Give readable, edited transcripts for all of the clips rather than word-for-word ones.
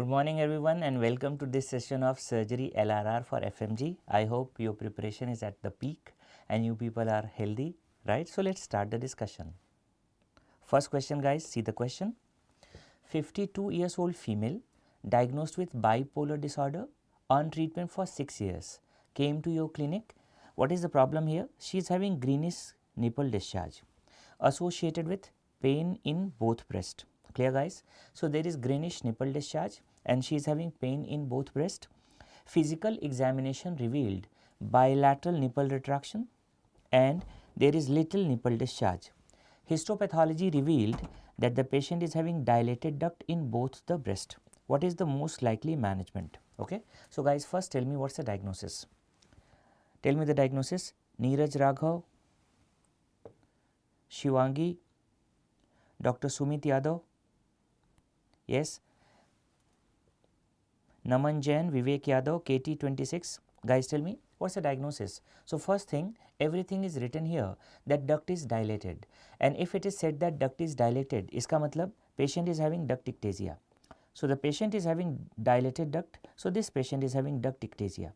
Good morning everyone and welcome to this session of surgery LRR for FMG. I hope your preparation is at the peak and you people are healthy, right? So let's start the discussion. First question guys, see the question. 52 years old female diagnosed with bipolar disorder on treatment for 6 years came to your clinic. What is the problem here? She is having greenish nipple discharge associated with pain in both breast. Clear guys? So there is greenish nipple discharge and she is having pain in both breast. Physical examination revealed bilateral nipple retraction and there is little nipple discharge. Histopathology revealed that the patient is having dilated duct in both the breast. What is the most likely management? Okay. So guys, first tell me what's the diagnosis. Tell me the diagnosis. Neeraj Raghav, Shivangi, Dr. Sumit Yadav, yes, Naman Jain, Vivek Yadav, KT26. Guys, tell me what's the diagnosis. So first thing, everything is written here that duct is dilated, and if it is said that duct is dilated, iska matlab patient is having duct ectasia. So the patient is having dilated duct, so this patient is having duct ectasia.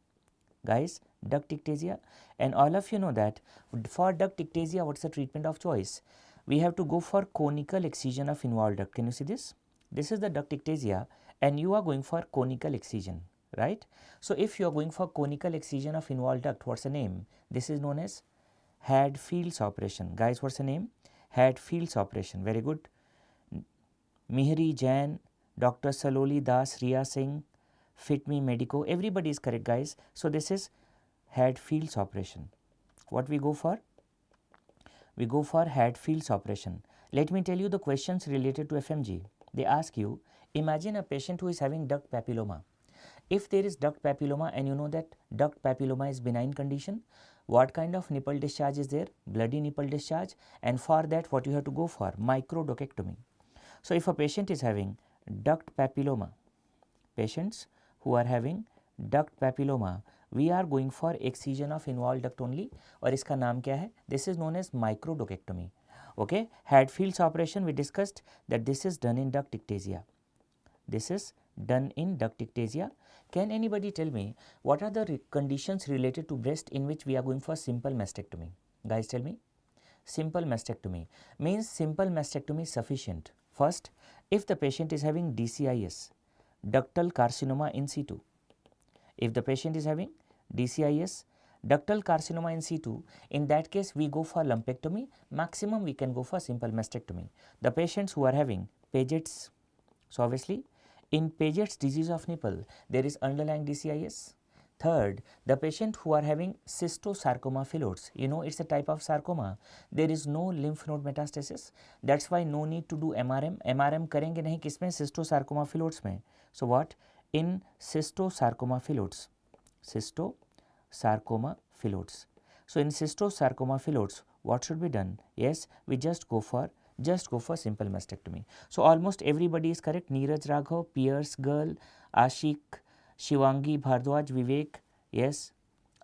Guys, duct ectasia, and all of you know that for duct ectasia, what's the treatment of choice? We have to go for conical excision of involved duct. Can you see this? This is the duct ectasia and you are going for conical excision, right? So if you are going for conical excision of involved duct, what's the name? This is known as Hadfield's operation. Guys, what's the name? Hadfield's operation. Very good. Mihri Jain, Dr. Saloli Das, Riya Singh, Fit Me Medico, everybody is correct guys. So this is Hadfield's operation. What we go for? We go for Hadfield's operation. Let me tell you the questions related to FMG. They ask you, imagine a patient who is having duct papilloma. If there is duct papilloma and you know that duct papilloma is benign condition, what kind of nipple discharge is there? Bloody nipple discharge, and for that what you have to go for? Microductectomy. So if a patient is having duct papilloma, patients who are having duct papilloma, we are going for excision of involved duct only, और इसका नाम क्या है? This is known as microductectomy. Okay, Hadfield's operation we discussed that this is done in duct ectasia. This is done in duct ectasia. Can anybody tell me what are the conditions related to breast in which we are going for simple mastectomy? Guys, tell me. Simple mastectomy means simple mastectomy is sufficient. First, if the patient is having DCIS, ductal carcinoma in situ. If the patient is having DCIS, ductal carcinoma in situ, in that case we go for lumpectomy. Maximum we can go for simple mastectomy. The patients who are having Paget's, so obviously in Paget's disease of nipple there is underlying DCIS. Third, the patient who are having cystosarcoma phyllodes, you know it's a type of sarcoma, there is no lymph node metastasis, that's why no need to do MRM. MRM करेंगे नहीं किसमें? cystosarcoma phyllodes में. So what? In cystosarcoma phyllodes. Cystosarcoma phyllodes. So in cystosarcoma phyllodes, what should be done? Yes, we just go for simple mastectomy. So almost everybody is correct. Neeraj Raghav, Pierce Girl, Ashik, Shivangi Bhardwaj, Vivek, yes,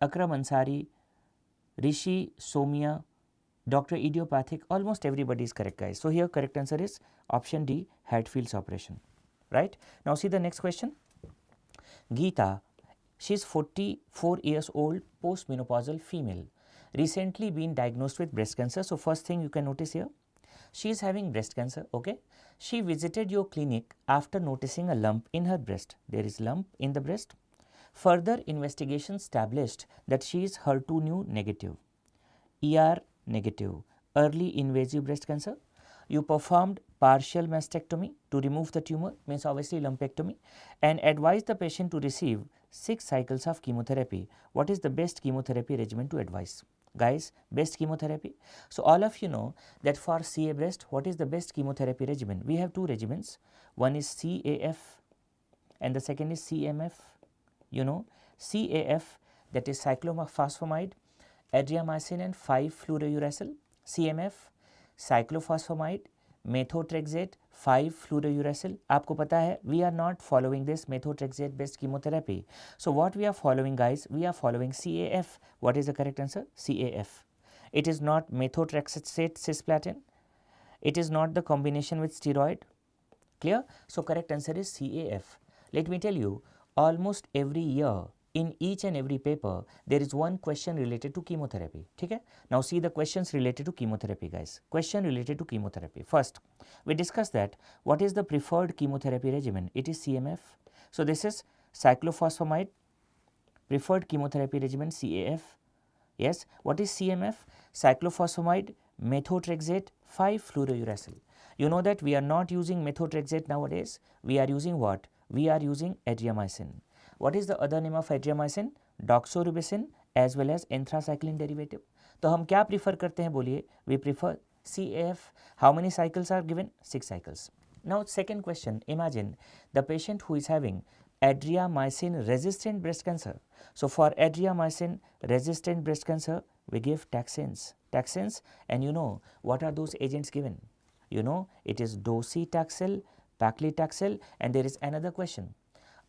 Akram Ansari, Rishi, Somia, Dr. Idiopathic, almost everybody is correct guys. So here correct answer is option D, Hadfield's operation, right? Now see the next question. Geeta, she is 44 years old, postmenopausal female, recently been diagnosed with breast cancer. So first thing you can notice here, she is having breast cancer, okay. She visited your clinic after noticing a lump in her breast. There is lump in the breast. Further investigation established that she is HER2 negative, ER negative, early invasive breast cancer. You performed partial mastectomy to remove the tumor, means obviously lumpectomy, and advised the patient to receive 6 cycles of chemotherapy. What is the best chemotherapy regimen to advise? Guys, best chemotherapy. So all of you know that for CA breast, what is the best chemotherapy regimen? We have two regimens. One is CAF and the second is CMF. You know, CAF, that is cyclophosphamide, adriamycin and 5-fluorouracil. CMF, cyclophosphamide, methotrexate, 5-fluorouracil. आपको पता है, we are not following this methotrexate based chemotherapy. So what we are following guys, we are following CAF. What is the correct answer? CAF. It is not methotrexate cisplatin. It is not the combination with steroid. Clear? So correct answer is CAF. Let me tell you, almost every year in each and every paper there is one question related to chemotherapy. ठीक है? Now see the questions related to chemotherapy, guys. Question related to chemotherapy. First, we discussed that what is the preferred chemotherapy regimen? It is CMF. So this is cyclophosphamide, preferred chemotherapy regimen CAF. Yes, what is CMF? Cyclophosphamide, methotrexate, 5-fluorouracil. You know that we are not using methotrexate nowadays. We are using what? We are using adriamycin. What is the other name of adriamycin? Doxorubicin as well as anthracycline derivative. तो हम क्या prefer करते हैं बोलिए? We prefer CAF. How many cycles are given? 6 cycles. Now second question, imagine the patient who is having adriamycin resistant breast cancer. So for adriamycin resistant breast cancer, we give taxanes. Taxanes, and you know what are those agents given? You know it is docetaxel, paclitaxel, and there is another question.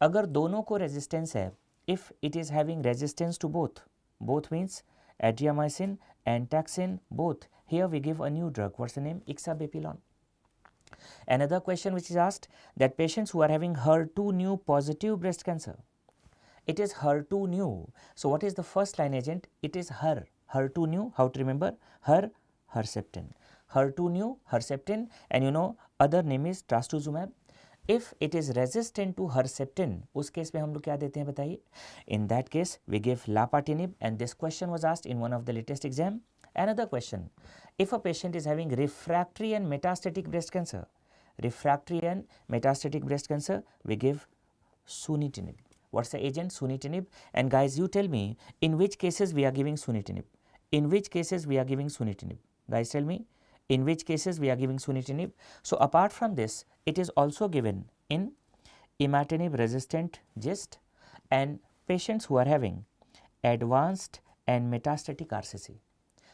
अगर दोनों को resistance है, if it is having resistance to both means adriamycin and taxane both, here we give a new drug. What's the name? Ixabepilon. Another question which is asked, that patients who are having HER2 new positive breast cancer, it is HER2 new. So what is the first line agent? It is HER2 new. How to remember? Herceptin. HER2 new, Herceptin, and you know other name is trastuzumab. If it is resistant to Herceptin, उस case में हम लोग क्या देते हैं बताइए? In that case, we give lapatinib, and this question was asked in one of the latest exam. Another question, if a patient is having refractory and metastatic breast cancer, we give sunitinib. What's the agent? Sunitinib. And guys, you tell me in which cases we are giving sunitinib? In which cases we are giving sunitinib? Guys, tell me in which cases we are giving sunitinib. So apart from this, it is also given in imatinib resistant GIST and patients who are having advanced and metastatic RCC.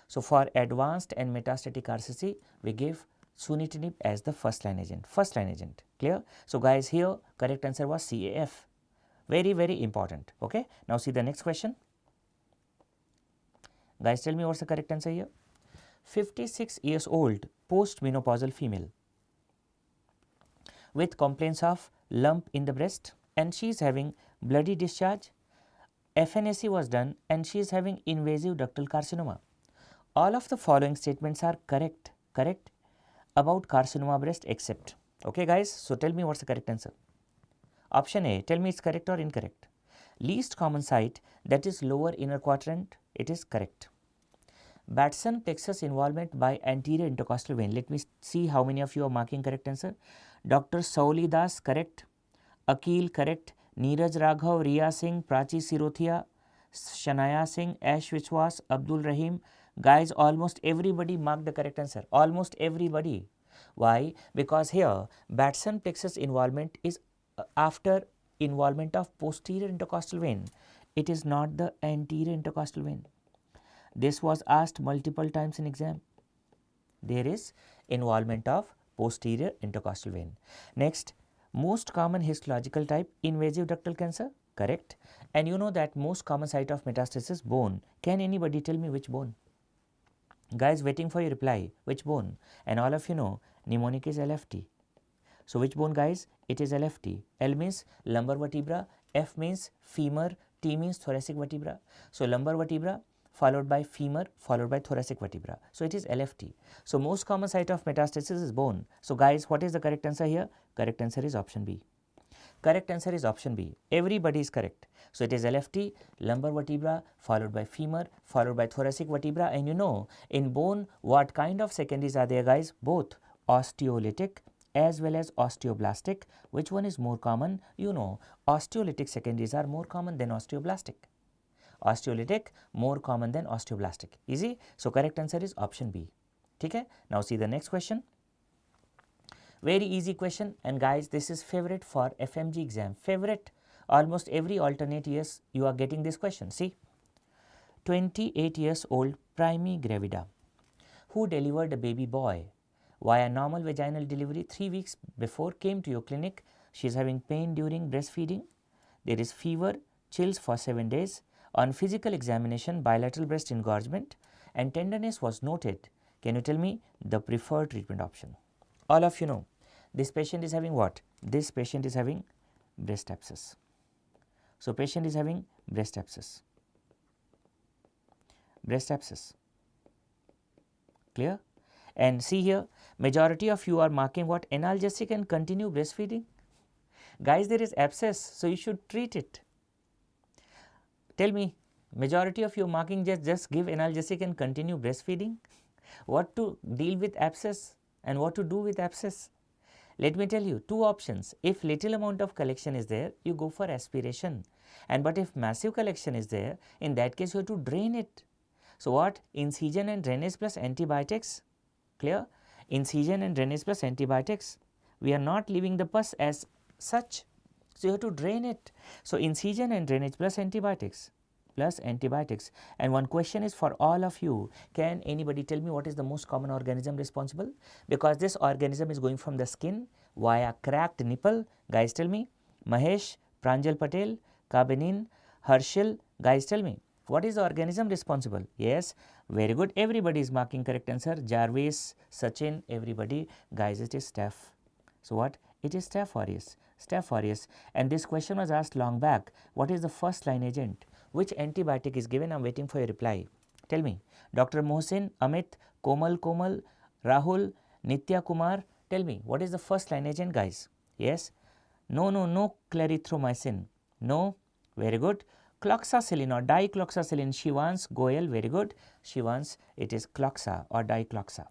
So for advanced and metastatic RCC, we give sunitinib as the first line agent. Clear? So guys, here correct answer was CAF. Very, very important. Okay. Now see the next question. Guys, tell me what's the correct answer here. 56 years old post-menopausal female with complaints of lump in the breast, and she is having bloody discharge. FNAC was done and she is having invasive ductal carcinoma. All of the following statements are correct about carcinoma breast except. Okay guys, so tell me what's the correct answer. Option A, tell me it's correct or incorrect. Least common site, that is lower inner quadrant, it is correct. Batson plexus involvement by anterior intercostal vein. Let me see how many of you are marking correct answer. Dr. Sauli Das correct, Akil correct, Neeraj Raghav, Riya Singh, Prachi Sirothia, Shanaya Singh, Ash Vishwas, Abdul Rahim. Guys, almost everybody marked the correct answer. Almost everybody. Why? Because here Batson plexus involvement is after involvement of posterior intercostal vein. It is not the anterior intercostal vein. This was asked multiple times in exam. There is involvement of posterior intercostal vein. Next, most common histological type invasive ductal cancer, correct. And you know that most common site of metastasis bone. Can anybody tell me which bone? Guys, waiting for your reply. Which bone? And all of you know mnemonic is LFT. So which bone guys? It is LFT. L means lumbar vertebra, F means femur, T means thoracic vertebra. So lumbar vertebra followed by femur followed by thoracic vertebra. So it is LFT. So most common site of metastasis is bone. So guys, what is the correct answer here? Correct answer is option B. Correct answer is option B. Everybody is correct. So it is LFT, lumbar vertebra followed by femur followed by thoracic vertebra. And you know in bone what kind of secondaries are there guys? Both osteolytic as well as osteoblastic. Which one is more common? You know osteolytic secondaries are more common than osteoblastic. Osteolytic more common than osteoblastic. Easy. So correct answer is option B. Okay. Now see the next question. Very easy question, and guys, this is favorite for FMGE exam. Favorite. Almost every alternate years you are getting this question. See, 28 years old primi gravida who delivered a baby boy via normal vaginal delivery 3 weeks before came to your clinic. She is having pain during breastfeeding. There is fever, chills for 7 days. On physical examination, bilateral breast engorgement and tenderness was noted. Can you tell me the preferred treatment option? All of you know this patient is having what? This patient is having breast abscess. So, patient is having breast abscess, clear? And see here, majority of you are marking what? Analgesic and continue breastfeeding. Guys, there is abscess, so you should treat it. Tell me, majority of you marking just give analgesic and continue breastfeeding. What to deal with abscess and what to do with abscess? Let me tell you, two options. If little amount of collection is there, you go for aspiration, and but if massive collection is there, in that case you have to drain it. So, what? Incision and drainage plus antibiotics, clear? Incision and drainage plus antibiotics. We are not leaving the pus as such, so you have to drain it. So, incision and drainage plus antibiotics. And one question is for all of you, can anybody tell me what is the most common organism responsible? Because this organism is going from the skin via cracked nipple. Guys, tell me. Mahesh, Pranjal Patel, Kabenin, Harshil, guys, tell me, what is the organism responsible? Yes, very good, everybody is marking correct answer. Jarvis, Sachin, everybody, guys, it is Staph. So, what? It is Staph aureus. And this question was asked long back. What is the first line agent? Which antibiotic is given? I am waiting for your reply. Tell me. Dr. Mohsin, Amit, Komal, Rahul, Nitya Kumar, tell me, what is the first line agent, guys? Yes? No clarithromycin. No? Very good. Cloxacillin or dicloxacillin, Shivans, Goyal, very good. Shivans, it is cloxa or dicloxa.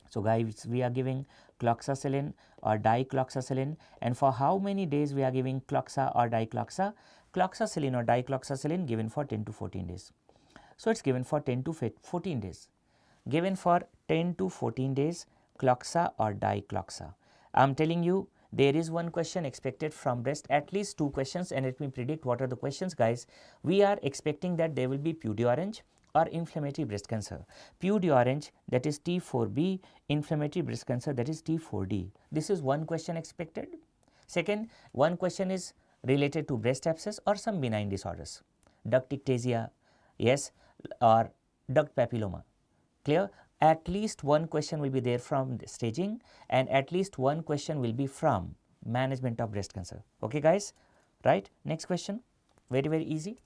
So, guys, we are giving cloxacillin or dicloxacillin, and for how many days we are giving cloxa or dicloxa? Cloxacillin or dicloxacillin given for 10 to 14 days. So, it is given for 10 to 14 days. Given for 10 to 14 days, cloxa or dicloxa. I am telling you, there is one question expected from breast, at least two questions, and let me predict what are the questions, guys. We are expecting that there will be peau d'orange or inflammatory breast cancer. Peau d'orange, that is T4B, inflammatory breast cancer, that is T4D. This is one question expected. Second, one question is related to breast abscess or some benign disorders, duct ectasia, yes, or duct papilloma, clear? At least one question will be there from the staging, and at least one question will be from management of breast cancer. Okay, guys, right? Next question, very easy.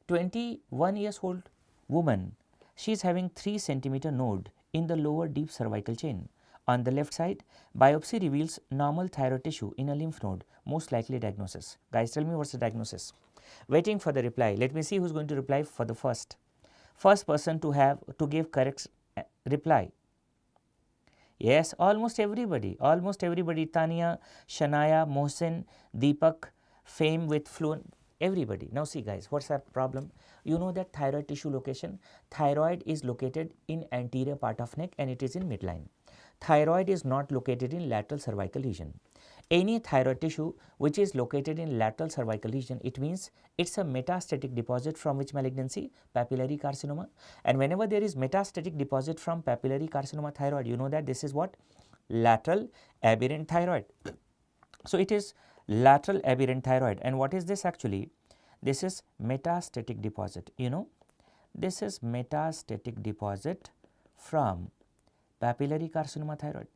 21 years old woman, she is having 3 centimeter node in the lower deep cervical chain. On the left side, biopsy reveals normal thyroid tissue in a lymph node, most likely diagnosis. Guys, tell me what's the diagnosis. Waiting for the reply. Let me see who's going to reply for the first person to give correct reply. Yes, almost everybody, Tania, Shanaya, Mohsen, Deepak, Fame with fluent, everybody. Now see, guys, what's the problem? You know that thyroid tissue location, thyroid is located in anterior part of neck and it is in midline. Thyroid is not located in lateral cervical region. Any thyroid tissue which is located in lateral cervical region, it means it's a metastatic deposit from which malignancy? Papillary carcinoma. And whenever there is metastatic deposit from papillary carcinoma thyroid, you know that this is what? Lateral aberrant thyroid. So, it is lateral aberrant thyroid. And what is this actually? This is metastatic deposit, you know. This is metastatic deposit from papillary carcinoma thyroid,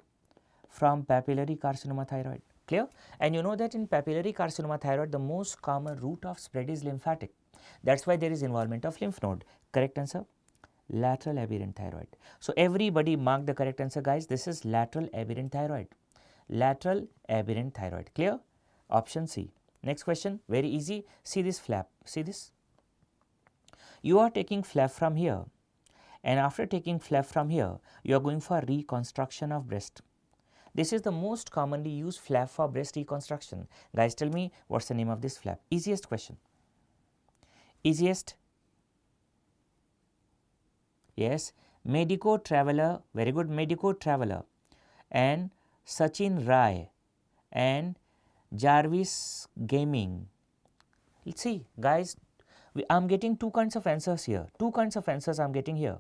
clear? And you know that in papillary carcinoma thyroid, the most common route of spread is lymphatic. That is why there is involvement of lymph node. Correct answer? Lateral aberrant thyroid. So, everybody mark the correct answer, guys. This is lateral aberrant thyroid. Clear? Option C. Next question, very easy. See this flap, see this? You are taking flap from here, and after taking flap from here, you are going for reconstruction of breast. This is the most commonly used flap for breast reconstruction. Guys, tell me what's the name of this flap? Easiest question. Easiest. Yes, Medico Traveler, very good, Medico Traveler, and Sachin Rai and Jarvis Gaming. Let's see, guys, I am getting two kinds of answers here. I am getting here.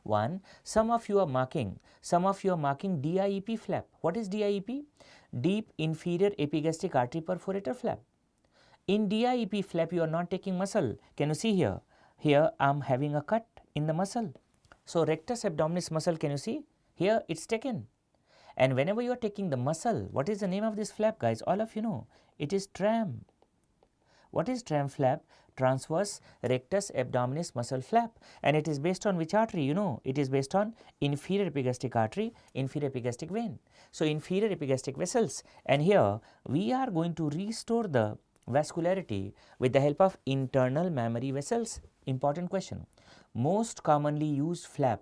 One, some of you are marking DIEP flap. What is DIEP? Deep inferior epigastric artery perforator flap. In DIEP flap, you are not taking muscle. Can you see here? Here I am having a cut in the muscle. So, rectus abdominis muscle, can you see? Here it is taken. And whenever you are taking the muscle, what is the name of this flap, guys? All of you know, it is TRAM. What is TRAM flap? Transverse rectus abdominis muscle flap, and it is based on which artery? You know, it is based on inferior epigastric artery, inferior epigastric vein. So, inferior epigastric vessels, and here we are going to restore the vascularity with the help of internal mammary vessels. Important question. Most commonly used flap,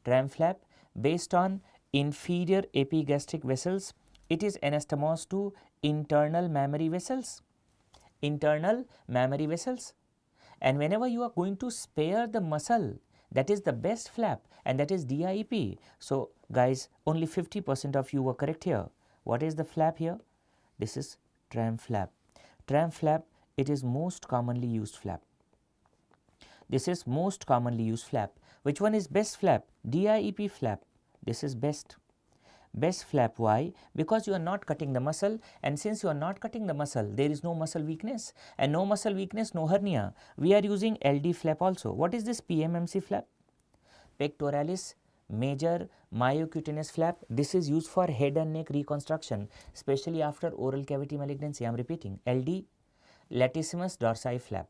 TRAM flap, based on inferior epigastric vessels. It is anastomosed to internal mammary vessels. Internal mammary vessels, and whenever you are going to spare the muscle, that is the best flap, and that is DIEP. So, guys, only 50% of you were correct here. What is the flap here? This is TRAM flap. TRAM flap, it is most commonly used flap. This is most commonly used flap. Which one is best flap? DIEP flap. This is best. Best flap. Why? Because you are not cutting the muscle, and since you are not cutting the muscle, there is no muscle weakness, and no muscle weakness, no hernia. We are using LD flap also. What is this PMMC flap? Pectoralis major myocutaneous flap. This is used for head and neck reconstruction, especially after oral cavity malignancy. I am repeating, LD latissimus dorsi flap.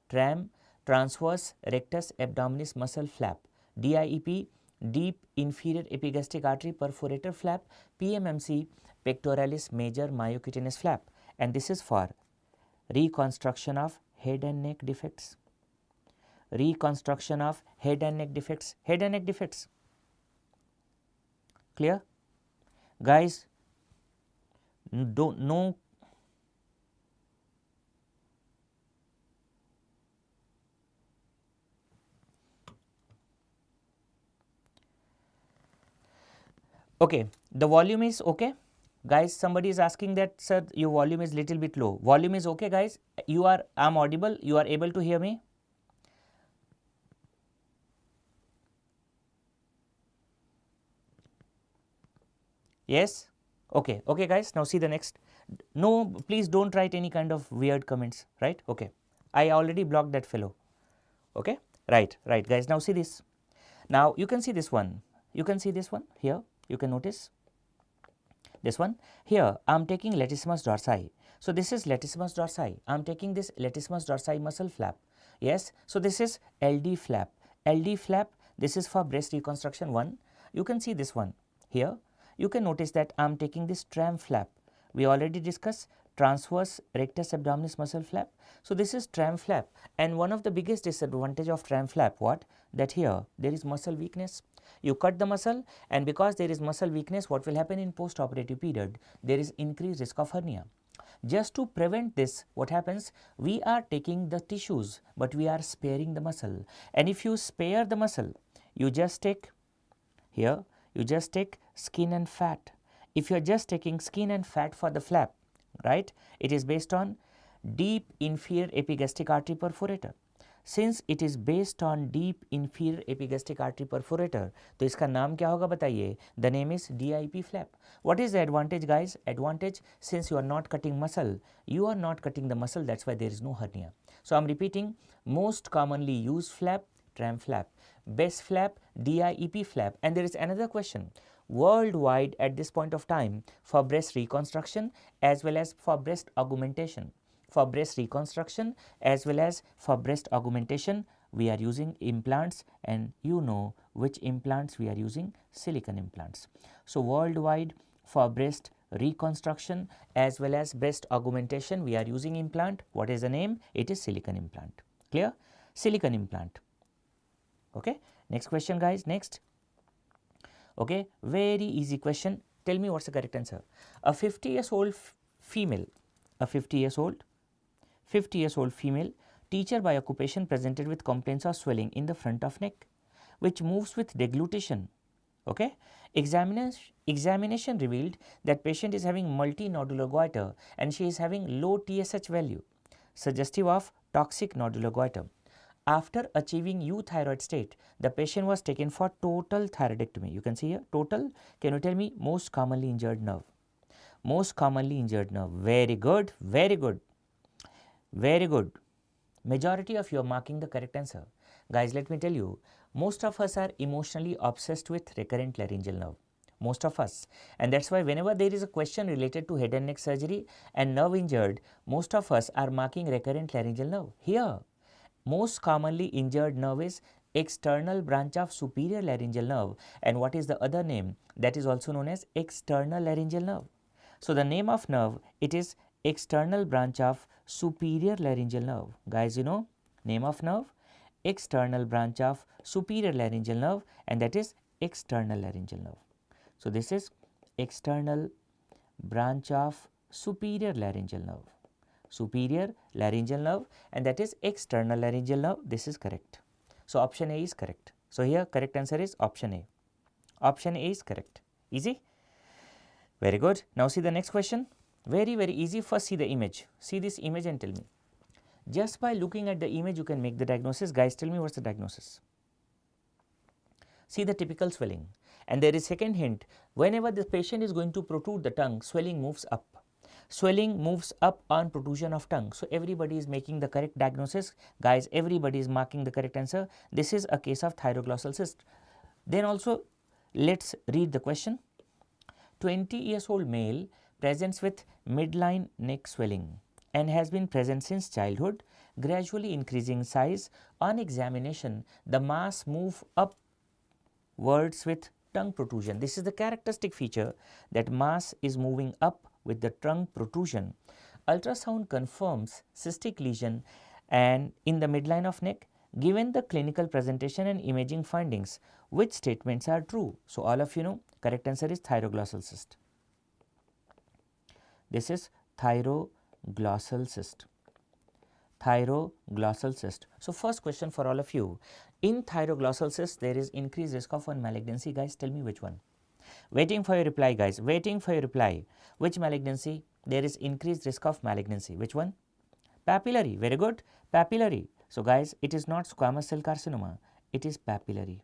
TRAM transverse rectus abdominis muscle flap. DIEP deep inferior epigastric artery perforator flap. PMMC pectoralis major myocutaneous flap, and this is for reconstruction of head and neck defects. Reconstruction of head and neck defects. Head and neck defects. Clear? Guys, don't know. Okay, the volume is okay. Guys, somebody is asking that, sir, your volume is little bit low. Volume is okay, guys. I'm audible. You are able to hear me? Yes? Okay. Okay, guys. Now see the next. No, please don't write any kind of weird comments, right? Okay. I already blocked that fellow. Okay. Right, right, guys. Now see this. Now you can see this one. You can see this one here. You can notice this one here. I am taking latissimus dorsi. So this is latissimus dorsi. I am taking this latissimus dorsi muscle flap. Yes. So this is LD flap. LD flap. This is for breast reconstruction one. You can see this one here. You can notice that I am taking this TRAM flap. We already discussed transverse rectus abdominis muscle flap. So this is TRAM flap, and one of the biggest disadvantage of TRAM flap, what? That here there is muscle weakness. You cut the muscle, and because there is muscle weakness, what will happen in post-operative period? There is increased risk of hernia. Just to prevent this, what happens? We are taking the tissues, but we are sparing the muscle. And if you spare the muscle, you just take here, you just take skin and fat. If you are just taking skin and fat for the flap, right, it is based on deep inferior epigastric artery perforator. Since it is based on deep inferior epigastric artery perforator, तो इसका नाम क्या होगा बताइए? The name is DIP flap. What is the advantage, guys? Advantage, since you are not cutting muscle, you are not cutting the muscle, that's why there is no hernia. So I am repeating, most commonly used flap, TRAM flap. Best flap, DIEP flap. And there is another question. Worldwide at this point of time, for breast reconstruction as well as for breast augmentation, for breast reconstruction as well as for breast augmentation, we are using implants, and you know which implants we are using? Silicone implants. So worldwide for breast reconstruction as well as breast augmentation, we are using implant. What is the name? It is silicone implant. Clear? Silicone implant. Okay. Next question, guys. Next. Okay, very easy question. Tell me what's the correct answer. A 50-year-old female, a 50-year-old female teacher by occupation presented with complaints of swelling in the front of neck, which moves with deglutition. Okay, examination revealed that patient is having multinodular goiter and she is having low TSH value, suggestive of toxic nodular goiter. After achieving euthyroid state, the patient was taken for total thyroidectomy. You can see here total. Can you tell me most commonly injured nerve? Most commonly injured nerve. Very good, very good, very good. Majority of you are marking the correct answer. Guys, let me tell you, most of us are emotionally obsessed with recurrent laryngeal nerve. most of us. And that is why whenever there is a question related to head and neck surgery and nerve injured, most of us are marking recurrent laryngeal nerve. Here, most commonly injured nerve is external branch of superior laryngeal nerve, and what is the other name? That is also known as external laryngeal nerve. So, the name of nerve, it is external branch of superior laryngeal nerve. Guys, you know, name of nerve, external branch of superior laryngeal nerve, and that is external laryngeal nerve. So, this is external branch of superior laryngeal nerve, superior laryngeal nerve, and that is external laryngeal nerve. This is correct. So, option A is correct. So, here correct answer is option A. Option A is correct. Easy? Very good. Now, see the next question. Very, very easy. First, see the image. See this image and tell me. Just by looking at the image, you can make the diagnosis. Guys, tell me what's the diagnosis. See the typical swelling. And there is second hint. Whenever the patient is going to protrude the tongue, swelling moves up. Swelling moves up on protrusion of tongue. So, everybody is making the correct diagnosis. Guys, everybody is marking the correct answer. This is a case of thyroglossal cyst. Then also, let's read the question. 20-year-old male presents with midline neck swelling and has been present since childhood, gradually increasing size. On examination, the mass move upwards with tongue protrusion. This is the characteristic feature, that mass is moving up with the tongue protrusion. Ultrasound confirms cystic lesion and in the midline of neck. Given the clinical presentation and imaging findings, which statements are true? So, all of you know, correct answer is thyroglossal cyst. This is thyroglossal cyst. Thyroglossal cyst. So, first question for all of you. In thyroglossal cyst, there is increased risk of one malignancy. Guys, tell me which one. Waiting for your reply, guys. Waiting for your reply. Which malignancy? There is increased risk of malignancy. Which one? Papillary. Very good. Papillary. So, guys, it is not squamous cell carcinoma. It is papillary.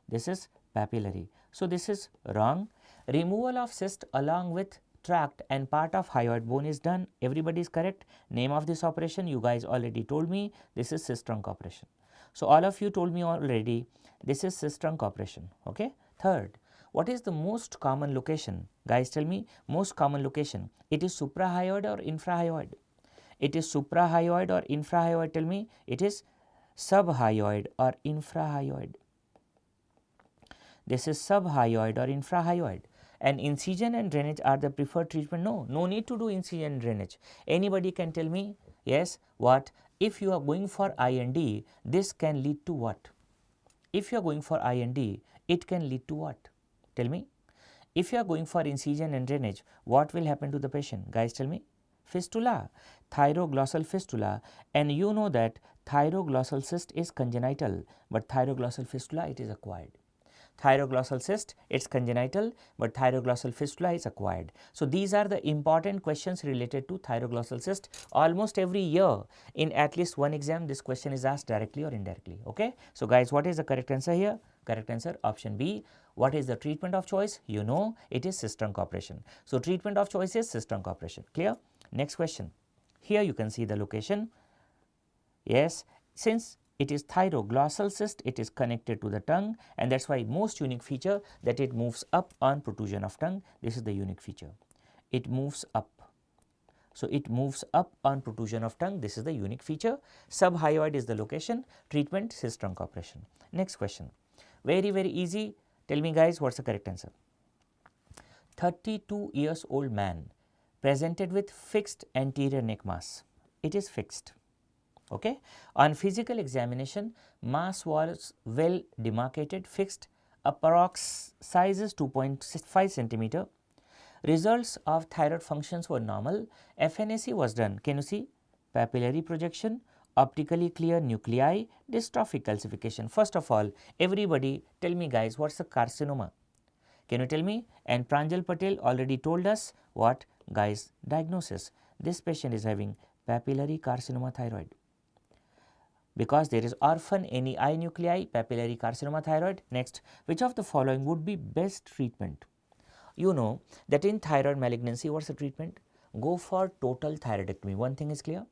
This is papillary. So, this is wrong. Removal of cyst along with tract and part of hyoid bone is done. Everybody is correct. Name of this operation, you guys already told me. This is cyst trunk operation. So, all of you told me already. This is cyst trunk operation. Okay. Third, what is the most common location? Guys, tell me most common location. It is suprahyoid or infrahyoid? It is suprahyoid or infrahyoid? Tell me. It is subhyoid or infrahyoid? This is subhyoid or infrahyoid. And incision and drainage are the preferred treatment? No, no need to do incision and drainage. Anybody can tell me, yes, what? If you are going for IND, this can lead to what? If you are going for IND, it can lead to what? Tell me. If you are going for incision and drainage, what will happen to the patient? Guys, tell me. Fistula, thyroglossal fistula, and you know that thyroglossal cyst is congenital, but thyroglossal fistula, it is acquired. Thyroglossal cyst, it is congenital, but thyroglossal fistula is acquired. So, these are the important questions related to thyroglossal cyst. Almost every year in at least one exam, this question is asked directly or indirectly. Okay? So, guys, what is the correct answer here? Correct answer option B. What is the treatment of choice? You know, it is cyst trunk operation. So, treatment of choice is cyst trunk operation. Clear? Next question. Here you can see the location. Yes, since it is thyroglossal cyst, it is connected to the tongue, and that is why most unique feature that it moves up on protrusion of tongue. This is the unique feature. It moves up. So, it moves up on protrusion of tongue. This is the unique feature. Subhyoid is the location. Treatment, cyst trunk operation. Next question. Very, very easy. Tell me, guys, what's the correct answer? 32-year-old man presented with fixed anterior neck mass. It is fixed. Okay. On physical examination, mass was well demarcated, fixed, approx size is 2.5 centimeter. Results of thyroid functions were normal. FNAC was done. Can you see? Papillary projection, optically clear nuclei, dystrophic calcification. First of all, everybody tell me, guys, what's the carcinoma? Can you tell me? And Pranjal Patel already told us what, guys, diagnosis. This patient is having papillary carcinoma thyroid. Because there is orphan NEI nuclei, papillary carcinoma thyroid. Next, which of the following would be best treatment? You know that in thyroid malignancy, what's the treatment? Go for total thyroidectomy. One thing is clear.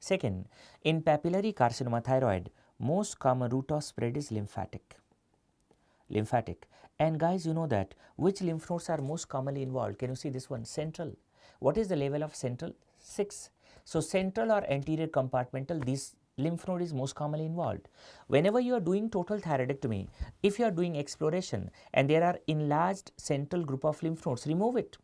Second, in papillary carcinoma thyroid, most common route of spread is lymphatic. lymphatic. And guys, you know that which lymph nodes are most commonly involved? Can you see this one? Central. What is the level of central? 6. So, central or anterior compartmental, this lymph node is most commonly involved. Whenever you are doing total thyroidectomy, if you are doing exploration and there are enlarged central group of lymph nodes, remove it.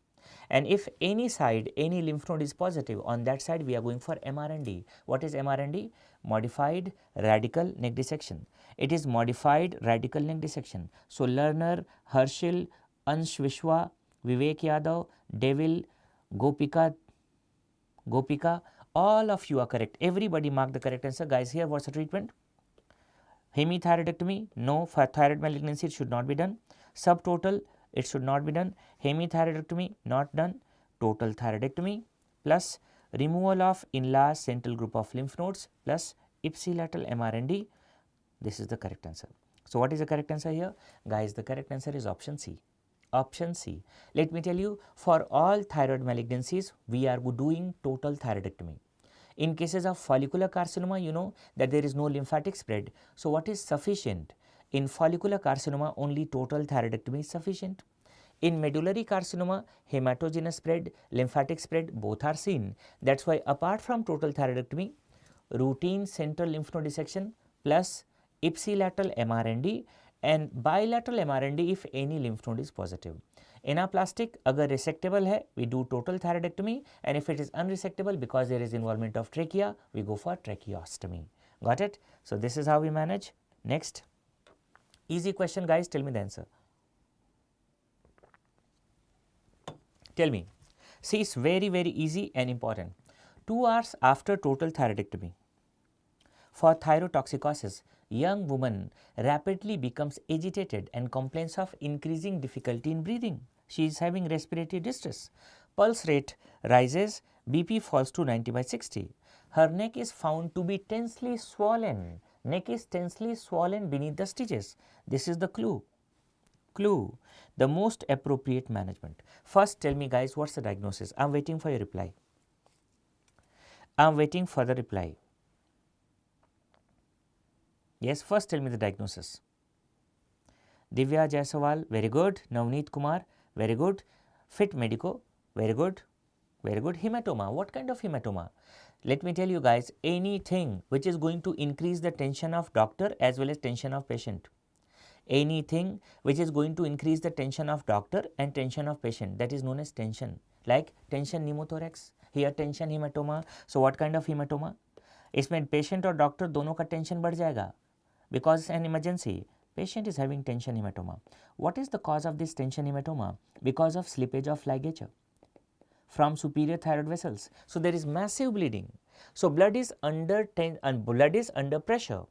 And if any side, any lymph node is positive, on that side we are going for MRND. What is MRND? Modified radical neck dissection. It is modified radical neck dissection. So, Lerner, Herschel, Ansh Vishwa, Vivek Yadav, Devil, Gopika, all of you are correct. Everybody mark the correct answer. Guys, here what's the treatment? Hemithyroidectomy, no. For thyroid malignancy, it should not be done. Subtotal, it should not be done. Hemithyroidectomy, not done. Total thyroidectomy plus removal of enlarged central group of lymph nodes plus ipsilateral MRND. This is the correct answer. So, what is the correct answer here? Guys, the correct answer is option C. Option C. Let me tell you, for all thyroid malignancies, we are doing total thyroidectomy. In cases of follicular carcinoma, you know that there is no lymphatic spread. So, what is sufficient? In follicular carcinoma, only total thyroidectomy is sufficient. In medullary carcinoma, hematogenous spread, lymphatic spread, both are seen. That is why apart from total thyroidectomy, routine central lymph node dissection plus ipsilateral MRND and bilateral MRND if any lymph node is positive. Anaplastic, agar resectable hai, we do total thyroidectomy, and if it is unresectable because there is involvement of trachea, we go for tracheostomy. Got it? So, this is how we manage. Next, easy question guys, tell me the answer. Tell me. See, it's very easy and important. 2 hours after total thyroidectomy, for thyrotoxicosis, young woman rapidly becomes agitated and complains of increasing difficulty in breathing. She is having respiratory distress. Pulse rate rises, BP falls to 90/60. Her neck is found to be tensely swollen. Neck is tensely swollen beneath the stitches. This is the clue. The most appropriate management. First, tell me guys, what's the diagnosis? I am waiting for your reply. I am waiting for the reply. Yes, first tell me the diagnosis. Divya Jaiswal, very good. Navneet Kumar, very good. Fit Medico, very good. Very good. Hematoma, what kind of hematoma? Let me tell you guys, anything which is going to increase the tension of doctor as well as tension of patient. Anything which is going to increase the tension of doctor and tension of patient, that is known as tension. Like tension pneumothorax, here tension hematoma. So, what kind of hematoma? इसमें patient और doctor दोनों का tension बढ़ जाएगा because an emergency. Patient is having tension hematoma. What is the cause of this tension hematoma? Because of slippage of ligature from superior thyroid vessels. So, there is massive bleeding. So, blood is under pressure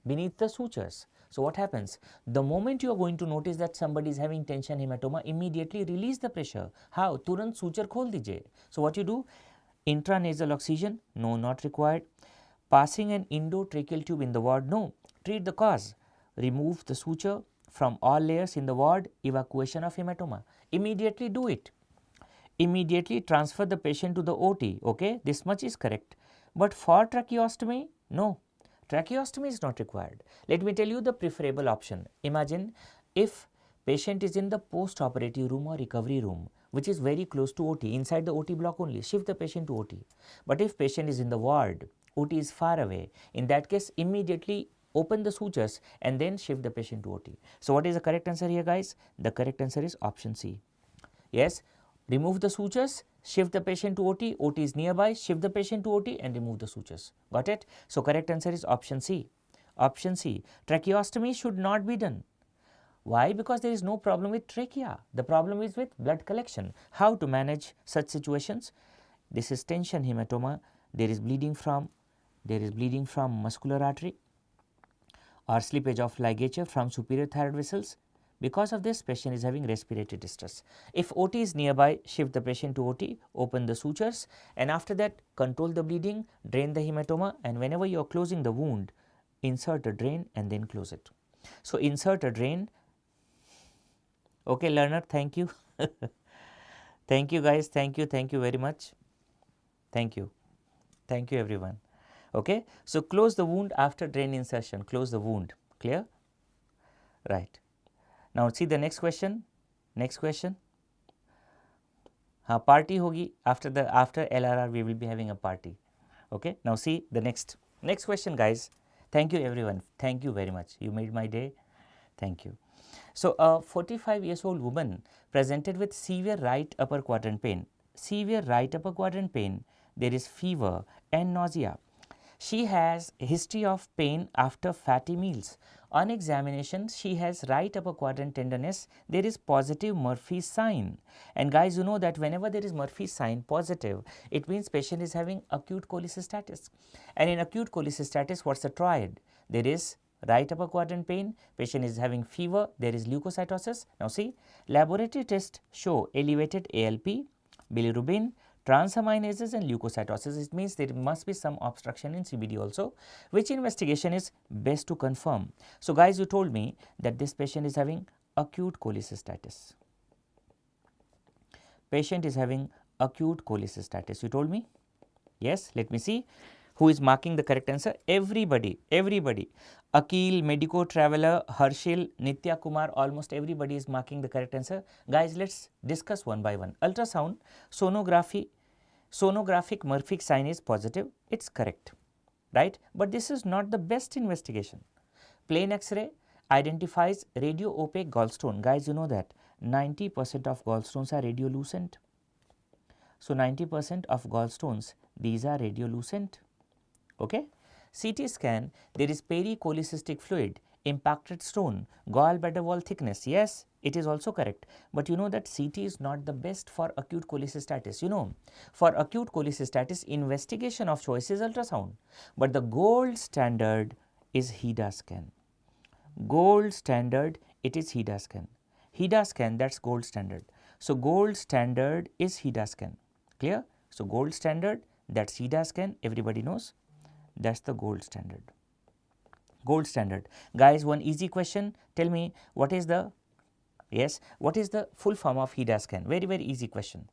beneath the sutures. So, what happens? The moment you are going to notice that somebody is having tension hematoma, immediately release the pressure. How? तुरंत suture खोल दीजिए. So, what you do? Intranasal oxygen? No, not required. Passing an endotracheal tube in the ward? No. Treat the cause. Remove the suture from all layers in the ward. Evacuation of hematoma. Immediately do it. Immediately transfer the patient to the OT. Okay, this much is correct. But for tracheostomy, no. Tracheostomy is not required. Let me tell you the preferable option. Imagine if patient is in the post-operative room or recovery room, which is very close to OT, inside the OT block only, shift the patient to OT. But if patient is in the ward, OT is far away, in that case immediately open the sutures and then shift the patient to OT. So, what is the correct answer here guys? The correct answer is option C. Yes, remove the sutures, shift the patient to OT, OT is nearby, shift the patient to OT and remove the sutures. Got it? So, correct answer is option C. Option C. Tracheostomy should not be done. Why? Because there is no problem with trachea. The problem is with blood collection. How to manage such situations? This is tension hematoma. There is bleeding from muscular artery or slippage of ligature from superior thyroid vessels. Because of this, patient is having respiratory distress. If OT is nearby, shift the patient to OT, open the sutures, and after that control the bleeding, drain the hematoma, and whenever you are closing the wound, insert a drain and then close it. So, insert a drain. Okay, learner, thank you. Thank you guys, thank you very much. Thank you everyone. Okay, so close the wound after drain insertion, close the wound, clear? Right. Now see the next question. Next question. Party hogi after LRR we will be having a party. Okay. Now see the next question, guys. Thank you everyone. Thank you very much. You made my day. Thank you. So a 45 years old woman presented with severe right upper quadrant pain. Severe right upper quadrant pain. There is fever and nausea. She has a history of pain after fatty meals. On examination, she has right upper quadrant tenderness. There is positive Murphy's sign. And guys, you know that whenever there is Murphy's sign positive, it means patient is having acute cholecystitis. And in acute cholecystitis, what's the triad? There is right upper quadrant pain, patient is having fever, there is leukocytosis. Now see, laboratory tests show elevated ALP, bilirubin, transaminases and leukocytosis. It means there must be some obstruction in CBD also. Which investigation is best to confirm? So guys, you told me that this patient is having acute cholecystitis. Patient is having acute cholecystitis. You told me? Yes, let me see. Who is marking the correct answer? Everybody. Akil, Medico Traveler, Harshil, Nitya Kumar, almost everybody is marking the correct answer. Guys, let's discuss one by one. Ultrasound, sonographic Murphy sign is positive. It's correct, right? But this is not the best investigation. Plain X-ray identifies radio-opaque gallstone. Guys, you know that 90% of gallstones are radiolucent. So 90% of gallstones, these are radiolucent. Okay. CT scan, there is pericholecystic fluid, impacted stone, gallbladder wall thickness. Yes, it is also correct. But you know that CT is not the best for acute cholecystitis. You know, for acute cholecystitis, investigation of choice is ultrasound. But the gold standard is HIDA scan. Gold standard, it is HIDA scan. HIDA scan, that's gold standard. So gold standard is HIDA scan. Clear? So gold standard, that's HIDA scan, everybody knows. That's the gold standard. Gold standard. Guys, one easy question. Tell me what is the, what is the full form of HIDA scan? Very, very easy question.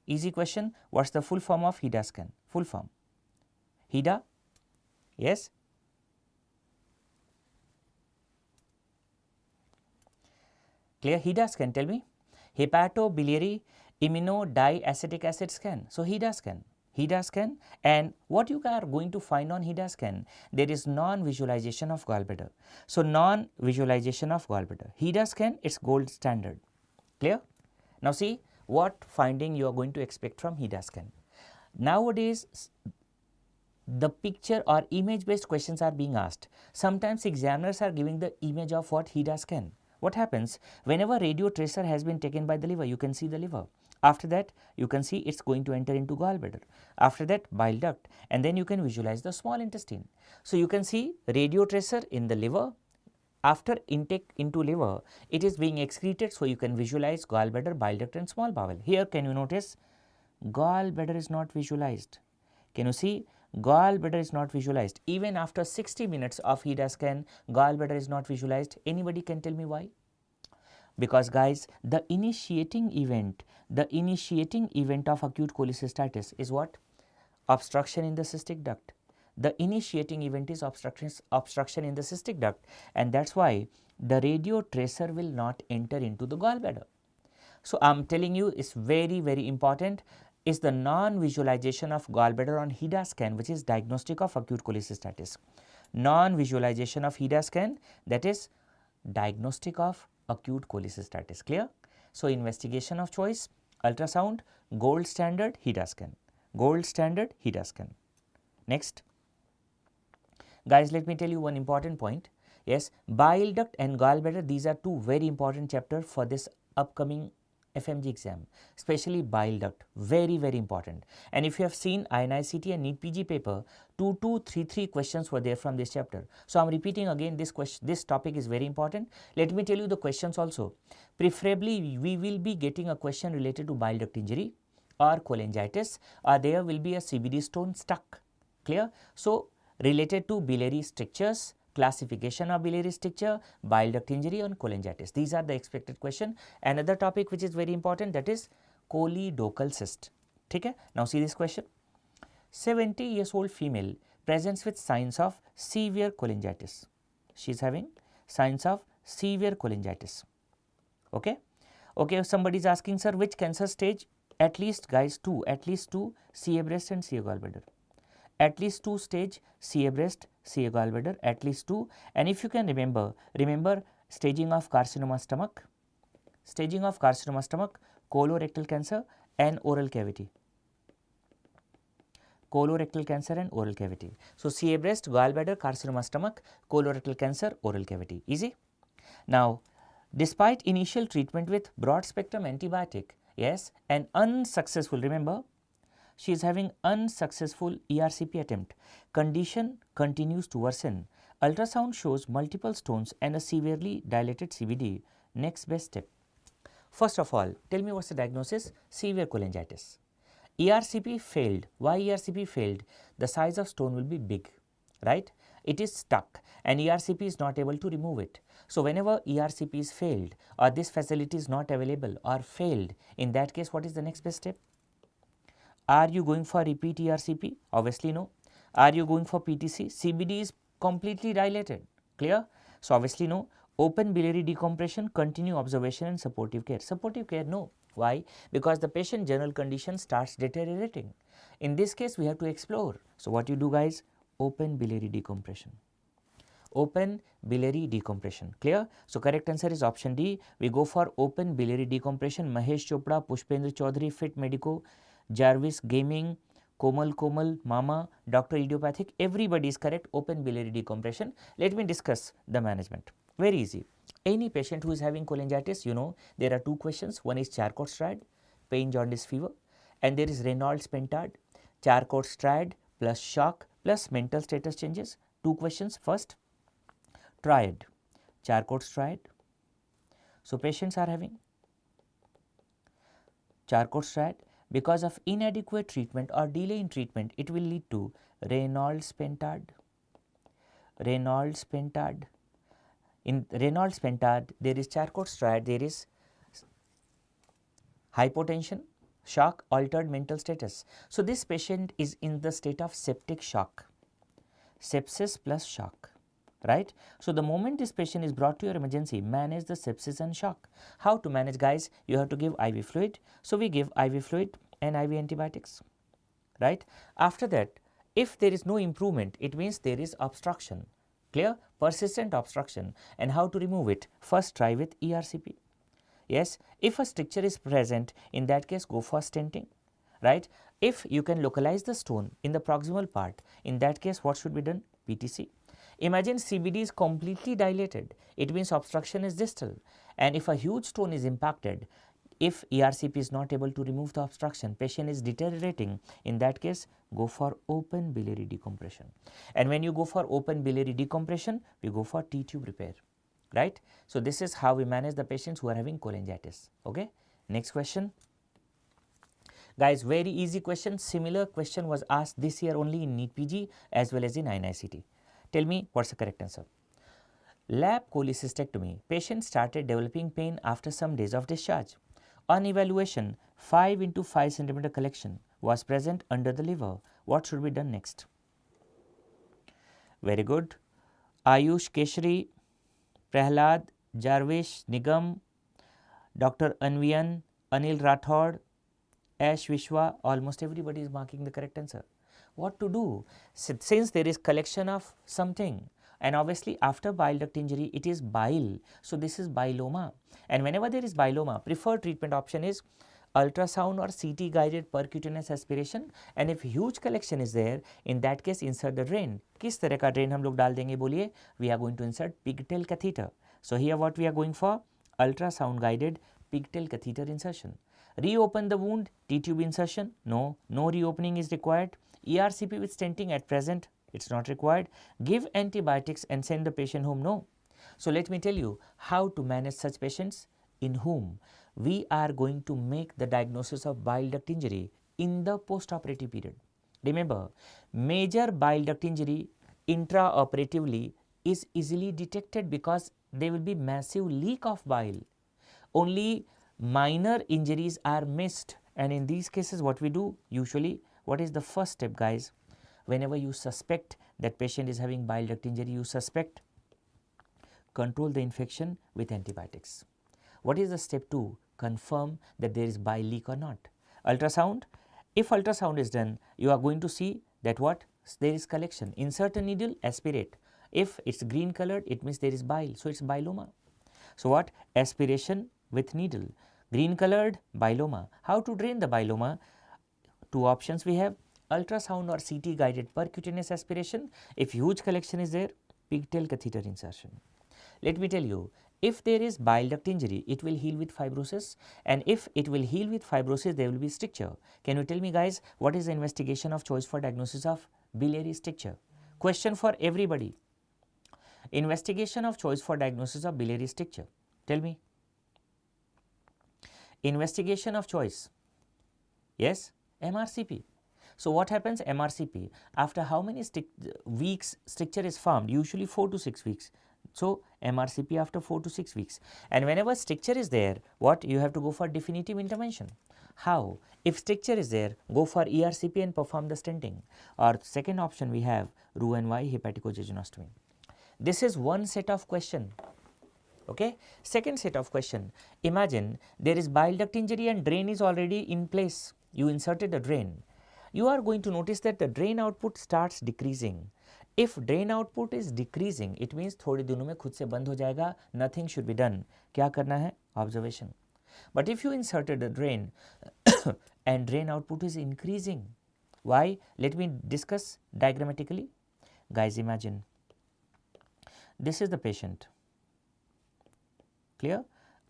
Easy question. What's the full form of HIDA scan? Full form. HIDA? Yes? Clear? HIDA scan, tell me. Hepatobiliary immunodiacetic acid scan. So HIDA scan. HIDA scan, and what you are going to find on HIDA scan, there is non-visualization of gallbladder. So non-visualization of gallbladder. HIDA scan, it's gold standard. Clear? Now see what finding you are going to expect from HIDA scan. Nowadays, the picture or image based questions are being asked. Sometimes examiners are giving the image of what HIDA scan. What happens? Whenever radio tracer has been taken by the liver, you can see the liver. After that, you can see it's going to enter into gallbladder. After that, bile duct, and then you can visualize the small intestine. So you can see radio tracer in the liver. After intake into liver, it is being excreted, so you can visualize gallbladder, bile duct and small bowel. Here, can you notice? Gallbladder is not visualized. Can you see? Gallbladder is not visualized. Even after 60 minutes of HIDA scan, gallbladder is not visualized. Anybody can tell me why? Because guys, the initiating event of acute cholecystitis is what? Obstruction in the cystic duct. The initiating event is obstruction in the cystic duct, and that's why the radio tracer will not enter into the gallbladder. So I'm telling you, it's very, very important is the non-visualization of gallbladder on HIDA scan, which is diagnostic of acute cholecystitis. Non-visualization of HIDA scan, that is diagnostic of acute cholecystitis. Clear? So investigation of choice, ultrasound, gold standard, HIDA scan. Gold standard, HIDA scan. Next. Guys, let me tell you one important point. Yes, bile duct and gallbladder, these are two very important chapters for this upcoming FMGE exam, especially bile duct, very, very important. And if you have seen INICT and NEET PG paper, 2233 questions were there from this chapter. So I'm repeating again, this topic is very important. Let me tell you the questions also. Preferably, we will be getting a question related to bile duct injury or cholangitis, or there will be a CBD stone stuck. Clear? So related to biliary strictures, classification of biliary stricture, bile duct injury and cholangitis. These are the expected question. Another topic which is very important, that is choledochal cyst. Okay? Now see this question. 70 years old female presents with signs of severe cholangitis. She is having signs of severe cholangitis. Okay. Okay, if somebody is asking, sir, which cancer stage? At least guys at least two, CA breast and CA gallbladder. At least 2 stage, CA breast, CA gallbladder, at least 2. And if you can remember staging of carcinoma stomach, colorectal cancer and oral cavity. Colorectal cancer and oral cavity. So, CA breast, gallbladder, carcinoma stomach, colorectal cancer, oral cavity. Easy. Now, despite initial treatment with broad spectrum antibiotic, yes, and unsuccessful, remember, she is having unsuccessful ERCP attempt. Condition continues to worsen. Ultrasound shows multiple stones and a severely dilated CVD. Next best step. First of all, tell me what's the diagnosis? Severe cholangitis. ERCP failed. Why ERCP failed? The size of stone will be big, right? It is stuck and ERCP is not able to remove it. So, whenever ERCP is failed or this facility is not available or failed, in that case what is the next best step? Are you going for repeat ERCP? Obviously no. Are you going for PTC? CBD is completely dilated. Clear? So, obviously no. Open biliary decompression, continue observation and supportive care. Supportive care, no. Why? Because the patient general condition starts deteriorating. In this case, we have to explore. So, what you do guys? Open biliary decompression. Open biliary decompression. Clear? So, correct answer is option D. We go for open biliary decompression. Mahesh Chopra, Pushpendra Chaudhary, Fit Medico, Jarvis Gaming, Komal, Mama, Dr. Idiopathic, everybody is correct. Open biliary decompression. Let me discuss the management. Very easy. Any patient who is having cholangitis, you know, there are two questions. One is Charcot-Striad, pain, jaundice, fever, and there is Reynolds Pentad, Charcot-Striad plus shock plus mental status changes. Two questions. First, triad, Charcot-Striad. So, patients are having Charcot-Striad. Because of inadequate treatment or delay in treatment, it will lead to Reynolds Pentad. In Reynolds Pentad, there is Charcot-Striad, there is hypotension, shock, altered mental status. So, this patient is in the state of septic shock, sepsis plus shock, right. So, the moment this patient is brought to your emergency, manage the sepsis and shock. How to manage, guys? You have to give IV fluid. So, we give IV fluid and IV antibiotics, right. After that, if there is no improvement, it means there is obstruction. Clear? Persistent obstruction. And how to remove it? First, try with ERCP. Yes, if a stricture is present, in that case go for stenting, right. If you can localize the stone in the proximal part, in that case what should be done? PTC. Imagine CBD is completely dilated, it means obstruction is distal, and if a huge stone is impacted, if ERCP is not able to remove the obstruction, patient is deteriorating, in that case go for open biliary decompression. And when you go for open biliary decompression, we go for T-tube repair, right. So, this is how we manage the patients who are having cholangitis. Okay. Next question. Guys, very easy question. Similar question was asked this year only in NEET PG as well as in INICT. Tell me what's the correct answer. Lap cholecystectomy. Patient started developing pain after some days of discharge. On evaluation, 5 into 5 centimeter collection was present under the liver. What should be done next? Very good. Ayush Keshri, Prahlad, Jarvish, Nigam, Dr. Anvian, Anil Rathod, Ash Vishwa, almost everybody is marking the correct answer. What to do? Since there is collection of something, and obviously after bile duct injury it is bile. So, this is biloma, and whenever there is biloma, preferred treatment option is ultrasound or CT guided percutaneous aspiration, and if huge collection is there, in that case insert the drain. किस तरह का drain हम लोग डाल देंगे बोलिए? We are going to insert pigtail catheter. So, here what we are going for? Ultrasound guided pigtail catheter insertion. Reopen the wound, T-tube insertion? No, no reopening is required. ERCP with stenting at present, it is not required. Give antibiotics and send the patient home? No. So, let me tell you how to manage such patients in whom we are going to make the diagnosis of bile duct injury in the post-operative period. Remember, major bile duct injury intraoperatively is easily detected because there will be massive leak of bile. Only minor injuries are missed, and in these cases what we do usually, what is the first step, guys? Whenever you suspect that patient is having bile duct injury, you suspect, control the infection with antibiotics. What is the step 2? Confirm that there is bile leak or not. Ultrasound, if ultrasound is done, you are going to see that what? There is collection. Insert a needle, aspirate. If it is green colored, it means there is bile. So, it is biloma. So, what? Aspiration with needle. Green colored, biloma. How to drain the biloma? Two options we have, ultrasound or CT guided percutaneous aspiration. If huge collection is there, pigtail catheter insertion. Let me tell you, if there is bile duct injury, it will heal with fibrosis, and if it will heal with fibrosis, there will be stricture. Can you tell me guys, what is the investigation of choice for diagnosis of biliary stricture? Question for everybody. Investigation of choice for diagnosis of biliary stricture. Tell me. Investigation of choice. Yes, MRCP. So, what happens MRCP? After how many weeks stricture is formed? Usually 4 to 6 weeks. So, MRCP after 4 to 6 weeks. And whenever stricture is there, what? You have to go for definitive intervention. How? If stricture is there, go for ERCP and perform the stenting. Or second option we have Roux-en-Y hepaticojejunostomy. This is one set of question. Okay. Second set of question, imagine there is bile duct injury and drain is already in place. You inserted a drain. You are going to notice that the drain output starts decreasing. If drain output is decreasing, it means थोड़े दिनों में खुद से बंद हो जाएगा. Nothing should be done. क्या करना है? Observation. But if you inserted a drain and drain output is increasing, why? Let me discuss diagrammatically. Guys, imagine this is the patient. Clear?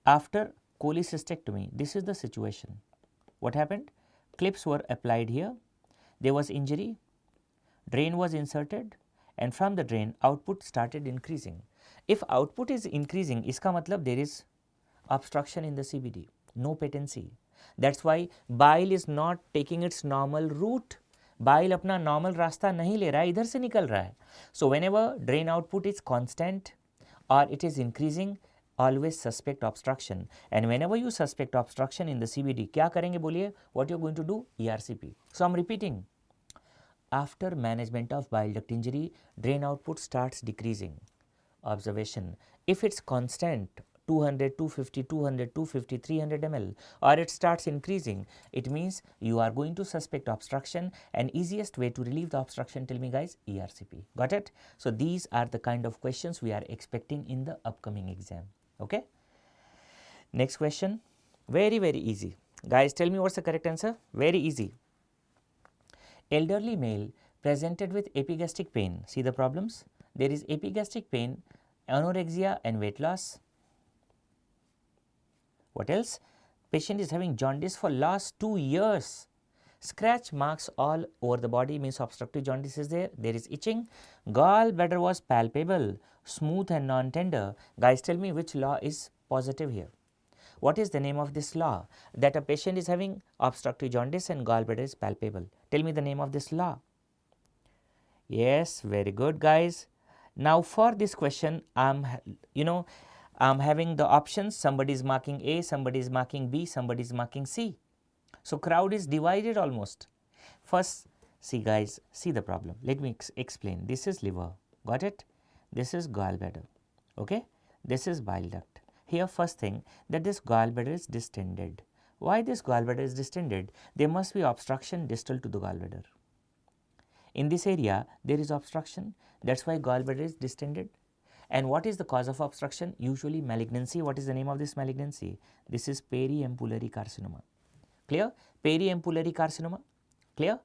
After cholecystectomy, this is the situation. What happened? Clips were applied here, there was injury, drain was inserted, and from the drain output started increasing. If output is increasing, iska matlab there is obstruction in the CBD, no patency. That is why bile is not taking its normal route. Bile अपना normal रास्ता नहीं ले रहा है, इधर से निकल रहा है. So, whenever drain output is constant or it is increasing, always suspect obstruction, and whenever you suspect obstruction in the CBD, क्या करेंगे बोलिए? What you are going to do? ERCP. So, I am repeating. After management of bile duct injury, drain output starts decreasing. Observation. If it is constant 200, 250, 200, 250, 300 ml, or it starts increasing, it means you are going to suspect obstruction, and easiest way to relieve the obstruction, tell me guys, ERCP. Got it? So, these are the kind of questions we are expecting in the upcoming exam. Okay. Next question, very easy. Guys, tell me what's the correct answer? Very easy. Elderly male presented with epigastric pain. See the problems? There is epigastric pain, anorexia and weight loss. What else? Patient is having jaundice for last 2 years. Scratch marks all over the body, means obstructive jaundice is there. There is itching. Gallbladder was palpable, smooth and non-tender. Guys, tell me which law is positive here. What is the name of this law? That a patient is having obstructive jaundice and gallbladder is palpable. Tell me the name of this law. Yes, very good guys. Now for this question, I'm having the options. Somebody is marking A, somebody is marking B, somebody is marking C. So, crowd is divided almost. First, see guys, see the problem. Let me explain. This is liver, got it? This is gallbladder, okay? This is bile duct. Here first thing, that this gallbladder is distended. Why this gallbladder is distended? There must be obstruction distal to the gallbladder. In this area, there is obstruction. That is why gallbladder is distended. And what is the cause of obstruction? Usually malignancy. What is the name of this malignancy? This is periampullary carcinoma. Clear? Periampullary carcinoma. Clear?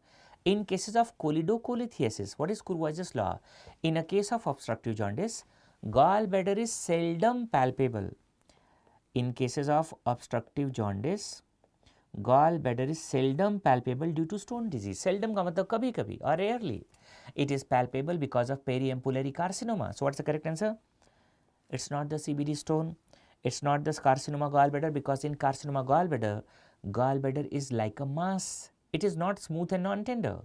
In cases of choledocholithiasis, what is Courvoisier's law? In a case of obstructive jaundice, gallbladder is seldom palpable. In cases of obstructive jaundice, gallbladder is seldom palpable due to stone disease. Seldom का मतलब कभी कभी or rarely. It is palpable because of periampullary carcinoma. So, what's the correct answer? It's not the CBD stone. It's not the carcinoma gallbladder, because in carcinoma gallbladder, gallbladder is like a mass. It is not smooth and non-tender.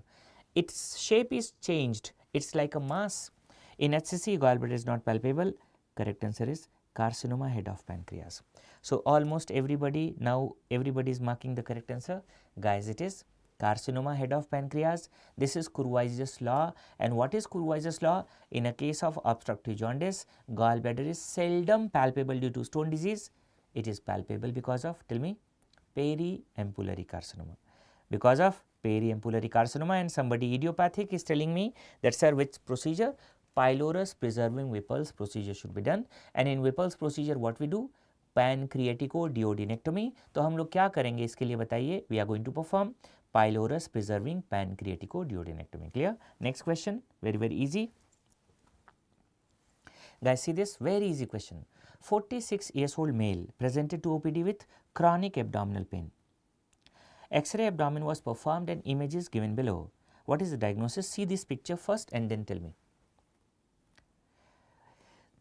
Its shape is changed. It's like a mass. In HCC, gallbladder is not palpable. Correct answer is carcinoma head of pancreas. So, almost everybody, now everybody is marking the correct answer. Guys, it is carcinoma head of pancreas. This is Courvoisier's law. And what is Courvoisier's law? In a case of obstructive jaundice, gallbladder is seldom palpable due to stone disease. It is palpable because of, tell me, periampullary carcinoma. Because of periampullary carcinoma, and somebody idiopathic is telling me that sir which procedure? Pylorus preserving Whipple's procedure should be done, and in Whipple's procedure what we do? पैनक्रिएटिको-डियोडेनेक्टोमी. तो हम लोग क्या करेंगे इसके लिए बताइए? We are going to perform pylorus preserving pancreaticoduodenectomy. Clear? Next question, very easy. Guys, see this very easy question. 46 years old male presented to OPD with chronic abdominal pain. X-ray abdomen was performed and images given below. What is the diagnosis? See this picture first and then tell me.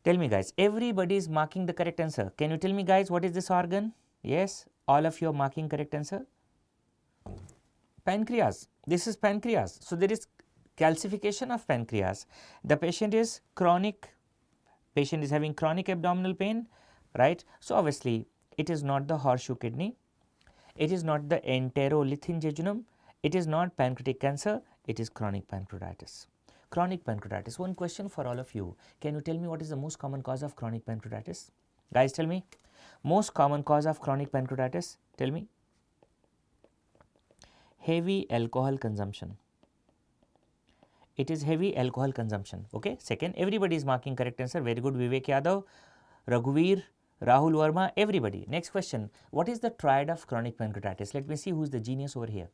Tell me guys, everybody is marking the correct answer. Can you tell me guys what is this organ? Yes, all of you are marking correct answer. Pancreas. This is pancreas. So there is calcification of pancreas. The patient is having chronic abdominal pain, right? So obviously it is not the horseshoe kidney, it is not the enterolithin jejunum, it is not pancreatic cancer, it is chronic pancreatitis. Chronic pancreatitis. One question for all of you. Can you tell me what is the most common cause of chronic pancreatitis? Guys, tell me. Most common cause of chronic pancreatitis? Tell me. Heavy alcohol consumption. It is heavy alcohol consumption. Okay. Second, everybody is marking correct answer. Very good. Vivek Yadav, Raghuveer, Rahul Verma, everybody. Next question. What is the triad of chronic pancreatitis? Let me see who is the genius over here.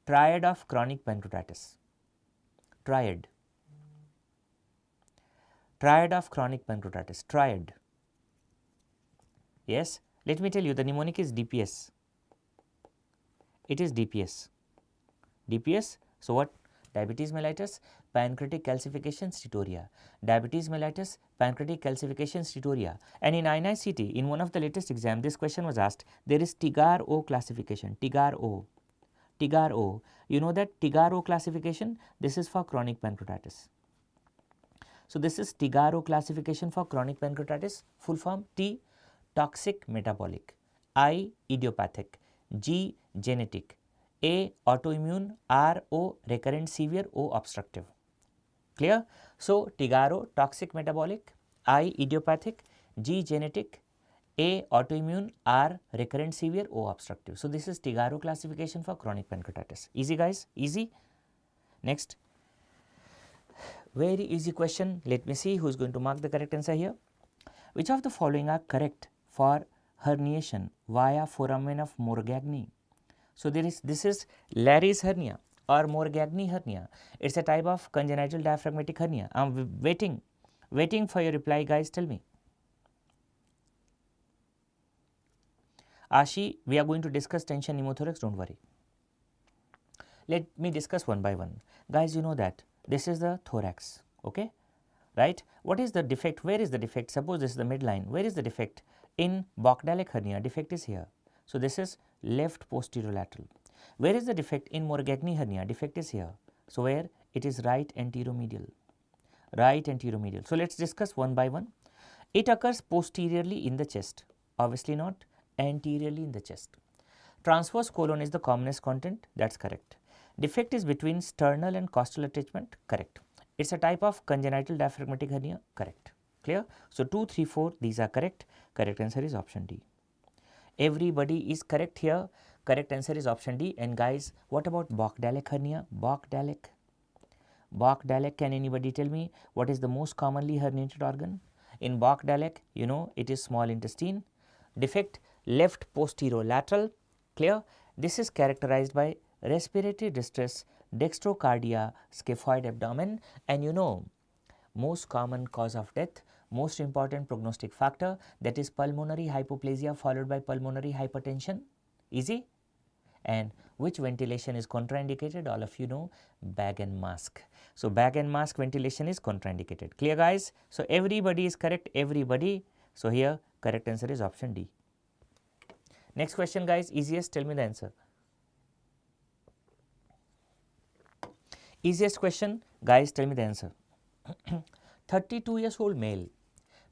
Triad of chronic pancreatitis. Triad. Triad of chronic pancreatitis. Triad. Yes. Let me tell you, the mnemonic is DPS. It is DPS. DPS. So what? Diabetes mellitus, pancreatic calcification, steatoria. Diabetes mellitus, pancreatic calcification, steatoria. And in INICT, in one of the latest exam, this question was asked. There is TIGAR-O classification. TIGAR-O. TIGAR-O. You know that TIGAR-O classification? This is for chronic pancreatitis. So this is TIGAR-O classification for chronic pancreatitis. Full form: T, toxic metabolic, I, idiopathic, G, genetic, A, autoimmune, R, O, recurrent severe, O, obstructive. Clear? So TIGAR-O, toxic metabolic, I, idiopathic, G, genetic, A, autoimmune, R, recurrent severe, O, obstructive. So this is TIGAR-O classification for chronic pancreatitis. Easy guys? Easy? Next. Very easy question. Let me see who is going to mark the correct answer here. Which of the following are correct for herniation via foramen of Morgagni? So this is Leriche hernia or Morgagni hernia. It's a type of congenital diaphragmatic hernia. I am waiting for your reply guys. Tell me. Ashi, we are going to discuss tension pneumothorax, don't worry. Let me discuss one by one. Guys, you know that this is the thorax, okay, right? What is the defect? Where is the defect? Suppose this is the midline. Where is the defect? In Bokdalek hernia, defect is here. So this is left posterior lateral. Where is the defect? In Morgagni hernia, defect is here. So where? It is right anteromedial. Right anteromedial. So let's discuss one by one. It occurs posteriorly in the chest. Obviously not. Anteriorly in the chest. Transverse colon is the commonest content. That's correct. Defect is between sternal and costal attachment. Correct. It's a type of congenital diaphragmatic hernia. Correct. Clear? So 2, 3, 4 these are correct. Correct answer is option D. Everybody is correct here. Correct answer is option D. And guys, what about Bokdalek hernia? Bokdalek. Bokdalek, can anybody tell me what is the most commonly herniated organ? In Bokdalek, you know, it is small intestine. Defect left posterior lateral. Clear? This is characterized by respiratory distress, dextrocardia, scaphoid abdomen, and you know, most common cause of death, most important prognostic factor, that is pulmonary hypoplasia followed by pulmonary hypertension. Easy? And which ventilation is contraindicated? All of you know, bag and mask. So bag and mask ventilation is contraindicated. Clear guys? So everybody is correct, everybody. So here correct answer is option D. Next question guys, easiest, tell me the answer. Easiest question, guys, tell me the answer. 32 years old male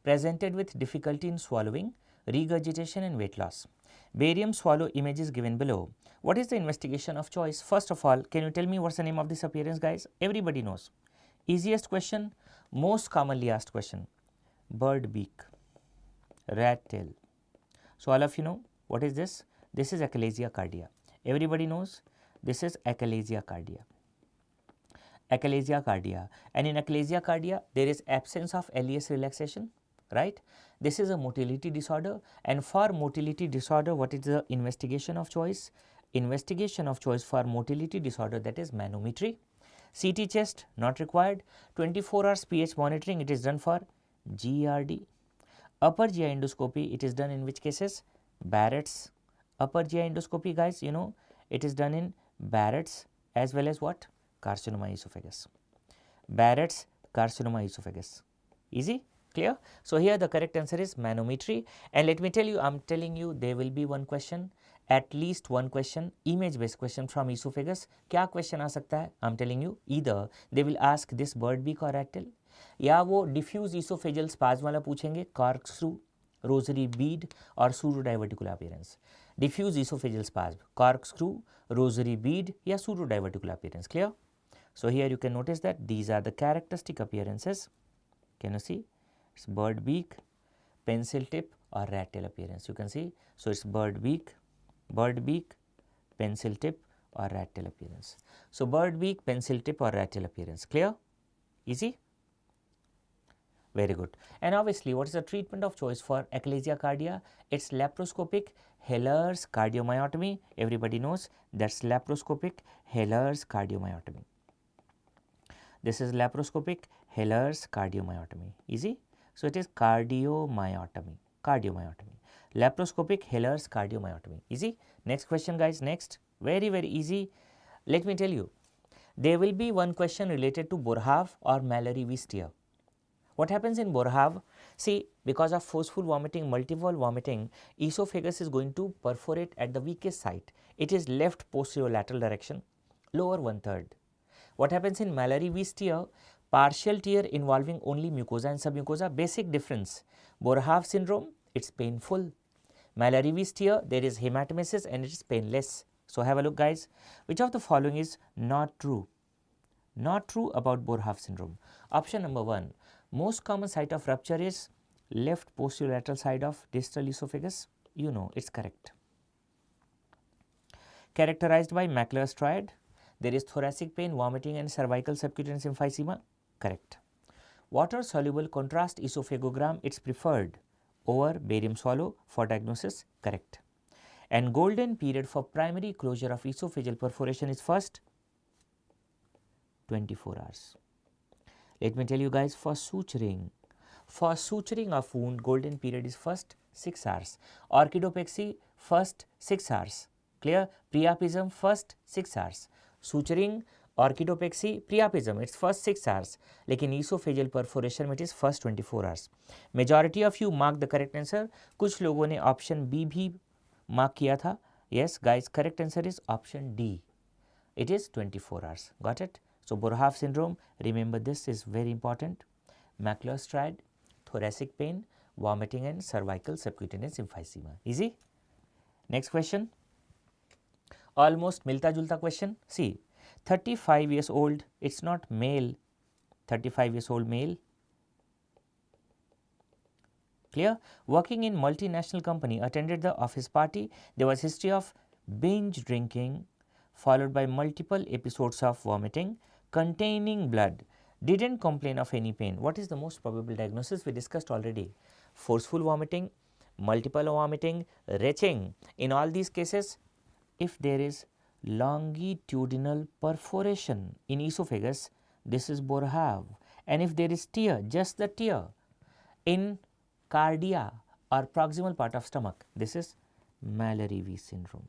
presented with difficulty in swallowing, regurgitation and weight loss. Barium swallow images given below. What is the investigation of choice? First of all, can you tell me what's the name of this appearance guys? Everybody knows. Easiest question, most commonly asked question. Bird beak, rat tail. So all of you know what is this? This is achalasia cardia. Everybody knows this is achalasia cardia. Achalasia cardia, and in achalasia cardia there is absence of LES relaxation, right? This is a motility disorder, and for motility disorder what is the investigation of choice? Investigation of choice for motility disorder, that is manometry. CT chest not required. 24 hours pH monitoring, it is done for GERD. Upper GI endoscopy, it is done in which cases? Barrett's. Upper GI endoscopy, guys, you know, it is done in Barrett's as well as what? Carcinoma esophagus. Barrett's, carcinoma esophagus. Easy? Clear? So here the correct answer is manometry, and let me tell you, I am telling you there will be one question, at least one question, image based question from esophagus. क्या question आ सकता है? I am telling you, either they will ask this bird beak or rat tail, या वो diffuse esophageal spasm वाला पूछेंगे, corkscrew, rosary bead और pseudodiverticular appearance. Diffuse esophageal spasm, corkscrew, rosary bead या pseudodiverticular appearance. Clear? So here you can notice that these are the characteristic appearances. Can you see? It's bird beak, pencil tip or rat tail appearance. You can see. So it's bird beak, pencil tip or rat tail appearance. So bird beak, pencil tip or rat tail appearance. Clear? Easy? Very good. And obviously, what is the treatment of choice for achalasia cardia? It's laparoscopic Heller's cardiomyotomy. Everybody knows that's laparoscopic Heller's cardiomyotomy. This is laparoscopic Heller's cardiomyotomy. Easy? So it is cardiomyotomy. Laparoscopic Heller's cardiomyotomy. Easy? Next question, guys. Next. Very, very easy. Let me tell you, there will be one question related to Boerhaave or Mallory-Weiss tear. What happens in Boerhaave? See, because of forceful vomiting, multiple vomiting, esophagus is going to perforate at the weakest site. It is left posterior lateral direction, lower 1/3. What happens in Mallory-Weiss tear? Partial tear involving only mucosa and submucosa. Basic difference. Boerhaave syndrome, it's painful. Mallory-Weiss tear, there is hematomesis and it is painless. So have a look, guys. Which of the following is not true? Not true about Boerhaave syndrome. Option number 1. Most common site of rupture is left posterior lateral side of distal esophagus. You know, it's correct. Characterized by macular striate. There is thoracic pain, vomiting and cervical subcutaneous emphysema. Correct. Water soluble contrast esophagogram, it's preferred over barium swallow for diagnosis. Correct. And golden period for primary closure of esophageal perforation is first 24 hours. Let me tell you, guys, for suturing of wound, golden period is first 6 hours. Orchidopexy first 6 hours. Clear? Priapism first 6 hours. Suturing, orchidopexy, priapism, it's first 6 hours. लेकिन esophageal perforation में it is first 24 hours. Majority of you mark the correct answer. कुछ लोगों ने option B भी mark किया था. Yes, guys, correct answer is option D. It is 24 hours. Got it? So Boerhaave syndrome, remember this is very important. Macular striate, thoracic pain, vomiting and cervical subcutaneous emphysema. Easy? Next question. Almost milta julta question. See, 35 years old, it's not male, 35 years old male. Clear? Working in multinational company, attended the office party. There was history of binge drinking followed by multiple episodes of vomiting containing blood. Didn't complain of any pain. What is the most probable diagnosis? We discussed already. Forceful vomiting, multiple vomiting, retching. In all these cases, if there is longitudinal perforation in esophagus, this is Boerhaave. And if there is tear, just the tear in cardia or proximal part of stomach, this is Mallory-Weiss syndrome.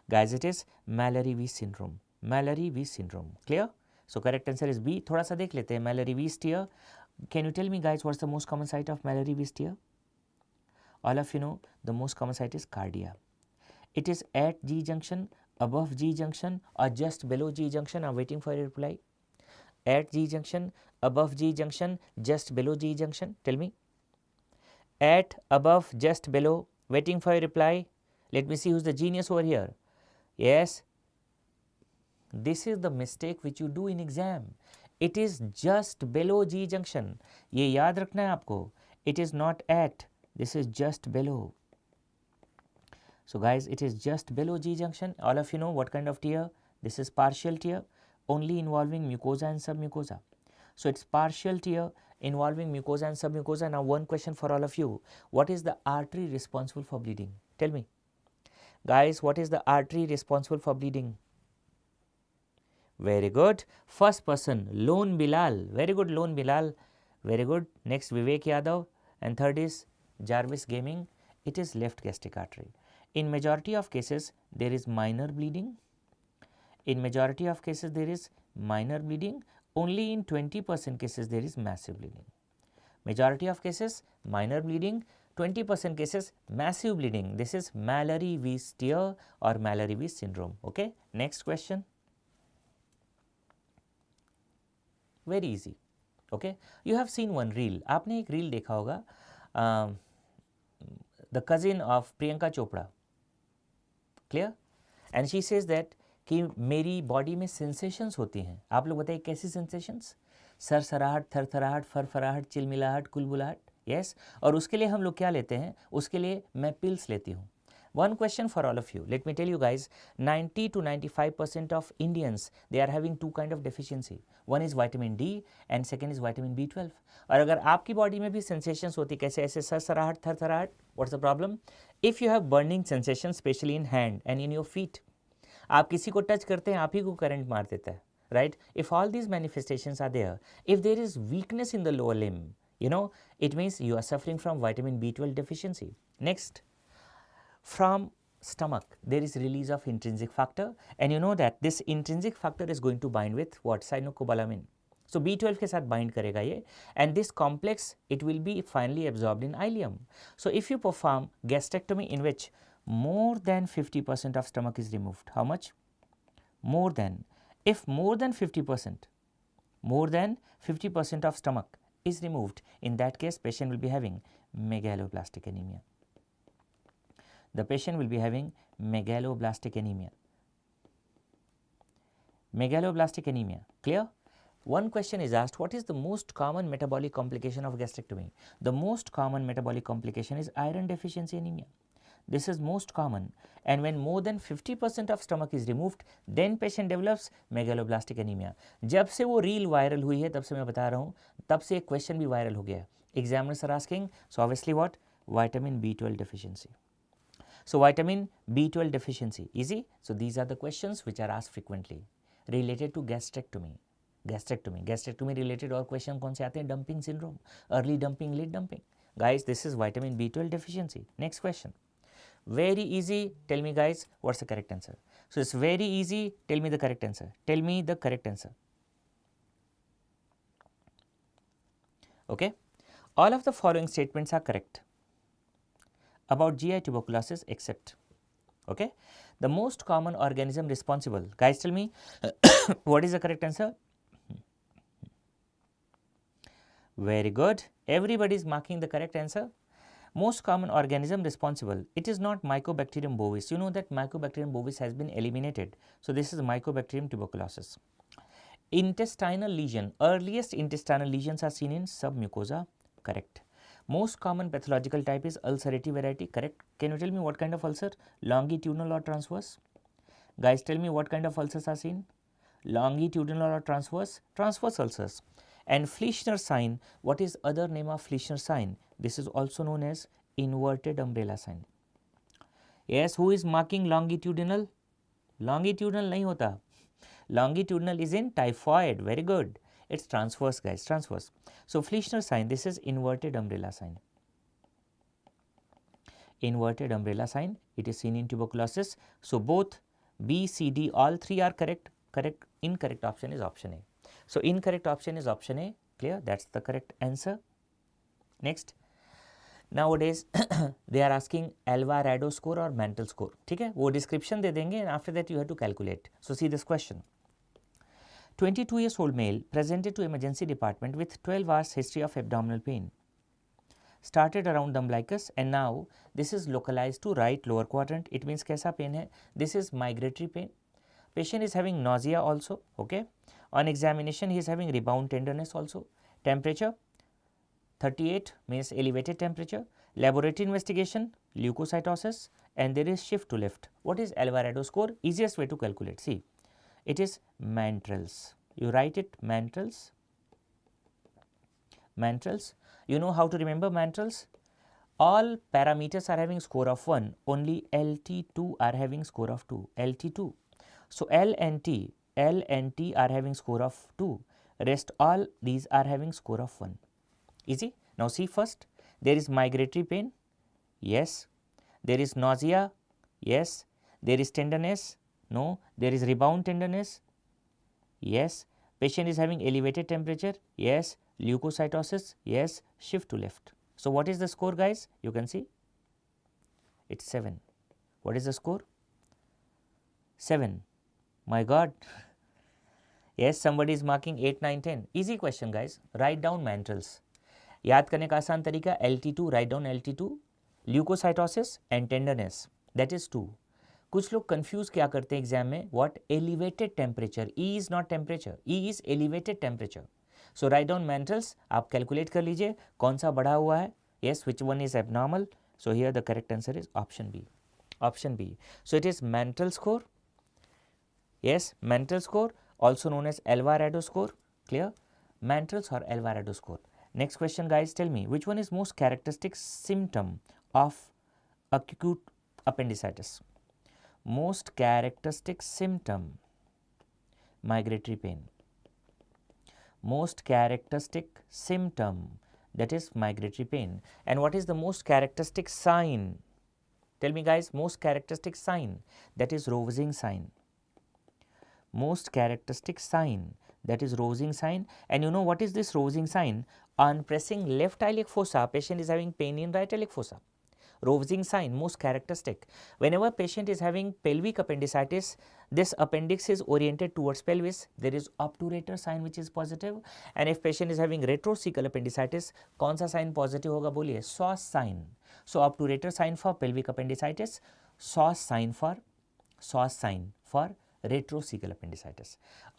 Guys, it is Mallory-Weiss syndrome. Mallory-Weiss syndrome. Clear? So correct answer is B. थोड़ा सा देख लेते हैं. Mallory-Weiss tear. Can you tell me, guys, what's the most common site of Mallory-Weiss tear? All of you know the most common site is cardia. It is at G junction, above G junction or just below G junction. I'm waiting for your reply. At G junction, above G junction, just below G junction. Tell me. At, above, just below. Waiting for your reply. Let me see who's the genius over here. Yes. This is the mistake which you do in exam. It is just below G junction. ये याद रखना है आपको. It is not at. This is just below. So guys, it is just below G junction. All of you know what kind of tear? This is partial tear, only involving mucosa and submucosa. So it's partial tear involving mucosa and submucosa. Now one question for all of you, what is the artery responsible for bleeding? Tell me. Guys, what is the artery responsible for bleeding? Very good. First person, Lone Bilal. Very good, Lone Bilal. Very good. Next, Vivek Yadav. And third is Jarvis Gaming. It is left gastric artery. In majority of cases, there is minor bleeding. In majority of cases, there is minor bleeding. Only in 20% cases, there is massive bleeding. Majority of cases, minor bleeding. 20% cases, massive bleeding. This is Mallory-Weiss tear or Mallory-Weiss syndrome. Okay. Next question. Very easy. Okay. You have seen one reel. आपने एक reel देखा होगा. The cousin of Priyanka Chopra. Clear? And she says that कि मेरी body में sensations होती हैं. आप लोग बताइए कैसी सेंसेशंस? सरसराहट, थरथराहट, फरफराहट, चिलमिलाहट, कुलबुलाहट. यस. और उसके लिए हम लोग क्या लेते हैं? उसके लिए मैं पिल्स लेती हूँ. One question for all of you. Let me tell you guys, 90 to 95% of Indians, they are having two kind of deficiency. One is vitamin D and second is vitamin B12. और अगर आपकी body में भी sensations होती कैसे ऐसे सरसराहट, थरथराहट, what's the problem? If you have burning sensations, especially in hand and in your feet, आप किसी को टच करते हैं, आप ही को करंट मार देता है, right? If all these manifestations are there, if there is weakness in the lower limb, you know, it means you are suffering from vitamin B12 deficiency. Next, from stomach, there is release of intrinsic factor, and you know that this intrinsic factor is going to bind with what? Cyanocobalamin. So B12 के साथ bind करेगा ये, and this complex it will be finally absorbed in ileum. So if you perform gastrectomy in which more than 50% of stomach is removed, how much? More than. If more than 50%, more than 50% of stomach is removed, in that case patient will be having megaloblastic anemia. The patient will be having megaloblastic anemia. Megaloblastic anemia. Clear? One question is asked, what is the most common metabolic complication of gastrectomy? The most common metabolic complication is iron deficiency anemia. This is most common, and when more than 50% of stomach is removed, then patient develops megaloblastic anemia. जब से वो reel viral हुई है, तब से मैं बता रहा हूँ, तब से एक क्वेश्चन भी वायरल हो गया है. Examiners are asking, so obviously what? Vitamin B12 deficiency. So vitamin B12 deficiency, easy. So these are the questions which are asked frequently related to gastrectomy. Gastrectomy related और question कौन से आते हैं? Dumping syndrome, early dumping, late dumping. Guys, this is vitamin B12 deficiency. Next question. Very easy. Tell me guys, what's the correct answer? So it's very easy. Tell me the correct answer. Tell me the correct answer. Okay. All of the following statements are correct about GI tuberculosis except, okay, the most common organism responsible. Guys, tell me what is the correct answer? Very good. Everybody is marking the correct answer. Most common organism responsible. It is not Mycobacterium bovis. You know that Mycobacterium bovis has been eliminated. So this is Mycobacterium tuberculosis. Intestinal lesion. Earliest intestinal lesions are seen in submucosa. Correct. Most common pathological type is ulcerative variety. Correct. Can you tell me what kind of ulcer? Longitudinal or transverse? Guys, tell me what kind of ulcers are seen? Longitudinal or transverse? Transverse ulcers. And Fleischner sign. What is other name of Fleischner sign? This is also known as inverted umbrella sign. Yes, who is marking longitudinal? Longitudinal nahi hota. Longitudinal is in typhoid. Very good. It's transverse, guys, transverse. So Fleischner sign, this is inverted umbrella sign. Inverted umbrella sign, it is seen in tuberculosis. So both B, C, D, all three are correct. Correct. Incorrect option is option A. So incorrect option is option A. Clear? That's the correct answer. Next. Nowadays they are asking Alvarado score or Mantle score. ठीक है? वो description दे देंगे and after that you have to calculate. So see this question. 22 years old male presented to emergency department with 12 hours history of abdominal pain. Started around the umbilicus and now this is localized to right lower quadrant. It means कैसा pain है? This is migratory pain. Patient is having nausea also. Okay. On examination he is having rebound tenderness also. Temperature 38 means elevated temperature. Laboratory investigation, leukocytosis, and there is shift to left. What is Alvarado score? Easiest way to calculate. See, it is Mantrels. You write it Mantrels. Mantrels. You know how to remember Mantrels? All parameters are having score of 1, only LT2 are having score of 2, LT2. So, L and T are having score of 2, rest all these are having score of 1. Easy. Now, see first, there is migratory pain, yes. There is nausea, yes. There is tenderness, no. There is rebound tenderness, yes. Patient is having elevated temperature, yes. Leukocytosis, yes. Shift to left. So, what is the score, guys? You can see it is 7. What is the score? 7. My God. Yes, somebody is marking 8, 9, 10. Easy question, guys. Write down Mantrels. याद करने का आसान तरीका LT2, write down LT2, leukocytosis and tenderness, that is 2. कुछ लोग confuse क्या करते हैं एग्जाम में, what elevated temperature, E is not temperature, E is elevated temperature. So right down mentals, आप कैलकुलेट कर लीजिए कौन सा बढ़ा हुआ है. Yes, which one is abnormal. So here the correct answer is option B. Option B. So it is mental score. Yes, mental score also known as Alvarado score. Clear? Mantrels or Alvarado score. Next question, guys, tell me which one is most characteristic symptom of acute appendicitis. Most characteristic symptom, migratory pain. Most characteristic symptom, that is migratory pain. And what is the most characteristic sign? Tell me, guys, most characteristic sign, that is Rosing sign. Most characteristic sign, that is Rosing sign. And you know what is this Rosing sign? On pressing left iliac fossa, patient is having pain in right iliac fossa. Rosing sign, most characteristic. Whenever patient is having pelvic appendicitis, this appendix is oriented towards pelvis. There is obturator sign which is positive. And if patient is having retrocecal appendicitis, कौन सा sign positive होगा बोलिए? SOS sign. So obturator sign for pelvic appendicitis, SOS sign for retrocecal appendicitis.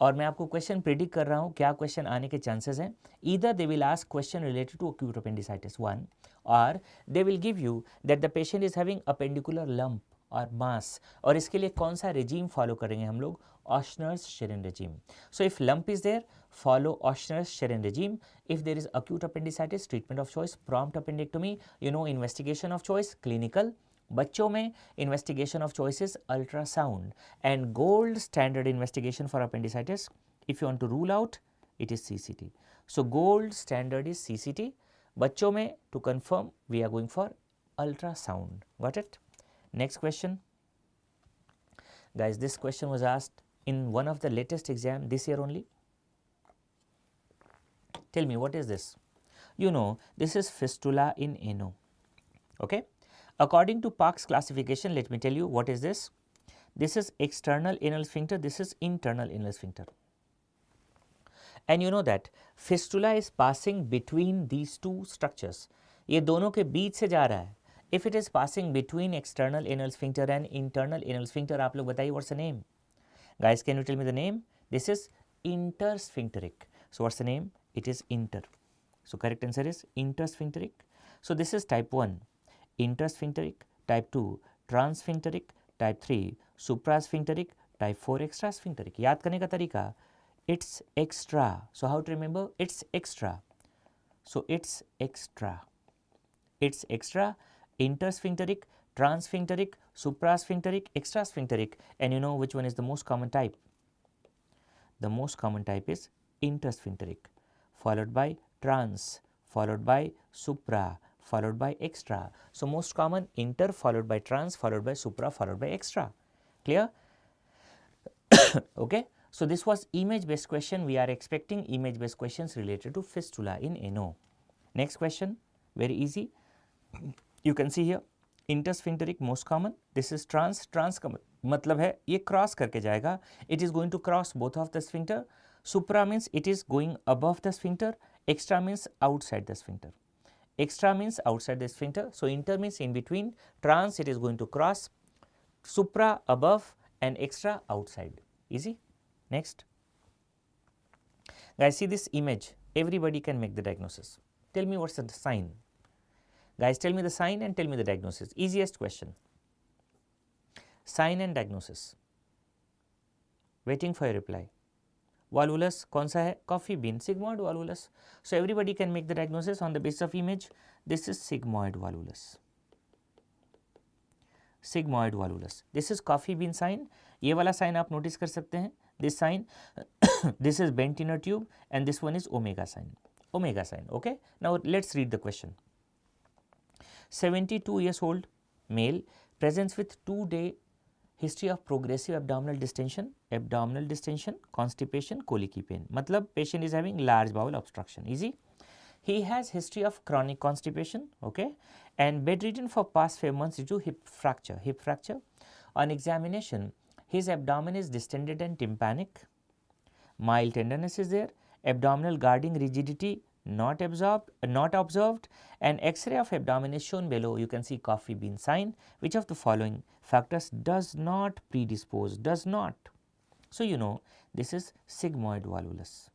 और मैं आपको question predict कर रहा हूँ क्या क्वेश्चन आने के चांसेस हैं. Either they will ask question related to acute appendicitis 1, और they will give you that the patient is having appendicular lump और मास, और इसके लिए कौन सा रेजिम फॉलो करेंगे हम लोग? Oshner's-Sherin regime. So if lump is there, follow Oshner's-Sherin regime. If there is acute appendicitis, treatment of choice, prompt appendectomy, you know, investigation of choice, clinical. बच्चों में investigation of choices ultrasound, and gold standard investigation for appendicitis, if you want to rule out, it is CCT. So gold standard is CCT. बच्चों में to confirm we are going for ultrasound. Got it? Next question, guys, this question was asked in one of the latest exam this year only. Tell me, what is this? You know, this is fistula in ano. Okay. According to Park's classification, let me tell you what is this. This is external anal sphincter, this is internal anal sphincter. And you know that fistula is passing between these two structures. ये दोनों के बीच से जा रहा है. If it is passing between external anal sphincter and internal anal sphincter, आप लोग बताइए what's the name? Guys, can you tell me the name? This is intersphincteric. So what's the name? It is inter. So correct answer is intersphincteric. So this is type 1. Intersphincteric, type 2 transsphincteric, type 3 suprasphincteric, type 4 extrasphincteric. याद करने का तरीका, it's extra. So how to remember? It's extra. So it's extra. It's extra, intersphincteric, transsphincteric, suprasphincteric, extrasphincteric. And you know which one is the most common type? The most common type is intersphincteric, followed by trans, followed by supra, followed by extra. So most common inter, followed by trans, followed by supra, followed by extra. Clear? Okay. So this was image based question. We are expecting image based questions related to fistula in ano. Next question, very easy. You can see here intersphincteric most common. This is trans. Trans का मतलब है ये cross करके जाएगा. It is going to cross both of the sphincter. Supra means it is going above the sphincter. Extra means outside the sphincter. Extra means outside the sphincter. So inter means in between. Trans, it is going to cross. Supra above and extra outside. Easy. Next. Guys, see this image. Everybody can make the diagnosis. Tell me what's the sign. Guys, tell me the sign and tell me the diagnosis. Easiest question. Sign and diagnosis. Waiting for your reply. Volvulus कौन सा है? Coffee bean, sigmoid volvulus. So everybody can make the diagnosis on the basis of image. This is sigmoid volvulus. Sigmoid volvulus. This is coffee bean sign. ये वाला sign आप notice कर सकते हैं. This sign, this is bent inner tube and this one is omega sign. Omega sign. Okay. Now let's read the question. 72 years old male presents with 2-day history of progressive abdominal distension, constipation, colicky pain. मतलब patient is having large bowel obstruction. Easy. He has history of chronic constipation, okay, and bedridden for past 5 months due to hip fracture. On examination, his abdomen is distended and tympanic. Mild tenderness is there. Abdominal guarding rigidity not observed, and X-ray of abdomen is shown below. You can see coffee bean sign. Which of the following factors does not predispose? Does not. So you know this is sigmoid volvulus.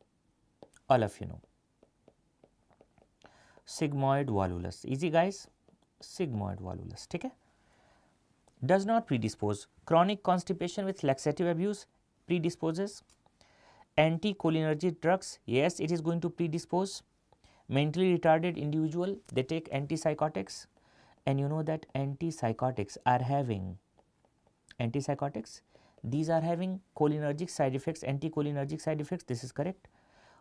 All of you know. Sigmoid volvulus. Easy guys. Sigmoid volvulus. ठीक है. Does not predispose. Chronic constipation with laxative abuse predisposes. Anticholinergic drugs, yes, it is going to predispose. Mentally retarded individual, they take antipsychotics, and you know that antipsychotics, these are having cholinergic side effects, anticholinergic side effects. This is correct.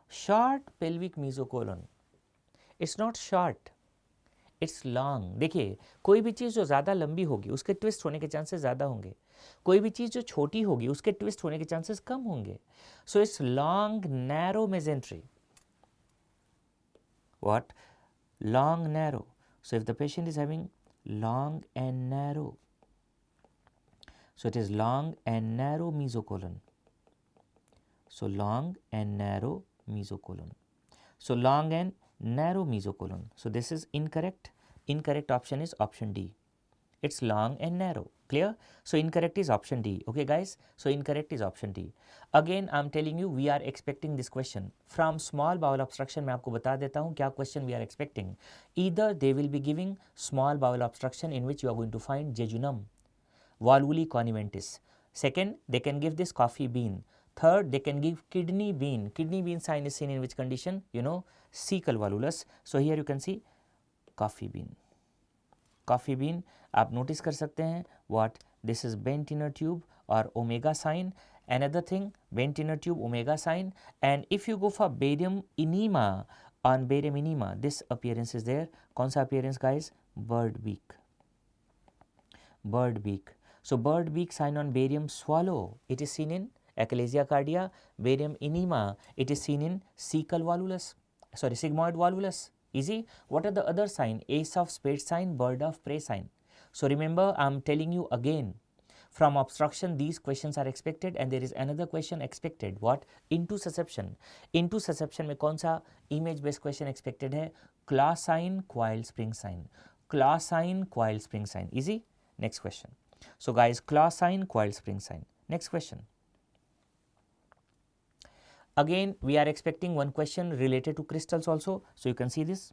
Short pelvic mesocolon, it's not short, it's long. देखिए कोई भी चीज़ जो ज़्यादा लंबी होगी उसके twist होने के चांसेस ज़्यादा होंगे, कोई भी चीज़ जो छोटी होगी उसके ट्विस्ट होने के चांसेस कम होंगे. So it's long narrow mesentery. What? Long narrow. So if the patient is having long and narrow, so it is long and narrow mesocolon. So long and narrow mesocolon. So long and narrow mesocolon. So this is incorrect. Incorrect option is option D. It's long and narrow. Clear? So incorrect is option D. Okay guys? So incorrect is option D. Again I am telling you we are expecting this question from small bowel obstruction. मैं आपको बता देता हूँ क्या question we are expecting. Either they will be giving small bowel obstruction in which you are going to find jejunum, volvuli conniventis. Second, they can give this coffee bean. Third, they can give kidney bean. Kidney bean sign is seen in which condition? You know, cecal volvulus. So here you can see coffee bean. Coffee bean आप notice कर सकते हैं what this is bent inner tube or omega sign. Another thing, bent inner tube, omega sign. And if you go for barium enema, on barium enema this appearance is there. कौन सा appearance guys? Bird beak. Bird beak. So bird beak sign on barium swallow, it is seen in achalasia cardia. Barium enema, it is seen in cecal volvulus, sorry, sigmoid volvulus. Easy. What are the other sign? Ace of spades sign, bird of prey sign. So remember I am telling you again, from obstruction these questions are expected, and there is another question expected. What? Into susception. Into susception में कौन सा image based question expected है? Claw sign, coiled spring sign. Claw sign, coiled spring sign. Easy. Next question. So guys, claw sign, coiled spring sign. Next question. Again we are expecting one question related to crystals also. So you can see this.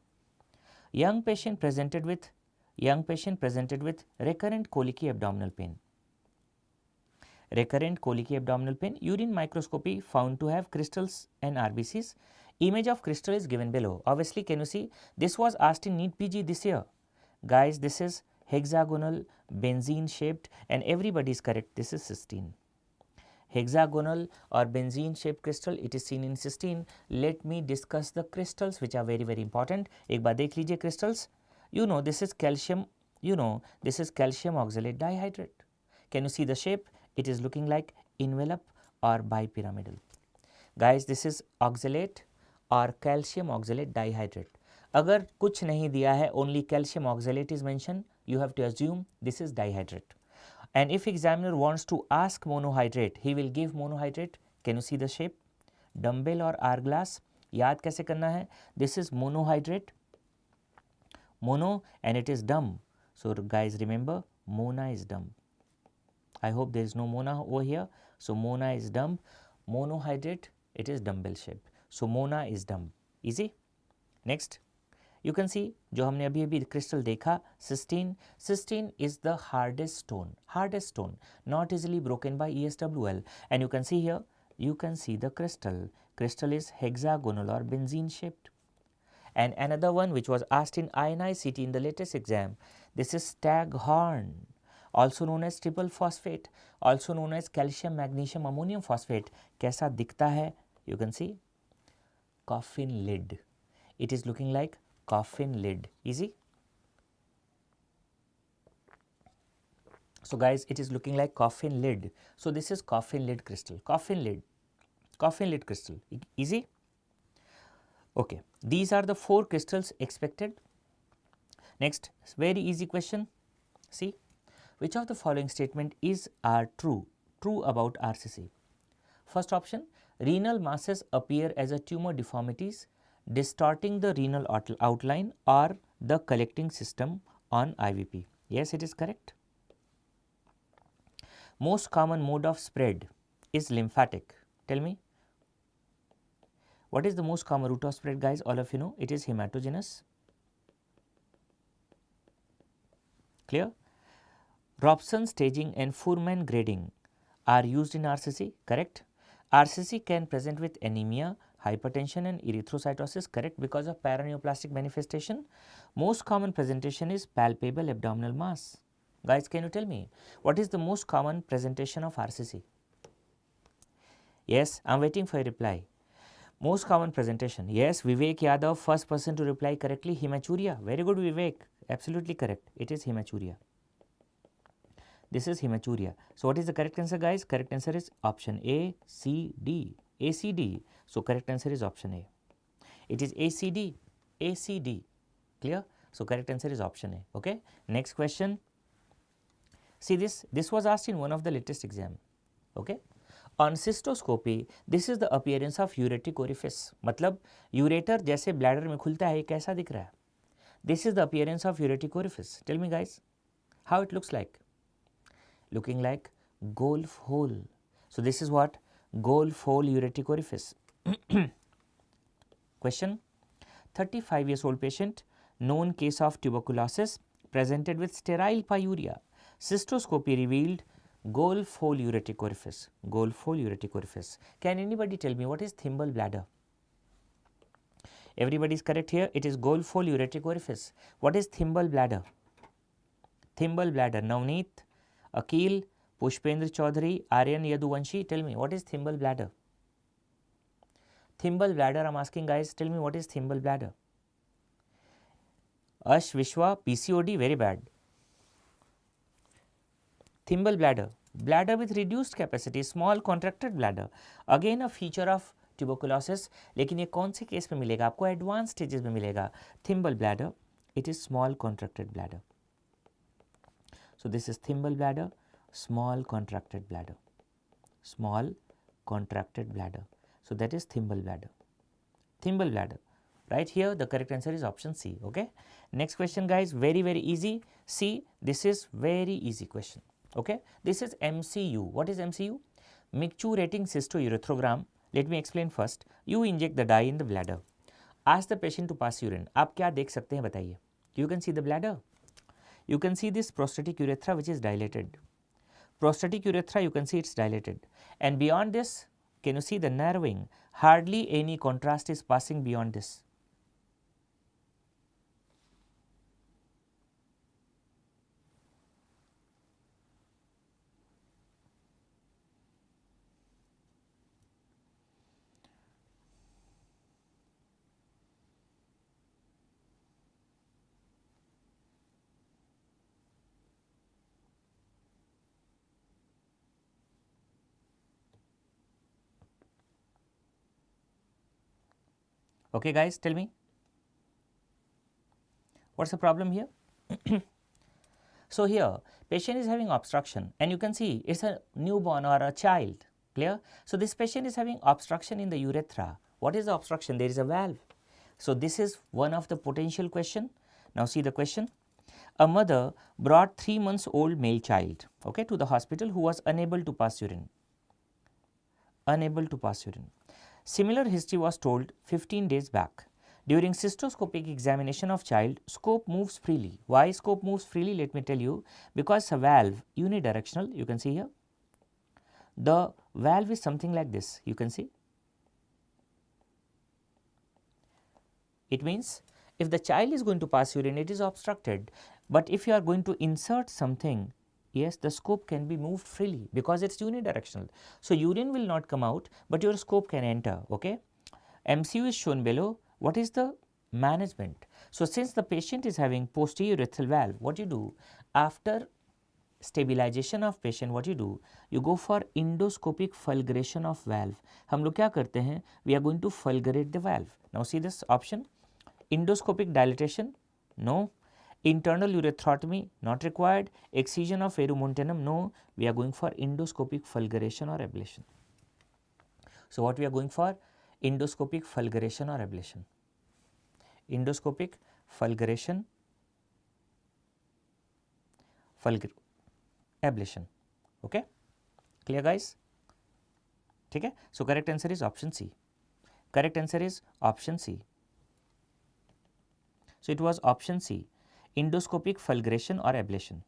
Young patient presented with recurrent colicky abdominal pain. Recurrent colicky abdominal pain. Urine microscopy found to have crystals and RBCs. Image of crystal is given below. Obviously, can you see? This was asked in NEET PG this year. Guys, this is hexagonal, benzene shaped, and everybody is correct. This is cystine. Hexagonal or benzene shaped crystal, it is seen in cystine. Let me discuss the crystals which are very very important. एक बार देख लीजिए crystals. You know this is calcium. You know this is calcium oxalate dihydrate. Can you see the shape? It is looking like envelope or bipyramidal. Guys, this is oxalate or calcium oxalate dihydrate. अगर कुछ नहीं दिया है, only calcium oxalate is mentioned, you have to assume this is dihydrate. And if examiner wants to ask monohydrate, he will give monohydrate. Can you see the shape? Dumbbell or hourglass. याद कैसे करना है? This is monohydrate. Mono and it is dumb. So guys remember, mona is dumb. I hope there is no mona over here. So mona is dumb. Monohydrate, it is dumbbell shape. So mona is dumb. Easy. Next. You can see जो हमने अभी अभी crystal देखा, cystine. Cystine is the hardest stone, not easily broken by ESWL. And you can see here, you can see the crystal. Crystal is hexagonal or benzene shaped. And another one which was asked in INI-CT in the latest exam, this is staghorn, also known as triple phosphate, also known as calcium magnesium ammonium phosphate. कैसा दिखता है? You can see coffin lid. It is looking like coffin lid. Easy? So guys, it is looking like coffin lid. So this is coffin lid crystal. Coffin lid crystal. Easy? Okay. These are the 4 crystals expected. Next, very easy question. See, which of the following statement are true about RCC? First option, renal masses appear as a tumor deformities distorting the renal outline or the collecting system on IVP. Yes, it is correct. Most common mode of spread is lymphatic. Tell me, what is the most common route of spread, guys? All of you know, it is hematogenous. Clear? Robson staging and Fuhrman grading are used in RCC, correct? RCC can present with anemia, hypertension and erythrocytosis, correct, because of paraneoplastic manifestation. Most common presentation is palpable abdominal mass. Guys, can you tell me what is the most common presentation of RCC? Yes, I am waiting for a reply. Most common presentation. Yes, Vivek Yadav, first person to reply correctly, hematuria. Very good, Vivek. Absolutely correct. It is hematuria. This is hematuria. So, what is the correct answer, guys? Correct answer is option A, C, D. ACD. So, correct answer is option A. It is ACD. ACD. Clear? So, correct answer is option A. Okay. Next question. See this. This was asked in one of the latest exam. Okay. On cystoscopy, this is the appearance of ureteric orifice. मतलब ureter जैसे bladder में खुलता है, कैसा दिख रहा है? This is the appearance of ureteric orifice. Tell me, guys, how it looks like? Looking like golf hole. So this is what? Golf hole ureteric orifice. Question: 35 years old patient, known case of tuberculosis, presented with sterile pyuria. Cystoscopy revealed golf hole ureteric orifice. Golf hole ureteric orifice. Can anybody tell me what is thimble bladder? Everybody is correct here. It is golf hole ureteric orifice. What is thimble bladder? Thimble bladder. Navneet, Akil, Pushpendra Chaudhary, Aryan Yaduvanshi, tell me what is thimble bladder? Thimble bladder, I am asking, guys, tell me what is thimble bladder? Ash Vishwa, PCOD, very bad. Thimble bladder, bladder with reduced capacity, small contracted bladder, again a feature of tuberculosis. लेकिन ये कौन से case में मिलेगा आपको? Advance stages में मिलेगा. Thimble bladder, it is small contracted bladder. So this is thimble bladder, small contracted bladder, small contracted bladder. So that is thimble bladder. Thimble bladder. Right here, the correct answer is option C. Okay. Next question, guys, very easy. See, this is very easy question. Okay. This is MCU. What is MCU? Micturating cystourethrogram. Let me explain first. You inject the dye in the bladder. Ask the patient to pass urine. आप क्या देख सकते हैं बताइए? You can see the bladder. You can see this prostatic urethra which is dilated. Prostatic urethra, you can see it's dilated. And beyond this, can you see the narrowing? Hardly any contrast is passing beyond this. Okay, guys, tell me what's the problem here? So here patient is having obstruction and you can see it's a newborn or a child. Clear? So this patient is having obstruction in the urethra. What is the obstruction? There is a valve. So this is one of the potential question. Now see the question. A mother brought 3 months old male child, okay, to the hospital who was unable to pass urine. Unable to pass urine. Similar history was told 15 days back. During cystoscopic examination of child, scope moves freely. Why scope moves freely? Let me tell you, because a valve unidirectional, you can see here, the valve is something like this, you can see. It means if the child is going to pass urine, it is obstructed, but if you are going to insert something, yes, the scope can be moved freely because it is unidirectional. So, urine will not come out, but your scope can enter. Okay? MCU is shown below. What is the management? So, since the patient is having posterior urethral valve, what you do after stabilization of patient, what you do, you go for endoscopic fulguration of valve. हम लोग क्या करते हैं? We are going to fulgurate the valve. Now see this option, endoscopic dilatation, no. Internal urethrotomy, not required. Excision of verumontanum, no. We are going for endoscopic fulguration or ablation. So what we are going for? Endoscopic fulguration or ablation. Endoscopic fulguration, ablation. Okay, clear guys? ठीक है? So correct answer is option C. Correct answer is option C. So it was option C, endoscopic fulguration or ablation.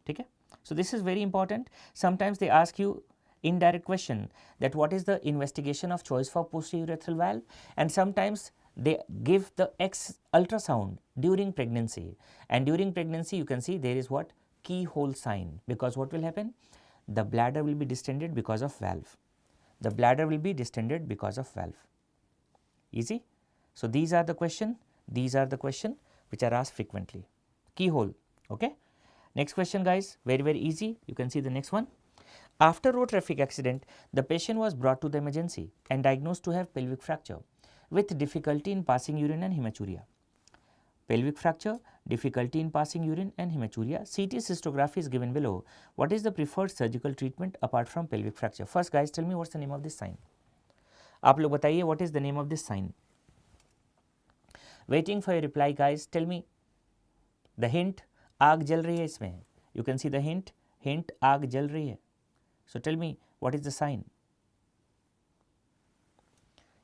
ठीक है? So this is very important. Sometimes they ask you indirect question that what is the investigation of choice for posterior urethral valve, and sometimes they give the X ultrasound during pregnancy, and during pregnancy you can see there is what? Keyhole sign, because what will happen? The bladder will be distended because of valve. The bladder will be distended because of valve. Easy? So these are the question which are asked frequently. Keyhole. Okay? Next question guys, very very easy. You can see the next one. After road traffic accident, the patient was brought to the emergency and diagnosed to have pelvic fracture with difficulty in passing urine and hematuria. Pelvic fracture, difficulty in passing urine and hematuria. CT cystography is given below. What is the preferred surgical treatment apart from pelvic fracture? First guys, tell me what's the name of this sign. आप लोग बताइए what is the name of this sign? Waiting for your reply guys. Tell me the hint. आग जल रही है इसमें. You can see the hint. Hint, आग जल रही है. So tell me what is the sign?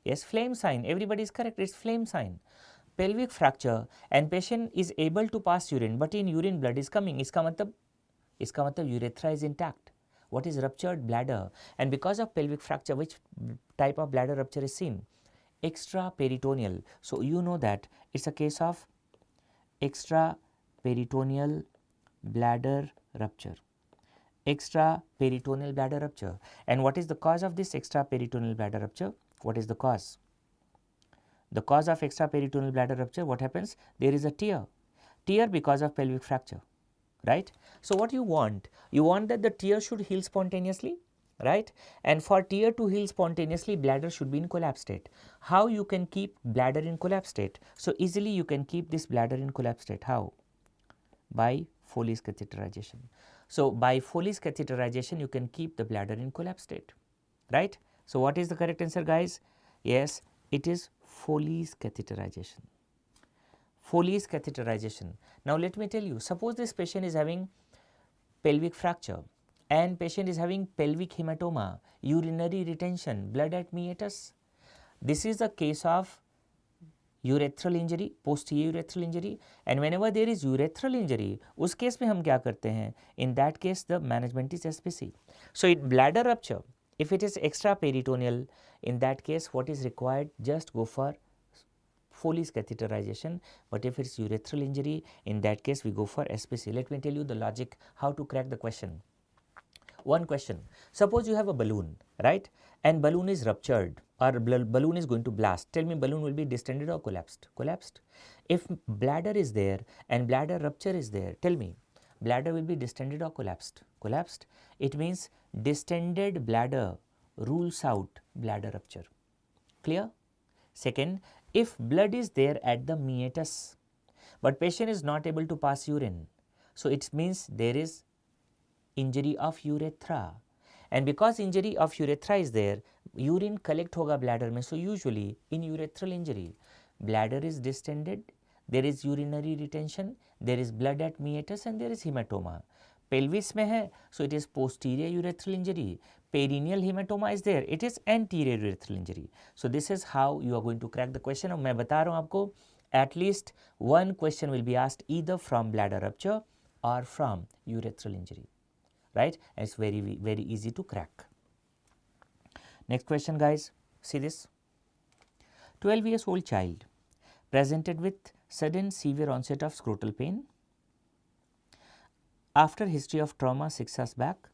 Yes, flame sign. Everybody is correct. It's flame sign. Pelvic fracture and patient is able to pass urine, but in urine blood is coming. इसका मतलब urethra is intact. What is ruptured? Bladder. And because of pelvic fracture, which type of bladder rupture is seen? Extraperitoneal. So you know that it's a case of extraperitoneal bladder rupture. Extraperitoneal bladder rupture. And what is the cause of this extraperitoneal bladder rupture? What is the cause? The cause of extraperitoneal bladder rupture, what happens? There is a tear. Tear because of pelvic fracture, right? So what you want? You want that the tear should heal spontaneously, right? And for tear to heal spontaneously, bladder should be in collapse state. How you can keep bladder in collapse state? So easily you can keep this bladder in collapse state. How? By Foley's catheterization. So by Foley's catheterization, you can keep the bladder in collapse state, right? So what is the correct answer guys? Yes, it is Foley's catheterization. Foley's catheterization. Now let me tell you, suppose this patient is having pelvic fracture and patient is having pelvic hematoma, urinary retention, blood at meatus. This is a case of urethral injury, posterior urethral injury, and whenever there is urethral injury, उस case में हम क्या करते हैं? In that case, the management is SPC. So in bladder rupture, if it is extraperitoneal, in that case what is required? Just go for Foley's catheterization. But if it is urethral injury, in that case we go for SPC. Let me tell you the logic how to crack the question. One question, suppose you have a balloon, right, and balloon is ruptured or balloon is going to blast. Tell me balloon will be distended or collapsed? Collapsed. If bladder is there and bladder rupture is there, tell me bladder will be distended or collapsed? Collapsed. It means distended bladder rules out bladder rupture. Clear? Second, if blood is there at the meatus but patient is not able to pass urine, so it means there is injury of urethra, and because injury of urethra is there, urine collect hoga bladder mein. So usually in urethral injury, bladder is distended, there is urinary retention, there is blood at meatus and there is hematoma. pelvis में है, so it is posterior urethral injury. Perineal hematoma is there, it is anterior urethral injury. So this is how you are going to crack the question. और मैं बता रहा हूँ आपको, at least one question will be asked either from bladder rupture or from urethral injury, right? And it's very easy to crack. Next question, guys, see this. 12 years old child presented with sudden severe onset of scrotal pain. After history of trauma 6 hours back,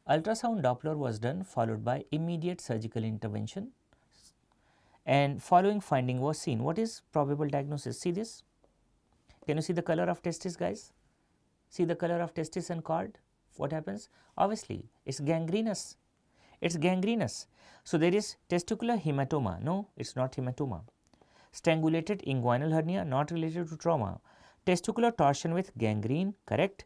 ultrasound Doppler was done followed by immediate surgical intervention, and following finding was seen. What is probable diagnosis? See this. Can you see the color of testis, guys? See the color of testis and cord. What happens? Obviously, it's gangrenous. It's gangrenous. So there is testicular hematoma. No, it's not hematoma. Strangulated inguinal hernia, not related to trauma. Testicular torsion with gangrene, correct.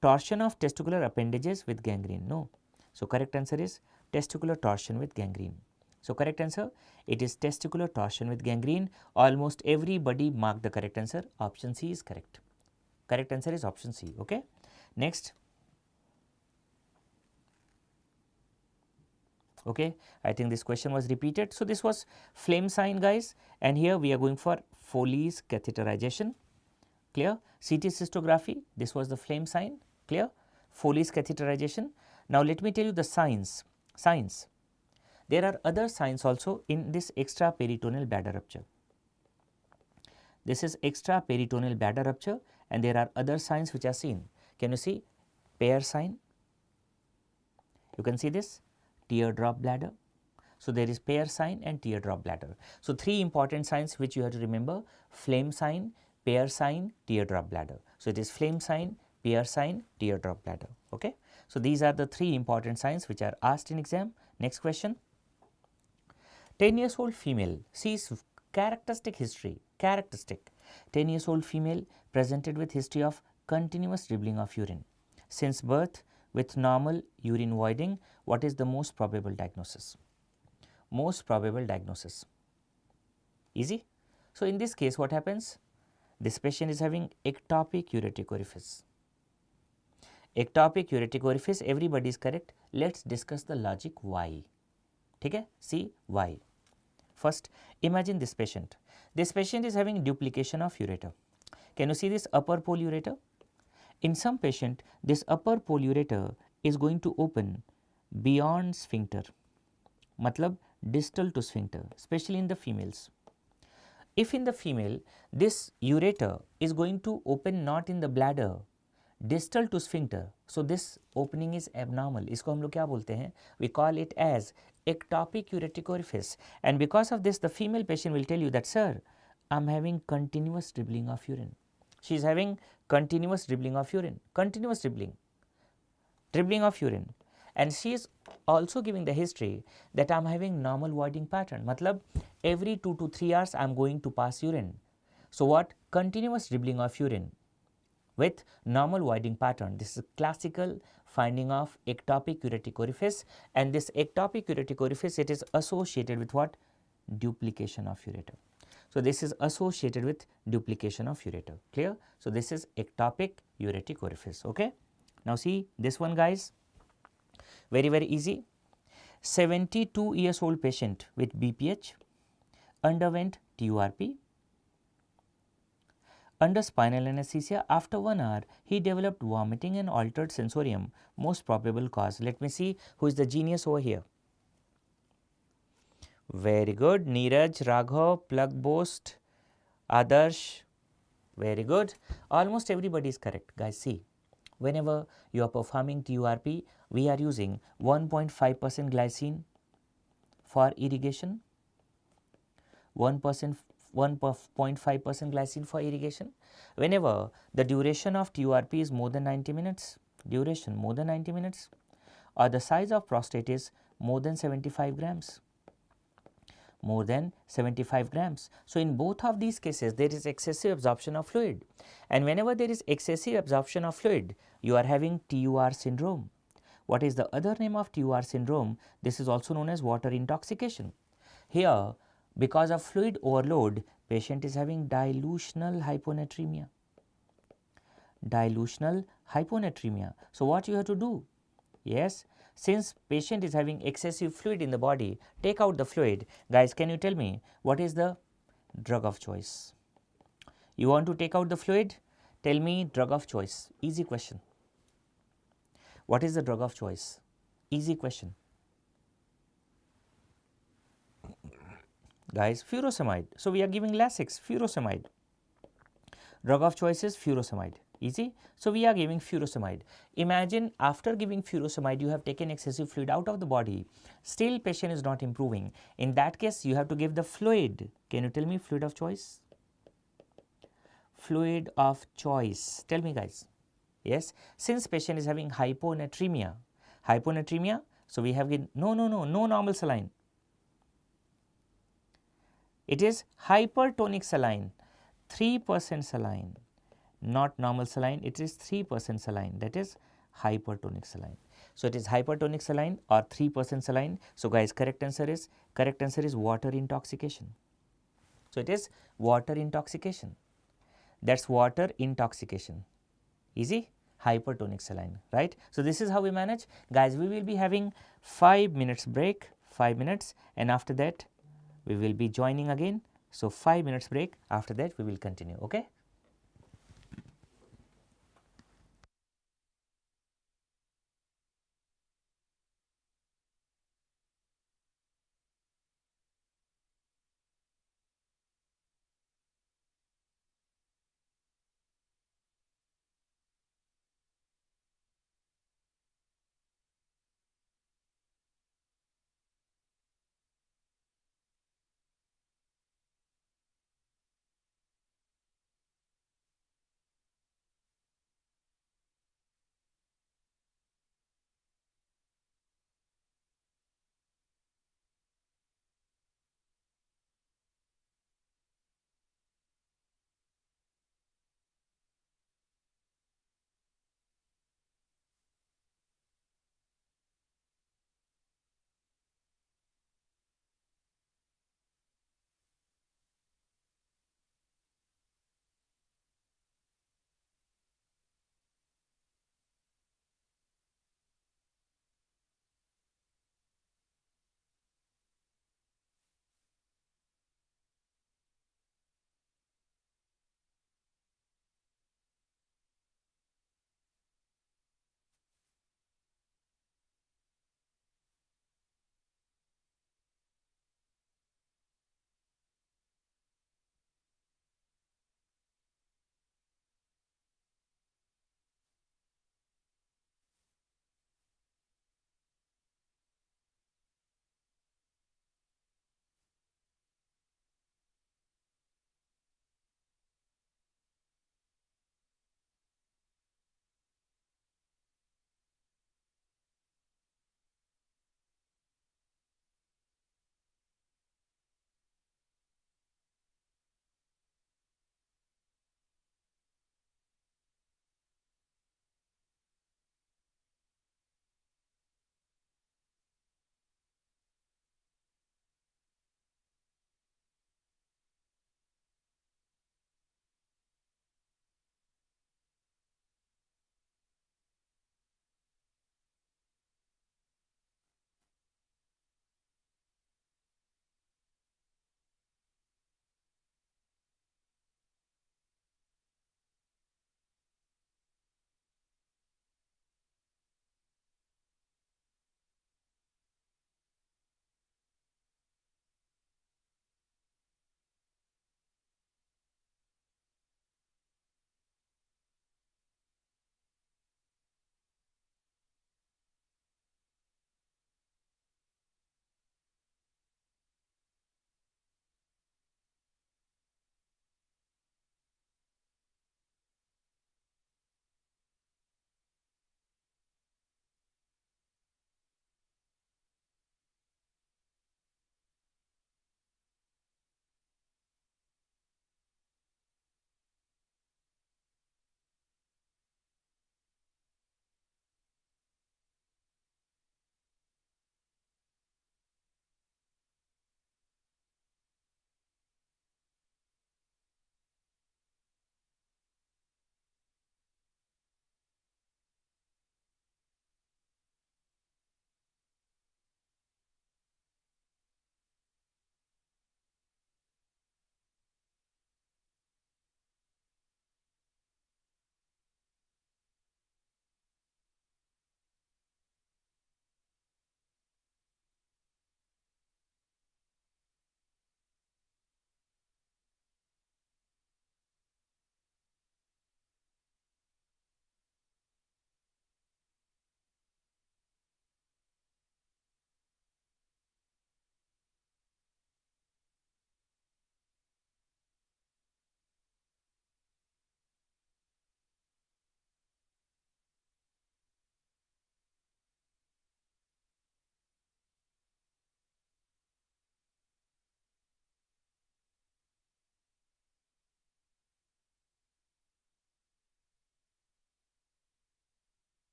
Torsion of testicular appendages with gangrene, no. So correct answer is testicular torsion with gangrene. So correct answer, it is testicular torsion with gangrene. Almost everybody marked the correct answer. Option C is correct. Correct answer is option C. Okay. Next. Okay, I think this question was repeated. So this was flame sign, guys, and here we are going for Foley's catheterization. Clear? CT cystography, this was the flame sign. Clear? Foley's catheterization. Now let me tell you the signs. There are other signs also in this extraperitoneal bladder rupture. This is extraperitoneal bladder rupture, and there are other signs which are seen. Can you see? Pear sign. You can see this. Teardrop bladder. So there is pear sign and teardrop bladder. So three important signs which you have to remember: flame sign, pear sign, teardrop bladder. So it is flame sign, pear sign, teardrop bladder. Okay. So these are the three important signs which are asked in exam. Next question. 10 years old female sees characteristic history. 10 years old female presented with history of continuous dribbling of urine since birth with normal urine voiding. What is the most probable diagnosis? Most probable diagnosis. Easy. So in this case, what happens? This patient is having ectopic ureteric orifice. Ectopic ureteric orifice, everybody is correct. Let's discuss the logic why. Okay? See why. First, imagine this patient. This patient is having duplication of ureter. Can you see this upper pole ureter? In some patient, this upper pole ureter is going to open beyond sphincter, matlab distal to sphincter, especially in the females. If in the female, this ureter is going to open not in the bladder, distal to sphincter, so this opening is abnormal. इसको हम लोग क्या बोलते हैं? We call it as ectopic ureteric orifice, and because of this, the female patient will tell you that, sir, I am having continuous dribbling of urine. She is having continuous dribbling of urine, continuous dribbling of urine, and she is also giving the history that I am having normal voiding pattern. Matlab every 2 to 3 hours I am going to pass urine. So what? Continuous dribbling of urine with normal voiding pattern. This is a classical finding of ectopic ureteric orifice, and this ectopic ureteric orifice, it is associated with what? Duplication of ureter. So this is associated with duplication of ureter. Clear? So this is ectopic ureteric orifice. Okay. Now see this one, guys. Very easy. 72 years old patient with BPH underwent TURP. Under spinal anesthesia, after 1 hour, he developed vomiting and altered sensorium. Most probable cause. Let me see who is the genius over here. Very good. Neeraj, Raghav, Plug Boast, Adarsh. Very good. Almost everybody is correct. Guys, see. Whenever you are performing TURP, we are using 1.5% glycine for irrigation, 1.5% glycine for irrigation. Whenever the duration of TURP is more than 90 minutes, duration more than 90 minutes, or the size of prostate is more than 75 grams. More than 75 grams. So in both of these cases, there is excessive absorption of fluid, and whenever there is excessive absorption of fluid, you are having TUR syndrome. What is the other name of TUR syndrome? This is also known as water intoxication. Here, because of fluid overload, patient is having dilutional hyponatremia. dilutional hyponatremia. So, what you have to do? Yes, since patient is having excessive fluid in the body, take out the fluid. Guys, can you tell me what is the drug of choice? You want to take out the fluid? Tell me drug of choice. Easy question. What is the drug of choice? Easy question. Guys, furosemide. So, we are giving Lasix, furosemide. Drug of choice is furosemide. Easy. So, we are giving furosemide. Imagine after giving furosemide, you have taken excessive fluid out of the body. Still patient is not improving. In that case, you have to give the fluid. Can you tell me fluid of choice? Fluid of choice. Tell me guys. Yes. Since patient is having hyponatremia. Hyponatremia. So, we have given no normal saline. It is hypertonic saline. 3% saline, not normal saline, it is 3% saline, that is hypertonic saline. So, it is hypertonic saline or 3% saline. So, guys, correct answer is water intoxication. So, it is water intoxication, that is water intoxication, easy, hypertonic saline, right. So, this is how we manage. Guys, we will be having 5 minutes break, 5 minutes, and after that we will be joining again. So, 5 minutes break, after that we will continue. Okay.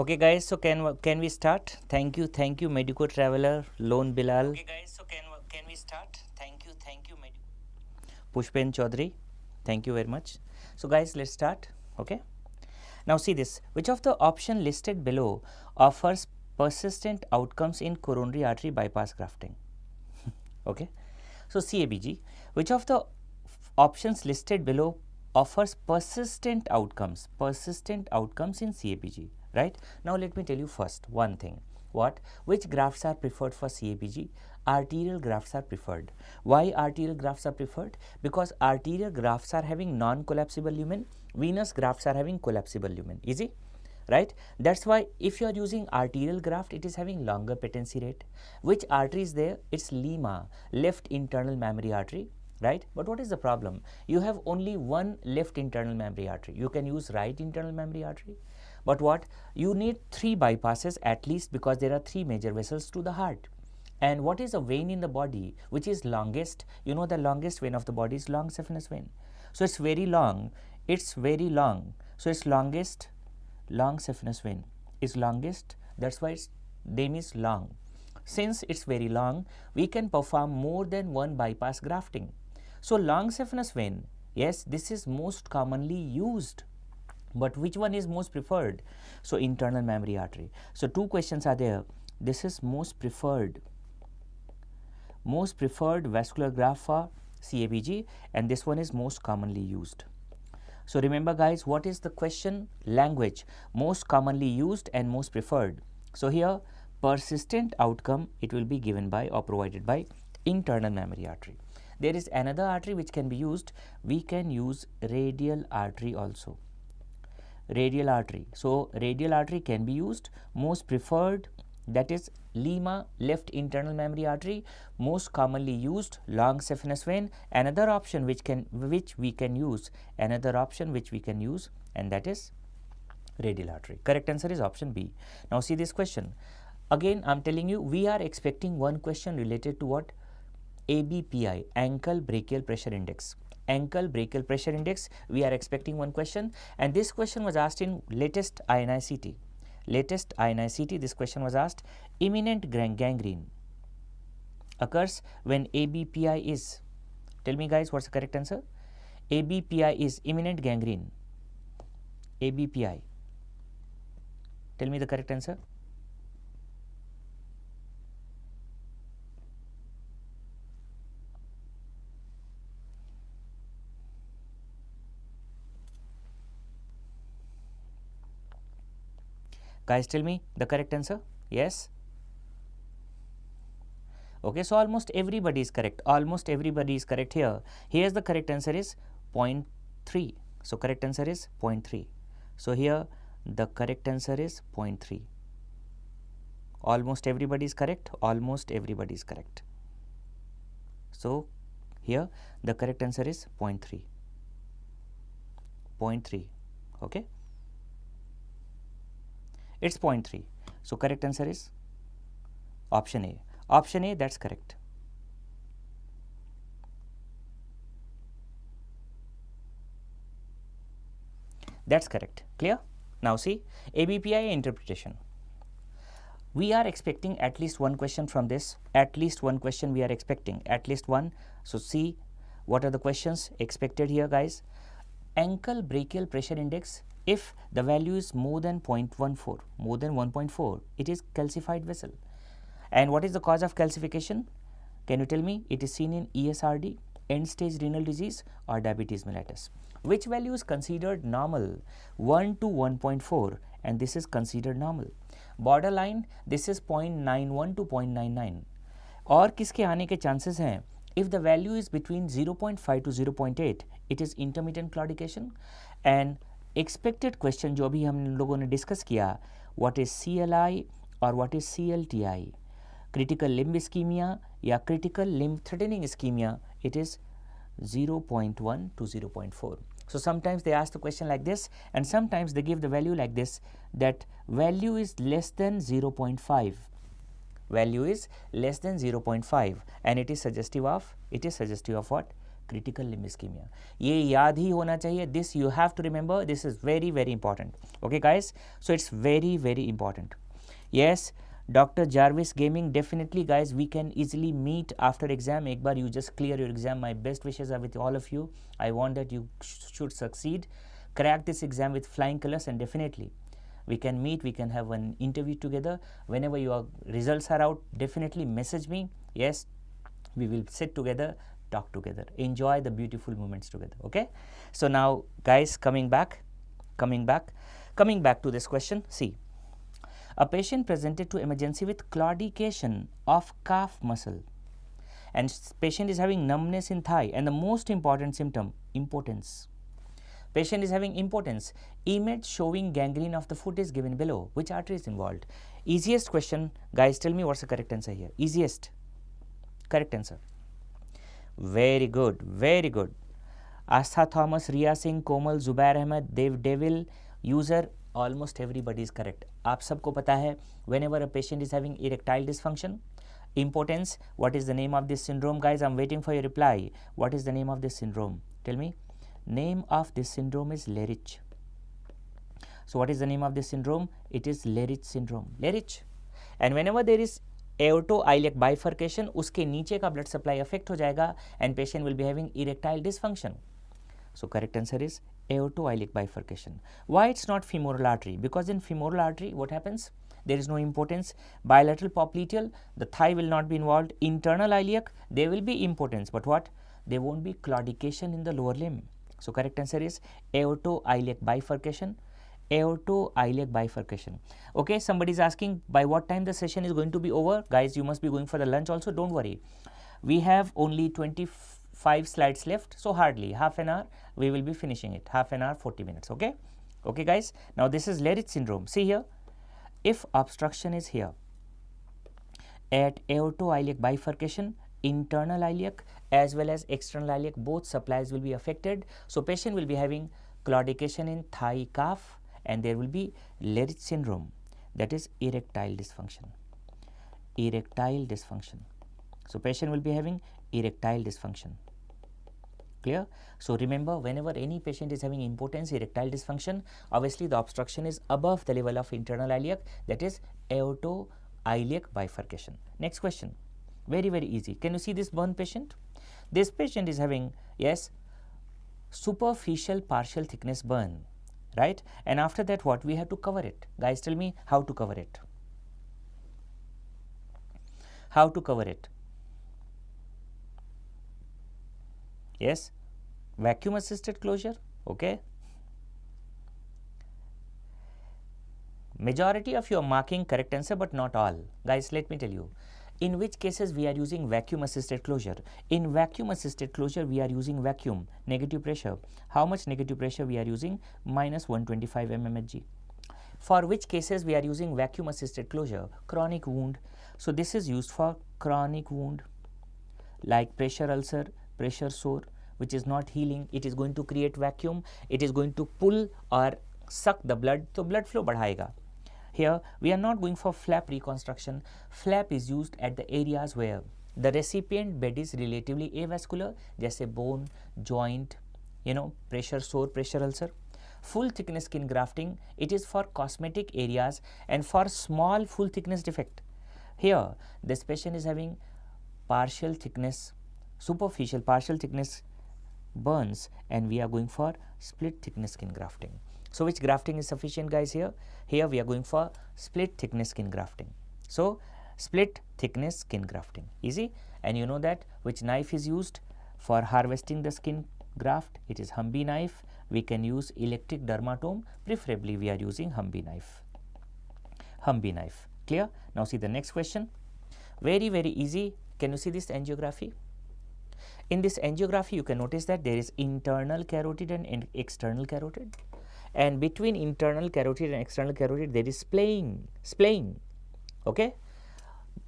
Okay guys, so can we start? Thank you Medico Traveler, Lone Bilal. Okay guys, so can we start? Thank you Pushpen Chaudhary, thank you very much. So guys, let's start. Okay, now see this, which of the option listed below offers persistent outcomes in coronary artery bypass grafting? Okay, so CABG, which of the options listed below offers persistent outcomes in CABG, right? Now let me tell you first one thing. What? Which grafts are preferred for CABG? Arterial grafts are preferred. Why arterial grafts are preferred? Because arterial grafts are having non-collapsible lumen, venous grafts are having collapsible lumen. Easy? Right? That's why if you are using arterial graft, it is having longer patency rate. Which artery is there? It's lima, left internal mammary artery, right? But what is the problem? You have only one left internal mammary artery. You can use right internal mammary artery. But what? You need 3 bypasses at least, because there are 3 major vessels to the heart. And what is a vein in the body which is longest? You know, the longest vein of the body is long saphenous vein. So it's very long. So it's longest. Long saphenous vein is longest. That's why its name is long. Since it's very long, we can perform more than one bypass grafting. So long saphenous vein, yes, this is most commonly used. But which one is most preferred? So internal mammary artery. So 2 questions are there. This is most preferred vascular graft for CABG, and this one is most commonly used. So remember guys, what is the question? Language, most commonly used and most preferred. So here persistent outcome, it will be given by or provided by internal mammary artery. There is another artery which can be used. We can use radial artery also. Radial artery. So radial artery can be used. Most preferred, that is lima, left internal mammary artery. Most commonly used, long saphenous vein. Another option which we can use, and that is radial artery. Correct answer is option B. Now see this question. Again, I am telling you, we are expecting one question related to what? ABPI, ankle brachial pressure index. Ankle brachial pressure index, we are expecting one question, and this question was asked in latest INI-CT. This question was asked. Imminent gangrene occurs when ABPI is, tell me guys, what's the correct answer? ABPI is imminent gangrene. ABPI, tell me the correct answer. Guys, tell me the correct answer. Yes? Okay, so almost everybody is correct. Here. Here's the correct answer is 0.3. So correct answer is 0.3. So here the correct answer is 0.3. Almost everybody is correct. So here the correct answer is 0.3. 0.3. Okay. It's 0.3. So correct answer is option A. Option A, that's correct. That's correct. Clear? Now see, ABPI interpretation. We are expecting at least one question from this. At least one question we are expecting. At least one. So see, what are the questions expected here, guys? Ankle brachial pressure index. If the value is more than 0.14, more than 1.4, it is calcified vessel. And what is the cause of calcification? Can you tell me? It is seen in ESRD, end-stage renal disease, or diabetes mellitus. Which value is considered normal? 1 to 1.4, and this is considered normal. Borderline, this is 0.91 to 0.99. और किसके आने के chances हैं? If the value is between 0.5 to 0.8, it is intermittent claudication. And expected question जो अभी हम लोगों ने डिस्कस किया, what is CLI or what is CLTI? Critical limb ischemia या critical limb threatening ischemia, it is 0.1 to 0.4. So sometimes they ask the question like this, and sometimes they give the value like this, that value is less than 0.5. Value is less than 0.5, and it is suggestive of what? Critical limb ischaemia. ये याद ही होना चाहिए. This you have to remember. This is very very important. Okay guys, so it's very very important. Yes, Dr. Jarvis Gaming, definitely guys, we can easily meet after exam. एक बार you just clear your exam. My best wishes are with all of you. I want that you should succeed, crack this exam with flying colors, and definitely we can meet, we can have an interview together. Whenever your results are out, definitely message me. Yes, we will sit together, talk together, enjoy the beautiful moments together. Okay, so now guys, coming back to this question. See, a patient presented to emergency with claudication of calf muscle, and patient is having numbness in thigh, and the most important symptom, impotence. Patient is having impotence. Image showing gangrene of the foot is given below. Which artery is involved? Easiest question, guys, tell me what's the correct answer here. Easiest correct answer. Very good, very good. Astha Thomas, Ria Singh, Komal, Zubair Ahmed, Dev Devil, user, almost everybody is correct. आप सबको पता है, whenever a patient is having erectile dysfunction, impotence, what is the name of this syndrome? Guys, I'm waiting for your reply. What is the name of this syndrome? Tell me. Name of this syndrome is Leriche. So what is the name of this syndrome? It is Leriche syndrome. Leriche. And whenever there is aorto-iliac bifurcation, उसके नीचे का blood supply affect हो जाएगा, and patient will be having erectile dysfunction. So correct answer is aorto-iliac bifurcation. Why it's not femoral artery? Because in femoral artery, what happens? There is no impotence. Bilateral popliteal, the thigh will not be involved. Internal iliac, there will be impotence, but what? There won't be claudication in the lower limb. So correct answer is aorto-iliac bifurcation. Aorto-iliac bifurcation. Okay, somebody is asking by what time the session is going to be over. Guys, you must be going for the lunch also. Don't worry. We have only 25 slides left, so hardly half an hour we will be finishing it. Half an hour, 40 minutes. Okay, okay guys. Now this is Leriche syndrome. See here, if obstruction is here at aorto-iliac bifurcation, internal iliac as well as external iliac, both supplies will be affected. So patient will be having claudication in thigh calf, and there will be Leriche syndrome, that is erectile dysfunction. Erectile dysfunction. So patient will be having erectile dysfunction. Clear? So remember, whenever any patient is having impotence, erectile dysfunction, obviously the obstruction is above the level of internal iliac, that is aorto-iliac bifurcation. Next question. Very, very easy. Can you see this burn patient? This patient is having, yes, superficial partial thickness burn, right? And after that, what? We have to cover it. Guys, tell me how to cover it. How to cover it? Yes, vacuum assisted closure. Okay. Majority of you are marking correct answer, but not all. Guys, let me tell you, in which cases we are using vacuum assisted closure. In vacuum assisted closure, we are using vacuum, negative pressure. How much negative pressure we are using? Minus 125 mmHg. For which cases we are using vacuum assisted closure? Chronic wound. So this is used for chronic wound like pressure ulcer, pressure sore, which is not healing. It is going to create vacuum. It is going to pull or suck the blood, so blood flow बढ़ाएगा. Here we are not going for flap reconstruction. Flap is used at the areas where the recipient bed is relatively avascular, जैसे bone, joint, pressure sore, pressure ulcer. Full thickness skin grafting, it is for cosmetic areas and for small full thickness defect. Here this patient is having partial thickness, superficial partial thickness burns, and we are going for split thickness skin grafting. So which grafting is sufficient, guys? Here we are going for split thickness skin grafting. So split thickness skin grafting, easy. And you know that which knife is used for harvesting the skin graft? It is Humvee knife. We can use electric dermatome, preferably we are using Humvee knife. Humvee knife. Clear? Now see the next question. Very, very easy. Can you see this angiography? In this angiography, you can notice that there is internal carotid and external carotid. And between internal carotid and external carotid, there is splaying. Okay?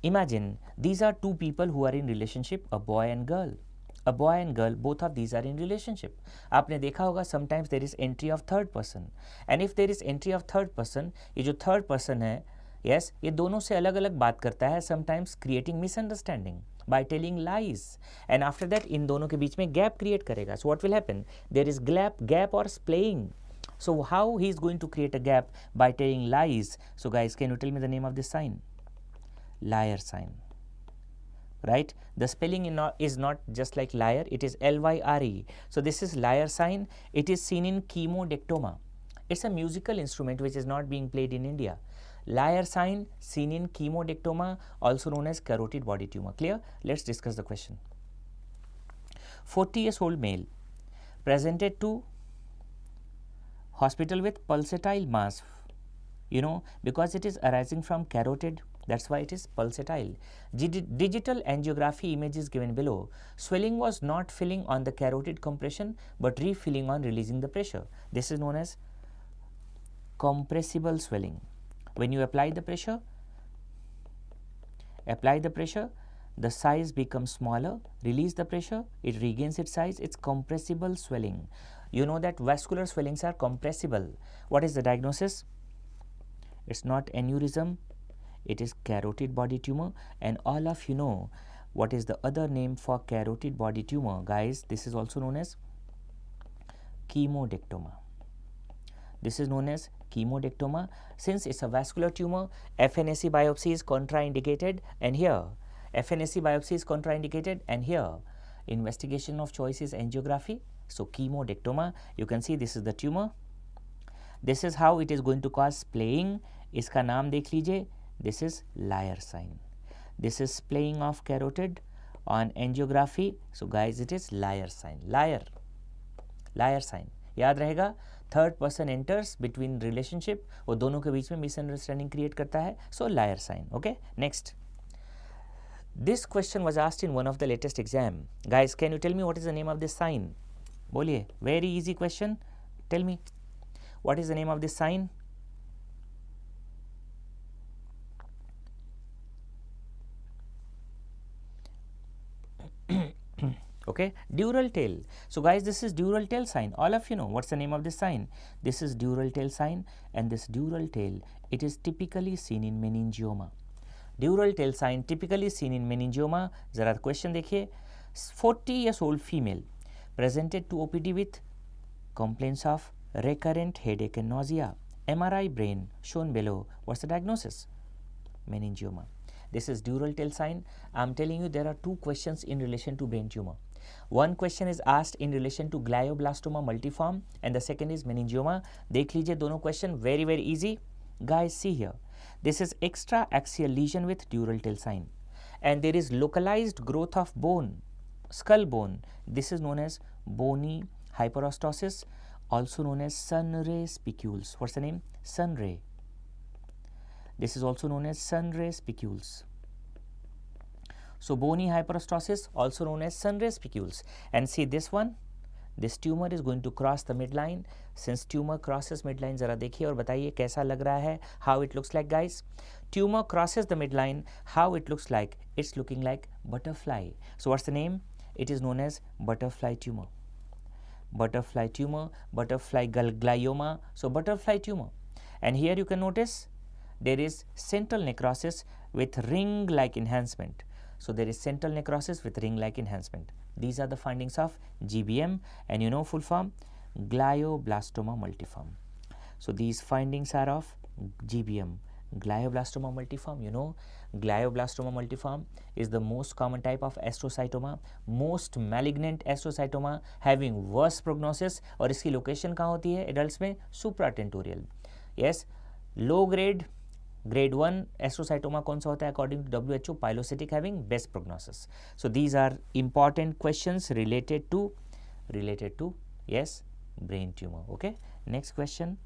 Imagine these are two people who are in relationship, a boy and girl. A boy and girl, both of these are in relationship. आपने देखा होगा sometimes there is entry of third person. And if there is entry of third person, ये जो third person है, yes, ये दोनों से अलग अलग बात करता है, sometimes creating misunderstanding. by telling lies, and after that इन दोनों के बीच में gap create करेगा. So what will happen? There is gap or splaying. So how he is going to create a gap? By telling lies. So guys, can you tell me the name of this sign? Liar sign. Right? The spelling is not just like liar, it is L-Y-R-E. So this is liar sign. It is seen in chemodectoma. It's a musical instrument which is not being played in India. Liar sign seen in chemodectoma, also known as carotid body tumor. Clear? Let's discuss the question. 40 years old male presented to hospital with pulsatile mass, because it is arising from carotid. That's why it is pulsatile. Digital angiography image is given below. Swelling was not filling on the carotid compression but refilling on releasing the pressure. This is known as compressible swelling. When you apply the pressure, the size becomes smaller, release the pressure, it regains its size. It's compressible swelling. You know that vascular swellings are compressible. What is the diagnosis? It's not aneurysm, it is carotid body tumor, and all of you know what is the other name for carotid body tumor, guys. This is also known as chemodectoma. This is known as chemodectoma. Since it's a vascular tumor, FNAC biopsy is contraindicated, and here FNAC biopsy is contraindicated, and here investigation of choice is angiography. So chemodectoma, you can see this is the tumor. This is how it is going to cause splaying. इसका नाम देख लीजिए. This is liar sign. This is splaying of carotid on angiography. So guys, it is liar sign. Liar sign. याद रहेगा. Third person enters between relationship. वो दोनों के बीच में misunderstanding create करता है. So liar sign. Okay. Next. This question was asked in one of the latest exam. Guys, can you tell me what is the name of this sign? बोलिए. Very easy question. Tell me. What is the name of this sign? Okay, dural tail. So guys, this is dural tail sign. All of you know what's the name of this sign. This is dural tail sign, and this dural tail, it is typically seen in meningioma. Dural tail sign typically seen in meningioma. जरा question देखिए. 40 years old female presented to OPD with complaints of recurrent headache and nausea. MRI brain shown below. What's the diagnosis? Meningioma. This is dural tail sign. I'm telling you there are two questions in relation to brain tumor. One question is asked in relation to glioblastoma multiforme and the second is meningioma. देख लीजिए दोनों question, very very easy. Guys, see here. This is extra axial lesion with dural tail sign, and there is localized growth of bone, skull bone. This is known as bony hyperostosis, also known as sun ray spicules. What's the name? Sun ray. This is also known as sun ray spicules. So bony hyperostosis, also known as sun ray spicules. And see this one, this tumor is going to cross the midline. Since tumor crosses midline, जरा देखिए और बताइए कैसा लग रहा है. How it looks like, guys? Tumor crosses the midline. How it looks like? It's looking like butterfly. So what's the name? It is known as butterfly tumor. Butterfly tumor, butterfly glioma. So butterfly tumor. And here you can notice there is central necrosis with ring-like enhancement. So there is central necrosis with ring-like enhancement. These are the findings of GBM, and you know full form, glioblastoma multiforme. So these findings are of GBM, glioblastoma multiforme. You know, glioblastoma multiforme is the most common type of astrocytoma, most malignant astrocytoma, having worse prognosis. और इसकी location कहाँ होती है adults में? Supratentorial. Yes, low grade, grade 1 astrocytoma कौन सा होता है according to WHO? Pilocytic, having best prognosis. So these are important questions related to yes, brain tumor. Okay, next question.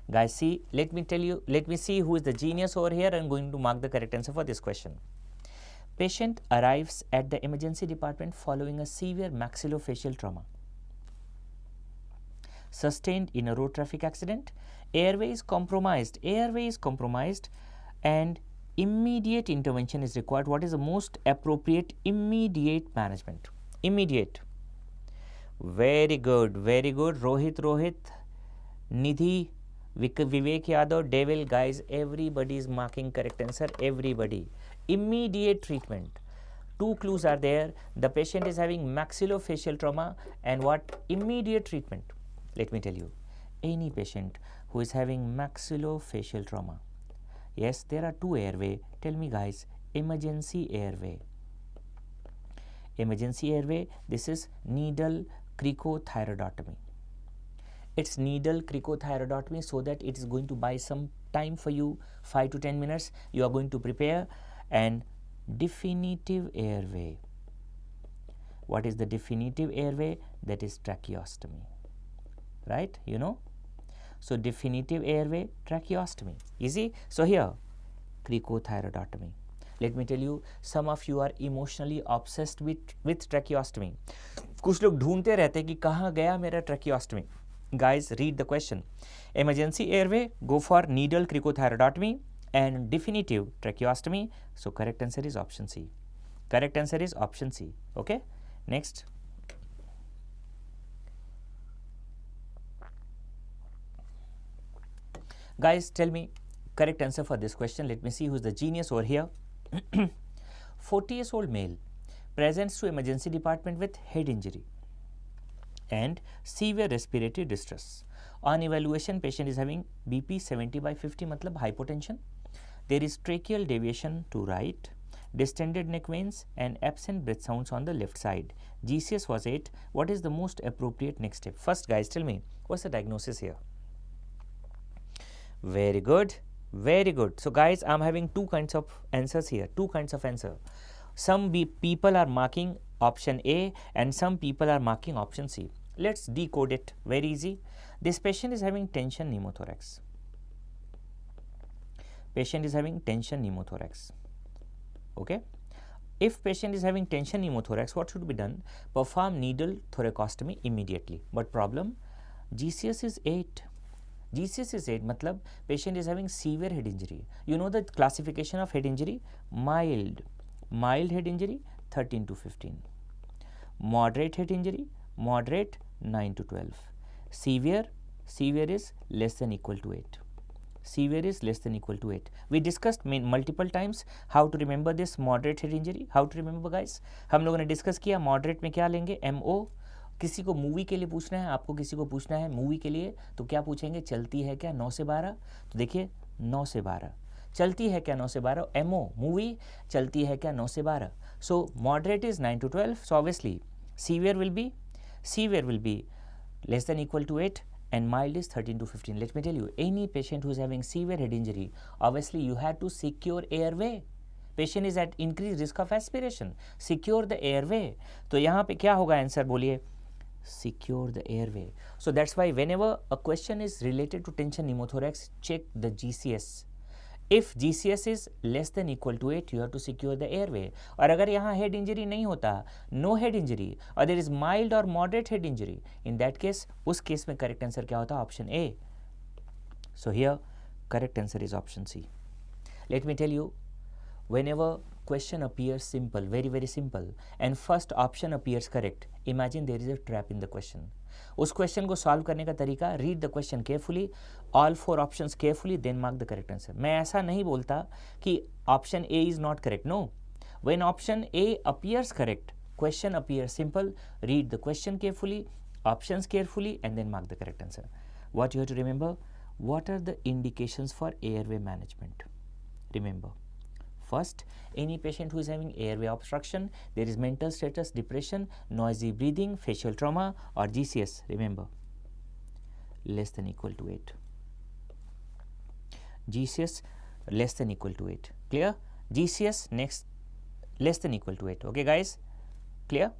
Guys, see, let me see who is the genius over here. I'm going to mark the correct answer for this question. Patient arrives at the emergency department following a severe maxillofacial trauma sustained in a road traffic accident. Airway is compromised, and immediate intervention is required. What is the most appropriate immediate management? Immediate. Very good, Rohit, Nidhi, Vivek Yadav, Devil. Guys, everybody is marking correct answer. Everybody. Immediate treatment. two clues are there. The patient is having maxillofacial trauma, and what immediate treatment? Let me tell you, any patient who is having maxillofacial trauma, yes, there are two airway. Tell me guys, emergency airway. Emergency airway, this is needle cricothyroidotomy. It's needle cricothyroidotomy, so that it is going to buy some time for you, 5 to 10 minutes. You are going to prepare. And definitive airway. What is the definitive airway? That is tracheostomy, right? You know. So definitive airway, tracheostomy. Easy. So here, cricothyroidotomy. Let me tell you, some of you are emotionally obsessed with tracheostomy. कुछ लोग ढूंढते रहते हैं कि कहाँ गया मेरा tracheostomy. Guys, read the question. Emergency airway, go for needle cricothyroidotomy, and definitive tracheostomy. So correct answer is option C. Correct answer is option C. Okay. Next. Guys, tell me correct answer for this question. Let me see who's the genius over here. 40-year-old male presents to emergency department with head injury and severe respiratory distress. On evaluation, patient is having BP 70/50, matlab hypotension. There is tracheal deviation to right, distended neck veins, and absent breath sounds on the left side. GCS was 8. What is the most appropriate next step? First, guys, tell me, what's the diagnosis here? Very good. Very good. So, guys, I'm having two kinds of answers here. Two kinds of answer. Some people are marking option A and some people are marking option C. Let's decode it. Very easy. This patient is having tension pneumothorax. Patient is having tension pneumothorax. Okay. If patient is having tension pneumothorax, what should be done? Perform needle thoracostomy immediately. But problem, GCS is 8. GCS is 8, matlab patient is having severe head injury. You know the classification of head injury? Mild. Mild head injury, 13 to 15. Moderate head injury, moderate, 9 to 12. Severe, severe is less than equal to 8. Severe is less than equal to 8. We discussed multiple times how to remember this moderate head injury. How to remember, guys? हम लोगों ने discuss किया moderate में क्या लेंगे? MO. किसी को movie के लिए पूछना है, आपको किसी को पूछना है मूवी के लिए, तो क्या पूछेंगे? चलती है क्या 9 से 12? तो देखिए 9 से 12. चलती है क्या 9 से 12? MO मूवी चलती है क्या 9 से 12? So moderate is 9 to 12. So obviously severe will be less than equal to 8 and mild is 13 to 15. Let me tell you, any patient who is having severe head injury, obviously you have to secure airway. Patient is at increased risk of aspiration. Secure the airway. तो यहाँ पे क्या होगा answer बोलिए? Secure the airway. So that's why whenever a question is related to tension pneumothorax, check the GCS. If GCS is less than equal to 8, you have to secure the airway. और अगर यहाँ head injury नहीं होता, no head injury, or there is mild or moderate head injury, in that case, उस case में correct answer क्या होता? Option A. So here, correct answer is option C. Let me tell you, whenever question appears simple, very, very simple, and first option appears correct, imagine there is a trap in the question. उस question को solve करने का तरीका, read the question carefully, all 4 options carefully, then mark the correct answer. मैं ऐसा नहीं बोलता कि option A is not correct. No, when option A appears correct, question appears simple, read the question carefully, options carefully, and then mark the correct answer. What you have to remember? What are the indications for airway management? Remember, first, any patient who is having airway obstruction, there is mental status, depression, noisy breathing, facial trauma, or GCS. Remember, less than equal to 8. GCS less than equal to 8. Clear? GCS next less than equal to 8. Okay, guys? Clear?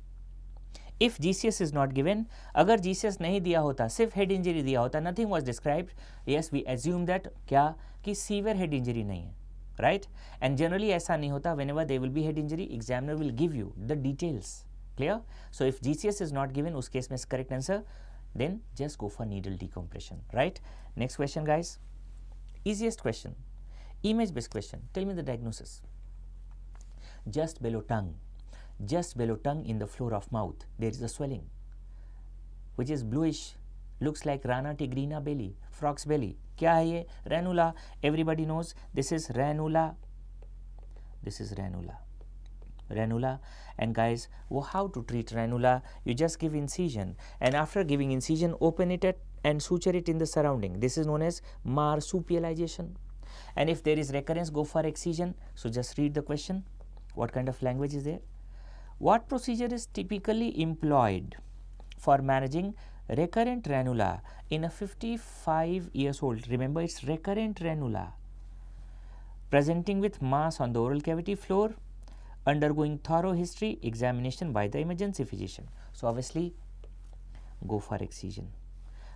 If GCS is not given, अगर GCS नहीं दिया होता, सिर्फ head injury दिया होता, nothing was described, yes, we assume that क्या कि severe head injury नहीं है. Right? And generally ऐसा नहीं होता. Whenever there will be head injury, examiner will give you the details. Clear? So if GCS is not given, उस case में correct answer, then just go for needle decompression. Right? Next question, guys. Easiest question. Image based question. Tell me the diagnosis. Just below tongue in the floor of mouth, there is a swelling which is bluish, looks like rana tigrina belly, frog's belly. क्या है ये? Ranula. Everybody knows this is ranula. This is ranula. ranula. And guys, how to treat ranula? You just give incision, and after giving incision, open it and suture it in the surrounding. This is known as marsupialization. And if there is recurrence, go for excision. So just read the question. What kind of language is there? What procedure is typically employed for managing recurrent ranula in a 55 years old? Remember, it's recurrent ranula presenting with mass on the oral cavity floor, undergoing thorough history examination by the emergency physician. So obviously go for excision.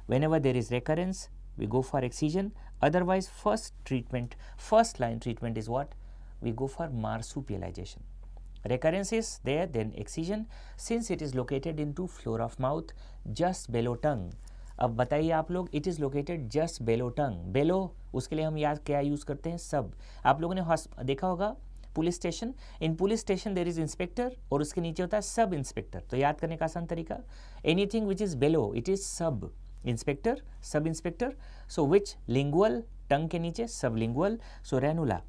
Whenever there is recurrence, we go for excision. Otherwise, first line treatment is what? We go for marsupialization. Recurrence is there, then excision. Since it is located into floor of mouth, just below tongue. अब बताइए आप लोग, it is located just बेलो टंग. बेलो, उसके लिए हम याद क्या use करते हैं? सब. आप लोगों ने देखा होगा police station. In police station there is inspector और उसके नीचे होता है सब इंस्पेक्टर. तो याद करने का आसान तरीका, anything which is below it is sub inspector, sub inspector. So which lingual, tongue के नीचे sub lingual. So ranula,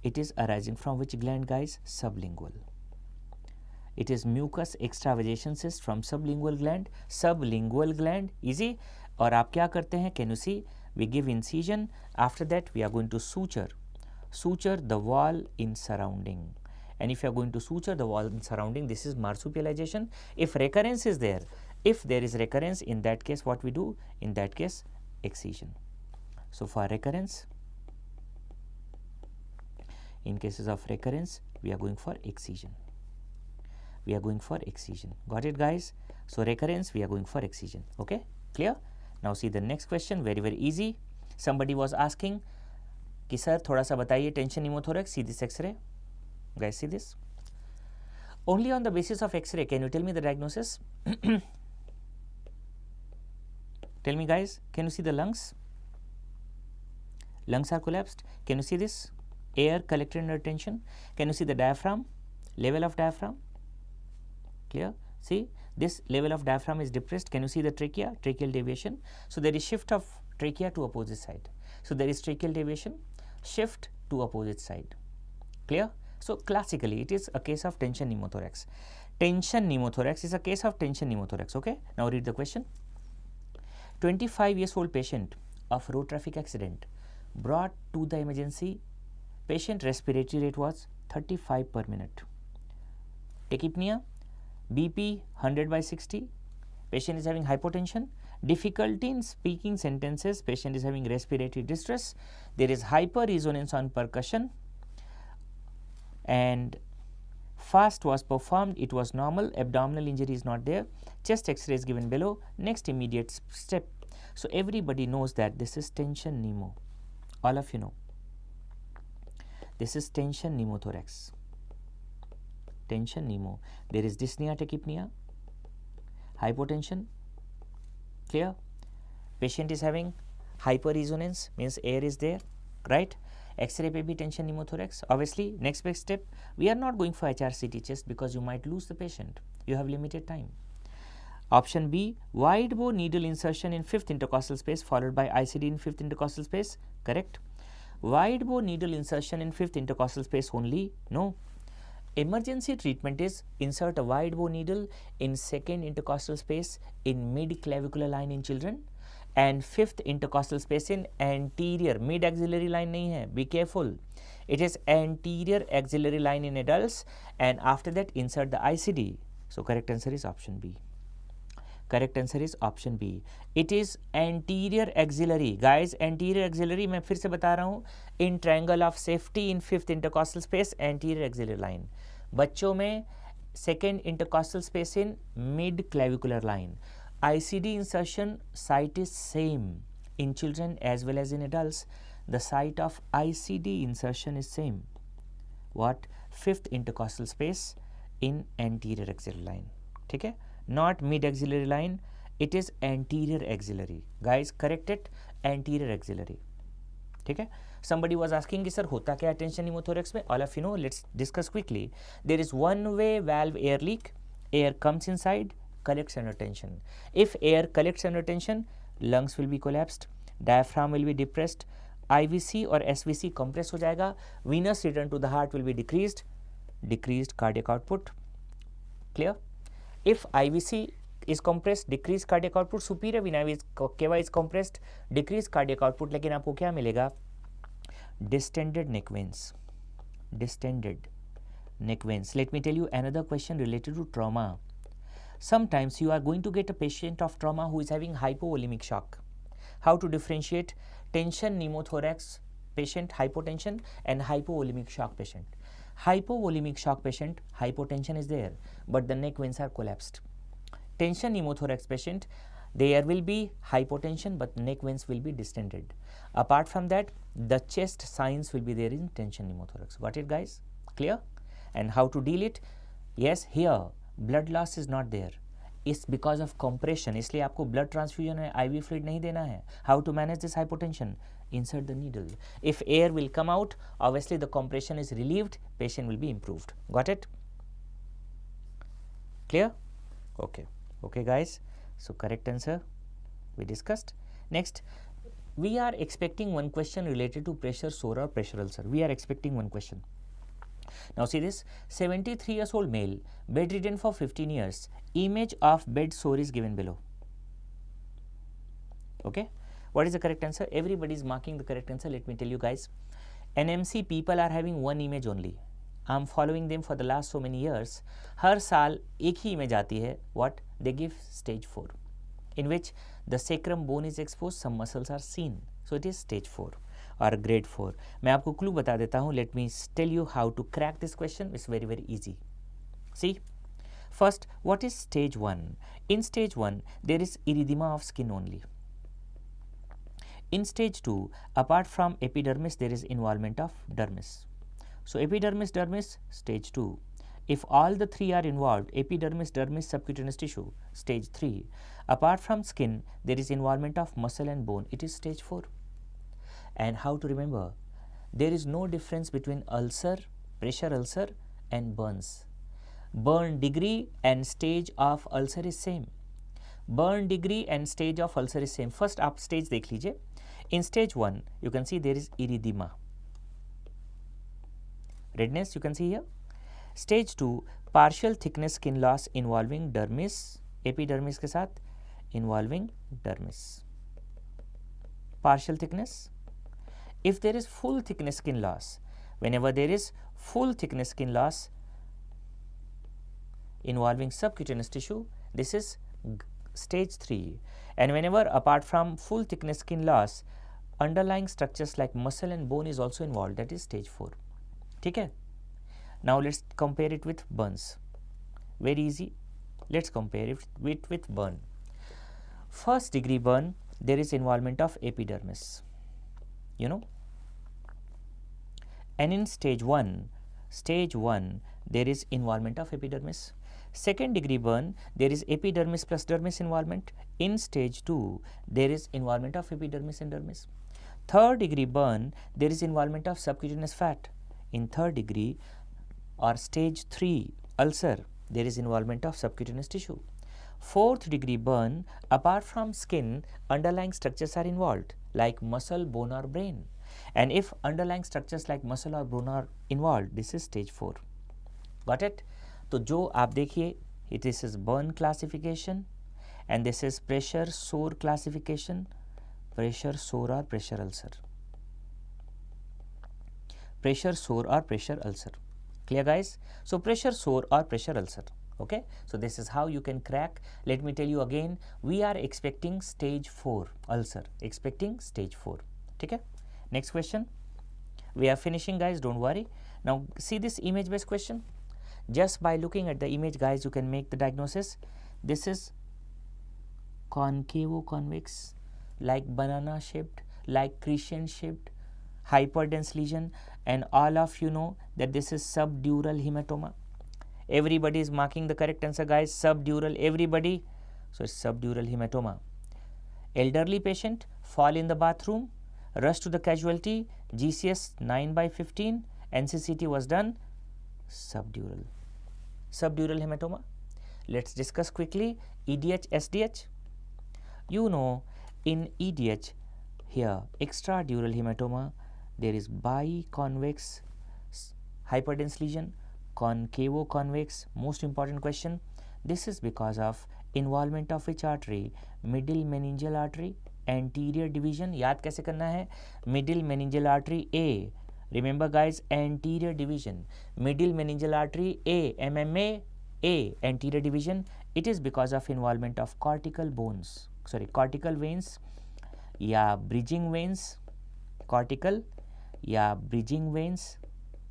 it is arising from which gland, guys? Sublingual. It is mucus extravasation cyst from sublingual gland. Sublingual gland, easy. और आप क्या करते हैं? Can you see? We give incision. After that, we are going to suture the wall in surrounding. And if you are going to suture the wall in surrounding, this is marsupialization. If recurrence is there, if there is recurrence, in that case, what we do? In that case, excision. So for recurrence, in cases of recurrence, we are going for excision. Got it, guys? So recurrence, we are going for excision. Okay, clear? Now see the next question, very very easy. Somebody was asking कि sir थोड़ा सा बताइए tension pneumothorax. See this X-ray, guys. See this. Only on the basis of X-ray, can you tell me the diagnosis? Tell me, guys. Can you see the lungs? Lungs are collapsed. Can you see this? Air collected under tension. Can you see the diaphragm? Level of diaphragm? Clear? See, this level of diaphragm is depressed. Can you see the trachea? Tracheal deviation. So there is shift of trachea to opposite side. So there is tracheal deviation, shift to opposite side. Clear? So classically, it is a case of tension pneumothorax. Tension pneumothorax is a case of tension pneumothorax. Okay. Now read the question. 25 years old patient of road traffic accident brought to the emergency. Patient respiratory rate was 35 per minute. Tachypnea, BP 100/60. Patient is having hypotension. Difficulty in speaking sentences. Patient is having respiratory distress. There is hyperresonance on percussion. And FAST was performed. It was normal. Abdominal injury is not there. Chest X-ray is given below. Next immediate step. So everybody knows that this is tension pneumo. All of you know. This is tension pneumothorax. Tension pneumo. There is dyspnea, tachypnea, hypotension. Clear? Patient is having hyperresonance, means air is there, right? X-ray पे भी tension pneumothorax. Obviously, next big step, we are not going for HRCT chest because you might lose the patient. You have limited time. Option B, wide bore needle insertion in 5th intercostal space followed by ICD in 5th intercostal space. Correct. Wide bore needle insertion in 5th intercostal space only? No. Emergency treatment is insert a wide bore needle in 2nd intercostal space in mid-clavicular line in children and 5th intercostal space in anterior, mid-axillary line nahi hai, be careful. It is anterior axillary line in adults, and after that insert the ICD. So correct answer is option B. Correct answer is option B. It is anterior axillary. Guys, anterior axillary मैं फिर से बता रहा हूँ, in triangle of safety in 5th intercostal space, anterior axillary line. बच्चों में 2nd intercostal space in mid clavicular line. ICD insertion site is same in children as well as in adults. The site of ICD insertion is same. What? 5th intercostal space in anterior axillary line. ठीक है? Not mid axillary line, it is anterior axillary. Guys, correct it, anterior axillary. ठीक है? Somebody was asking कि sir होता क्या है tension pneumothorax में? All of you know, let's discuss quickly. There is one-way valve air leak. Air comes inside, collects under tension. If air collects under tension, lungs will be collapsed, diaphragm will be depressed, IVC और SVC compress हो जाएगा, venous return to the heart will be decreased, decreased cardiac output. Clear? If IVC is compressed, decreased cardiac output, superior vena cava is compressed, decreased cardiac output, लेकिन आपको क्या मिलेगा? Distended neck veins, distended neck veins. Let me tell you another question related to trauma. Sometimes you are going to get a patient of trauma who is having hypovolemic shock. How to differentiate tension pneumothorax patient, hypotension, and hypovolemic shock patient? Hypovolemic shock patient, hypotension is there, but the neck veins are collapsed. Tension pneumothorax patient, there will be hypotension, but neck veins will be distended. Apart from that, the chest signs will be there in tension pneumothorax. Got it, guys? Clear? And how to deal it? Yes, here blood loss is not there. It's because of compression. इसलिए आपको blood transfusion है, IV fluid नहीं देना है. How to manage this hypotension? Insert the needle. If air will come out, obviously the compression is relieved, patient will be improved. Got it? Clear? Okay. Okay, guys. So correct answer we discussed. Next, we are expecting one question related to pressure sore or pressure ulcer. We are expecting one question. Now see this, 73 years old male, bedridden for 15 years, image of bed sore is given below. Okay, what is the correct answer? Everybody is marking the correct answer. Let me tell you guys, NMC people are having one image only. I am following them for the last so many years. हर साल एक ही image आती है. What? They give stage 4, in which the sacrum bone is exposed, some muscles are seen. So it is stage 4. और grade 4. मैं आपको clue बता देता हूँ. Let me tell you how to crack this question. It's very very easy. See, first, what is stage 1? In stage 1, there is erythema of skin only. In stage 2, apart from epidermis, there is involvement of dermis. So epidermis, dermis, stage 2. If all the three are involved, epidermis, dermis, subcutaneous tissue, stage 3. Apart from skin, there is involvement of muscle and bone. It is stage 4. And how to remember? There is no difference between ulcer, pressure ulcer and burns. Burn degree and stage of ulcer is same. Burn degree and stage of ulcer is same. First आप stage देख लीजिए. In stage 1, you can see there is erythema. Redness you can see here. Stage 2, partial thickness skin loss involving dermis, epidermis के साथ involving dermis. Partial thickness. If there is full thickness skin loss, whenever there is full thickness skin loss involving subcutaneous tissue, this is stage 3. And whenever apart from full thickness skin loss, underlying structures like muscle and bone is also involved, that is stage 4. ठीक है? Now let's compare it with burns. Very easy. Let's compare it with burn. First degree burn, there is involvement of epidermis. You know, and in stage 1, there is involvement of epidermis. Second degree burn, there is epidermis plus dermis involvement. In stage 2, there is involvement of epidermis and dermis. Third degree burn, there is involvement of subcutaneous fat. In third degree or stage 3 ulcer, there is involvement of subcutaneous tissue. Fourth degree burn, apart from skin, underlying structures are involved like muscle, bone or brain. And if underlying structures like muscle or bone are involved, this is stage 4. Got it? तो जो आप देखिए, this is burn classification and this is pressure sore classification, pressure sore or pressure ulcer. Pressure sore or pressure ulcer. Clear guys? So pressure sore or pressure ulcer. Okay, so this is how you can crack. Let me tell you again, we are expecting stage 4 ulcer, expecting stage 4. Okay, next question. We are finishing guys, don't worry. Now see this image based question. Just by looking at the image guys, you can make the diagnosis. This is concavo-convex, like banana shaped, like crescent shaped, hyperdense lesion, and all of you know that this is subdural hematoma. Everybody is marking the correct answer guys, subdural, everybody. So it's subdural hematoma. Elderly patient, fall in the bathroom, rush to the casualty, GCS 9/15, NCCT was done, subdural. Subdural hematoma. Let's discuss quickly EDH, SDH. You know, in EDH, Here, extradural hematoma, there is biconvex hyperdense lesion, concavo-convex, most important question. This is because of involvement of which artery? Middle meningeal artery, anterior division. याद कैसे करना है? Middle meningeal artery A. Remember guys, anterior division. Middle meningeal artery A, MMA A, anterior division. It is because of involvement of cortical bones, cortical veins या bridging veins, cortical या bridging veins.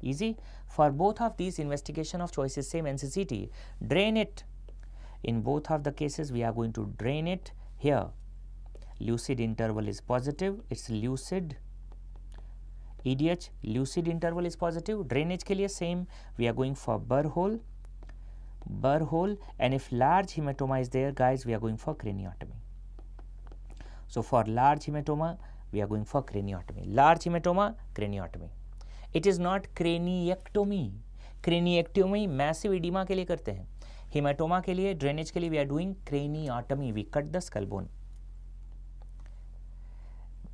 Easy. For both of these, investigation of choice is same, NCCT. Drain it. In both of the cases, we are going to drain it. Here, lucid interval is positive. It's lucid. EDH, lucid interval is positive. Drainage के लिए same. We are going for burr hole. And if large hematoma is there, guys, we are going for craniotomy. So for large hematoma, we are going for craniotomy. Large hematoma, craniotomy. It is not craniectomy. Craniectomy massive edema के लिए करते हैं. Hematoma के लिए, drainage के लिए we are doing craniotomy. We cut the skull bone.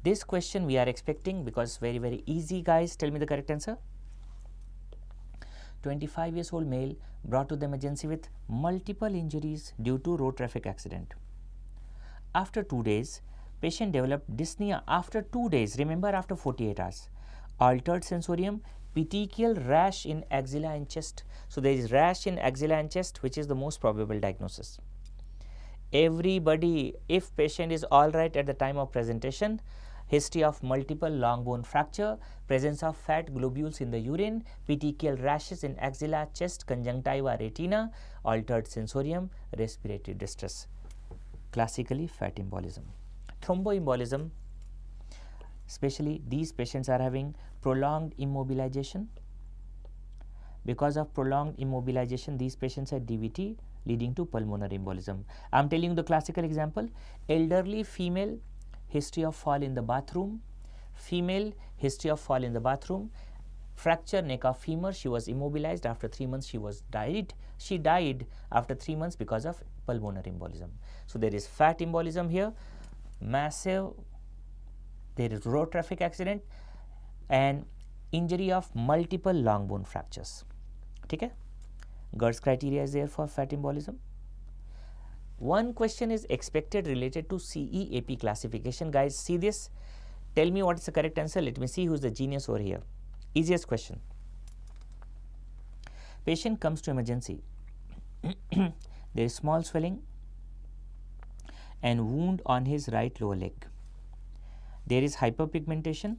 This question we are expecting because very easy, guys. Tell me the correct answer. 25 years old male brought to the emergency with multiple injuries due to road traffic accident. After 2 days, patient developed dyspnea after 2 days. Remember, after 48 hours. Altered sensorium, petechial rash in axilla and chest. So there is rash in axilla and chest, which is the most probable diagnosis. Everybody, if patient is all right at the time of presentation, history of multiple long bone fracture, presence of fat globules in the urine, petechial rashes in axilla, chest, conjunctiva, retina, altered sensorium, respiratory distress. Classically, fat embolism. Thromboembolism, especially these patients are having prolonged immobilization. Because of prolonged immobilization, these patients have DVT leading to pulmonary embolism. I am telling you the classical example. Elderly female, history of fall in the bathroom. Female, history of fall in the bathroom. Fracture neck of femur, she was immobilized. After 3 months, she died after 3 months because of pulmonary embolism. So there is fat embolism here, massive, there is road traffic accident and injury of multiple long bone fractures. ठीक है? Gertz criteria is there for fat embolism. One question is expected related to CEAP classification. Guys, see this. Tell me what is the correct answer. Let me see who is the genius over here. Easiest question. Patient comes to emergency. There is small swelling and wound on his right lower leg. There is hyperpigmentation.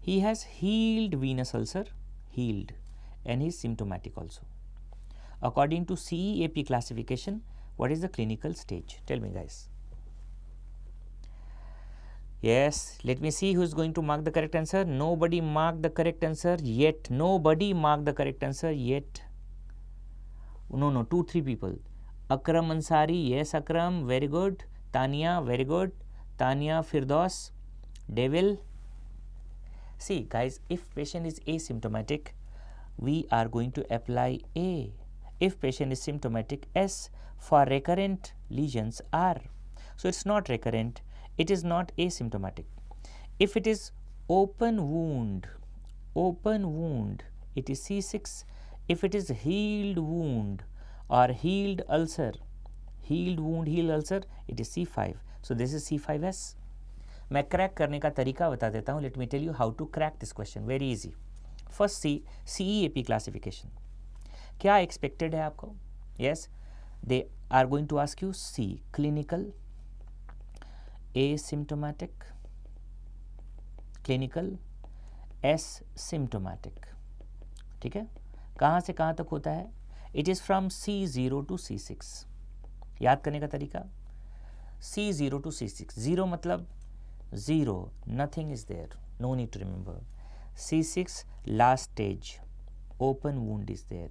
He has healed venous ulcer, healed, and he is symptomatic also. According to CEAP classification, what is the clinical stage? Tell me, guys. Yes, let me see who is going to mark the correct answer. Nobody marked the correct answer yet. Nobody marked the correct answer yet. No, 2-3 people. Akram Ansari, yes Akram, very good. Tania, very good. Tania Firdaus, Devil. See guys, if patient is asymptomatic, we are going to apply A. If patient is symptomatic, S. For recurrent lesions, R. So it's not recurrent, it is not asymptomatic. If it is open wound, it is C6. If it is healed wound or healed ulcer, healed wound, healed ulcer, it is C5. So this is C5S. मैं crack करने का तरीका बता देता हूँ. Let me tell you how to crack this question. Very easy. First C, CEAP classification. क्या expected है आपको? Yes, they are going to ask you C, clinical, asymptomatic, clinical, S, symptomatic. ठीक है? कहाँ से कहाँ तक होता है? It is from C0 to C6. याद करने का तरीका C0 to C6. 0 मतलब 0, nothing is there, no need to remember. C6, last stage, open wound is there.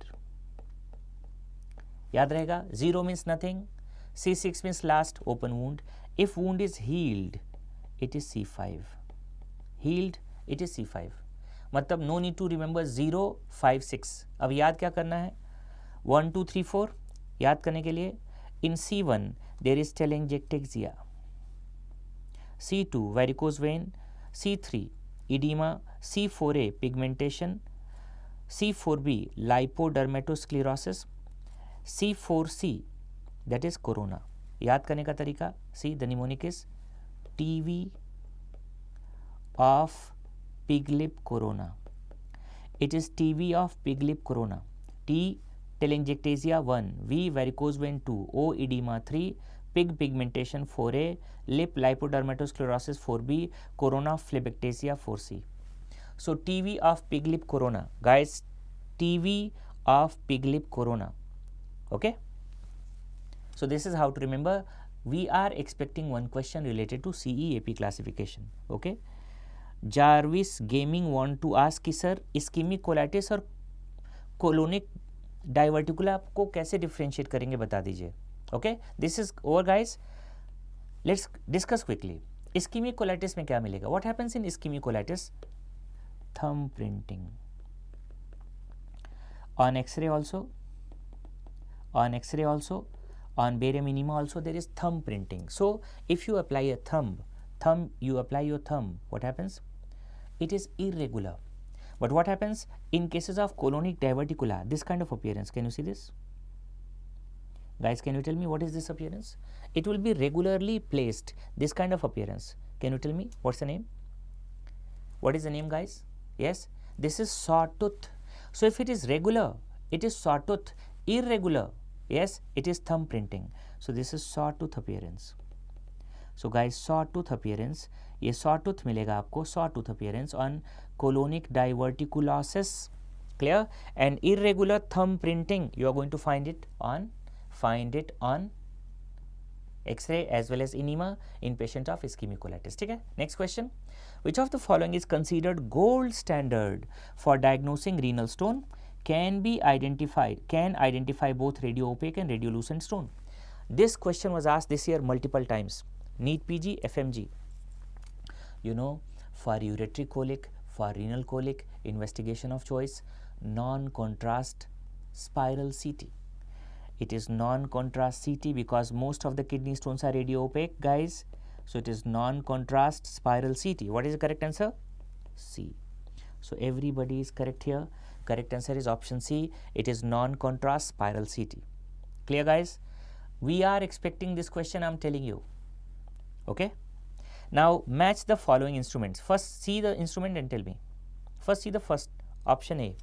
याद रहेगा, 0 means nothing, C6 means last, open wound. If wound is healed, it is C5. Healed, it is C5. मतलब no need to remember 0, 5, 6. अब याद क्या करना है? 1, 2, 3, 4 याद करने के लिए in C1 there is telangiectasia. C2 varicose vein, C3 edema, C4a pigmentation, C4b lipodermatosclerosis, C4c that is corona. याद करने का तरीका, see the mnemonic is TV of pig lip corona. It is TV of pig lip corona. T telangiectasia 1, V varicose vein 2, O edema 3, pig pigmentation 4a, lip lipodermatosclerosis 4b, corona phlebectasia 4c. So TV of pig lip corona, guys, TV of pig lip corona. Okay, so this is how to remember. We are expecting one question related to CEAP classification. Okay, Jarvis Gaming want to ask कि sir ischemic colitis और colonic diverticular को कैसे differentiate करेंगे बता दीजिए. Okay, this is over guys. Let's discuss quickly. Ischemic colitis में क्या मिलेगा? What happens in ischemic colitis? Thumb printing. On X-ray also, on barium enema also there is thumb printing. So if you apply a thumb, you apply your thumb, what happens? It is irregular. But what happens in cases of colonic diverticula? This kind of appearance. Can you see this? Guys, can you tell me what is this appearance? It will be regularly placed. This kind of appearance. Can you tell me what's the name? What is the name, guys? Yes, this is sawtooth. So if it is regular, it is sawtooth. Irregular, yes, it is thumb printing. So this is sawtooth appearance. So guys, sawtooth appearance, ये sawtooth मिलेगा आपको, sawtooth appearance on colonic diverticulosis, clear? And irregular thumb printing, you are going to find it on X-ray as well as enema in patient of ischemic colitis. ठीक है? Next question, which of the following is considered gold standard for diagnosing renal stone? Can identify both radio-opaque and radiolucent stone. This question was asked this year multiple times. NEET PG, FMGE. You know, for uretary colic, for renal colic, investigation of choice, non-contrast spiral CT. It is non-contrast CT because most of the kidney stones are radio-opaque, guys. So it is non-contrast spiral CT. What is the correct answer? C. So everybody is correct here. Correct answer is option C. It is non-contrast spiral CT. Clear, guys? We are expecting this question, I am telling you. Okay? Now match the following instruments. First see the instrument and tell me. First see the first option A.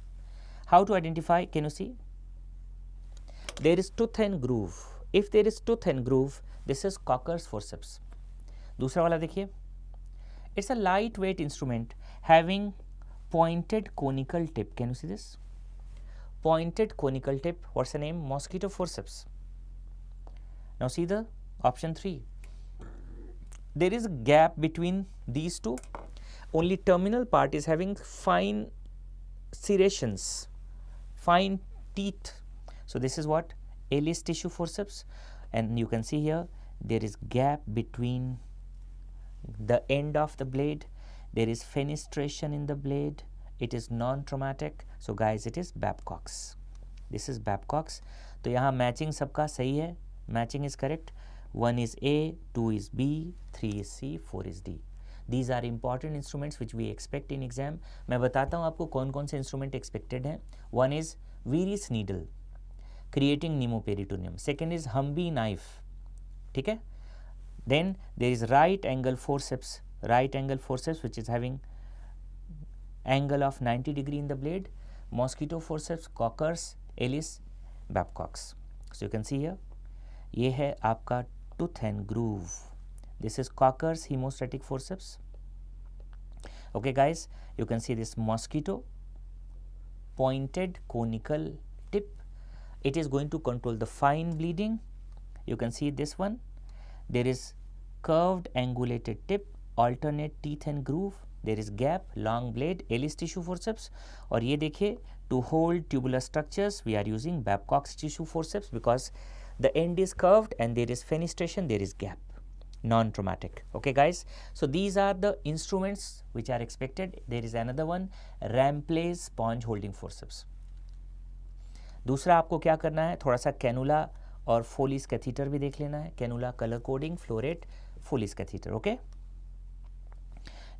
How to identify? Can you see? There is tooth and groove. If there is tooth and groove, this is Cocker's forceps. दूसरा वाला देखिए. It's a lightweight instrument having pointed conical tip. Can you see this? Pointed conical tip. What's the name? Mosquito forceps. Now see the option 3. There is a gap between these two. Only terminal part is having fine serrations, fine teeth. So this is what? Ellis tissue forceps. And you can see here there is gap between the end of the blade. There is fenestration in the blade. It is non-traumatic. So guys, it is Babcock's. This is Babcock's. तो यहाँ matching सबका सही है. Matching is correct. 1 is A, 2 is B, 3 is C, 4 is D. These are important instruments which we expect in exam. मैं बताता हूँ आपको कौन कौन से instrument expected हैं. 1 is Veery's needle, creating pneumoperitoneum. Second is Humvee knife. ठीक है? Then there is right angle forceps which is having angle of 90 degree in the blade. Mosquito forceps, Cocker's, Ellis, Babcock's. So you can see here, ये है आपका tooth and groove. This is Cocker's hemostatic forceps. Okay guys, you can see this mosquito, pointed conical tip. It is going to control the fine bleeding. You can see this one. There is curved angulated tip, alternate teeth and groove. There is gap, long blade, Ellis tissue forceps. और ये देखिए, to hold tubular structures we are using Babcock's tissue forceps because the end is curved and there is fenestration, there is gap. Non-traumatic. Okay guys, so these are the instruments which are expected. There is another one, Ramplay's sponge holding forceps. दूसरा आपको क्या करना है, थोड़ा सा cannula और फोलिस catheter भी देख लेना है. Cannula colour coding, flow rate, Foley's catheter. Okay,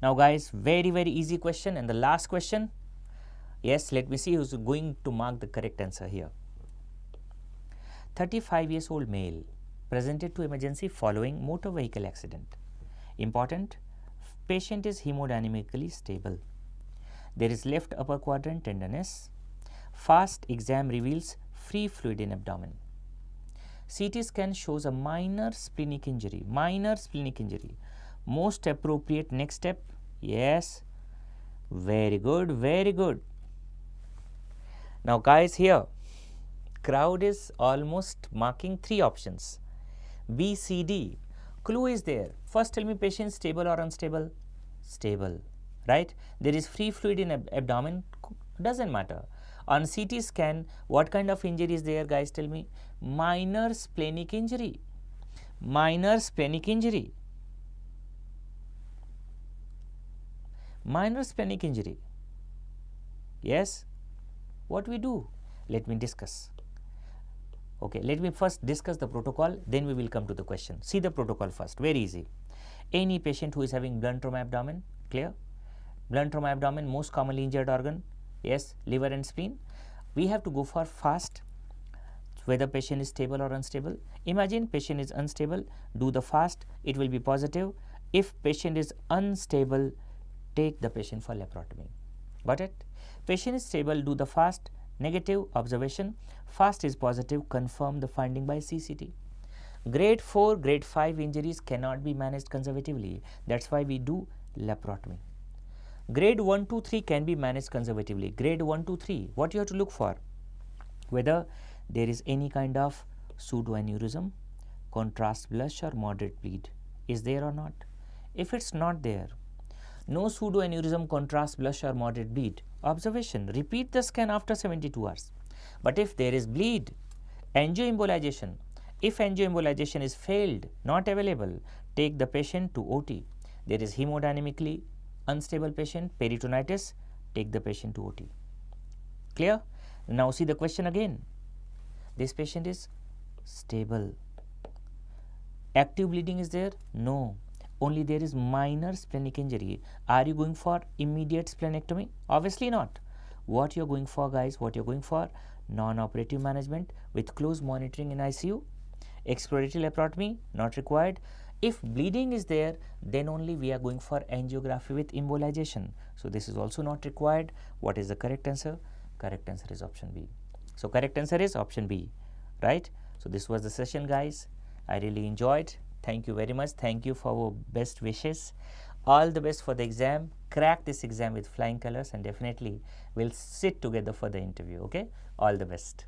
Now guys, very easy question, and the last question. Yes, let me see who's going to mark the correct answer here. 35 years old male presented to emergency following motor vehicle accident. Important, patient is hemodynamically stable. There is left upper quadrant tenderness. Fast exam reveals free fluid in abdomen. CT scan shows a minor splenic injury. Most appropriate next step? Yes, very good. Now guys, here crowd is almost marking 3 options. B, C, D. Clue is there. First tell me, patient stable or unstable? Stable, right? There is free fluid in abdomen, doesn't matter. On CT scan, what kind of injury is there, guys? Tell me. Minor splenic injury. Yes. What we do? Let me discuss. Okay, let me first discuss the protocol, then we will come to the question. See the protocol first, very easy. Any patient who is having blunt trauma abdomen, clear? Blunt trauma abdomen, most commonly injured organ, yes, liver and spleen. We have to go for fast, whether patient is stable or unstable. Imagine patient is unstable, do the fast, it will be positive. If patient is unstable, take the patient for laparotomy. Got it? Patient is stable, do the fast, negative, observation. Fast is positive, confirm the finding by CCT. Grade 4, grade 5 injuries cannot be managed conservatively. That's why we do laparotomy. Grade 1, 2, 3 can be managed conservatively. Grade 1, 2, 3, what you have to look for? Whether there is any kind of pseudoaneurysm, contrast blush or moderate bleed is there or not. If it's not there, no pseudoaneurysm, contrast blush or moderate bleed, observation, repeat the scan after 72 hours. But if there is bleed, angioembolization, if angioembolization is failed, not available, take the patient to OT. There is hemodynamically unstable patient, peritonitis, take the patient to OT. Clear? Now see the question again. This patient is stable. Active bleeding is there? No. Only there is minor splenic injury. Are you going for immediate splenectomy? Obviously not. What you are going for, guys? What you are going for? Non-operative management with close monitoring in ICU. Exploratory laparotomy not required. If bleeding is there, then only we are going for angiography with embolization. So this is also not required. What is the correct answer? Correct answer is option B. So correct answer is option B, right? So this was the session, guys. I really enjoyed. Thank you very much. Thank you for our best wishes. All the best for the exam. Crack this exam with flying colors, and definitely we'll sit together for the interview. Okay? All the best.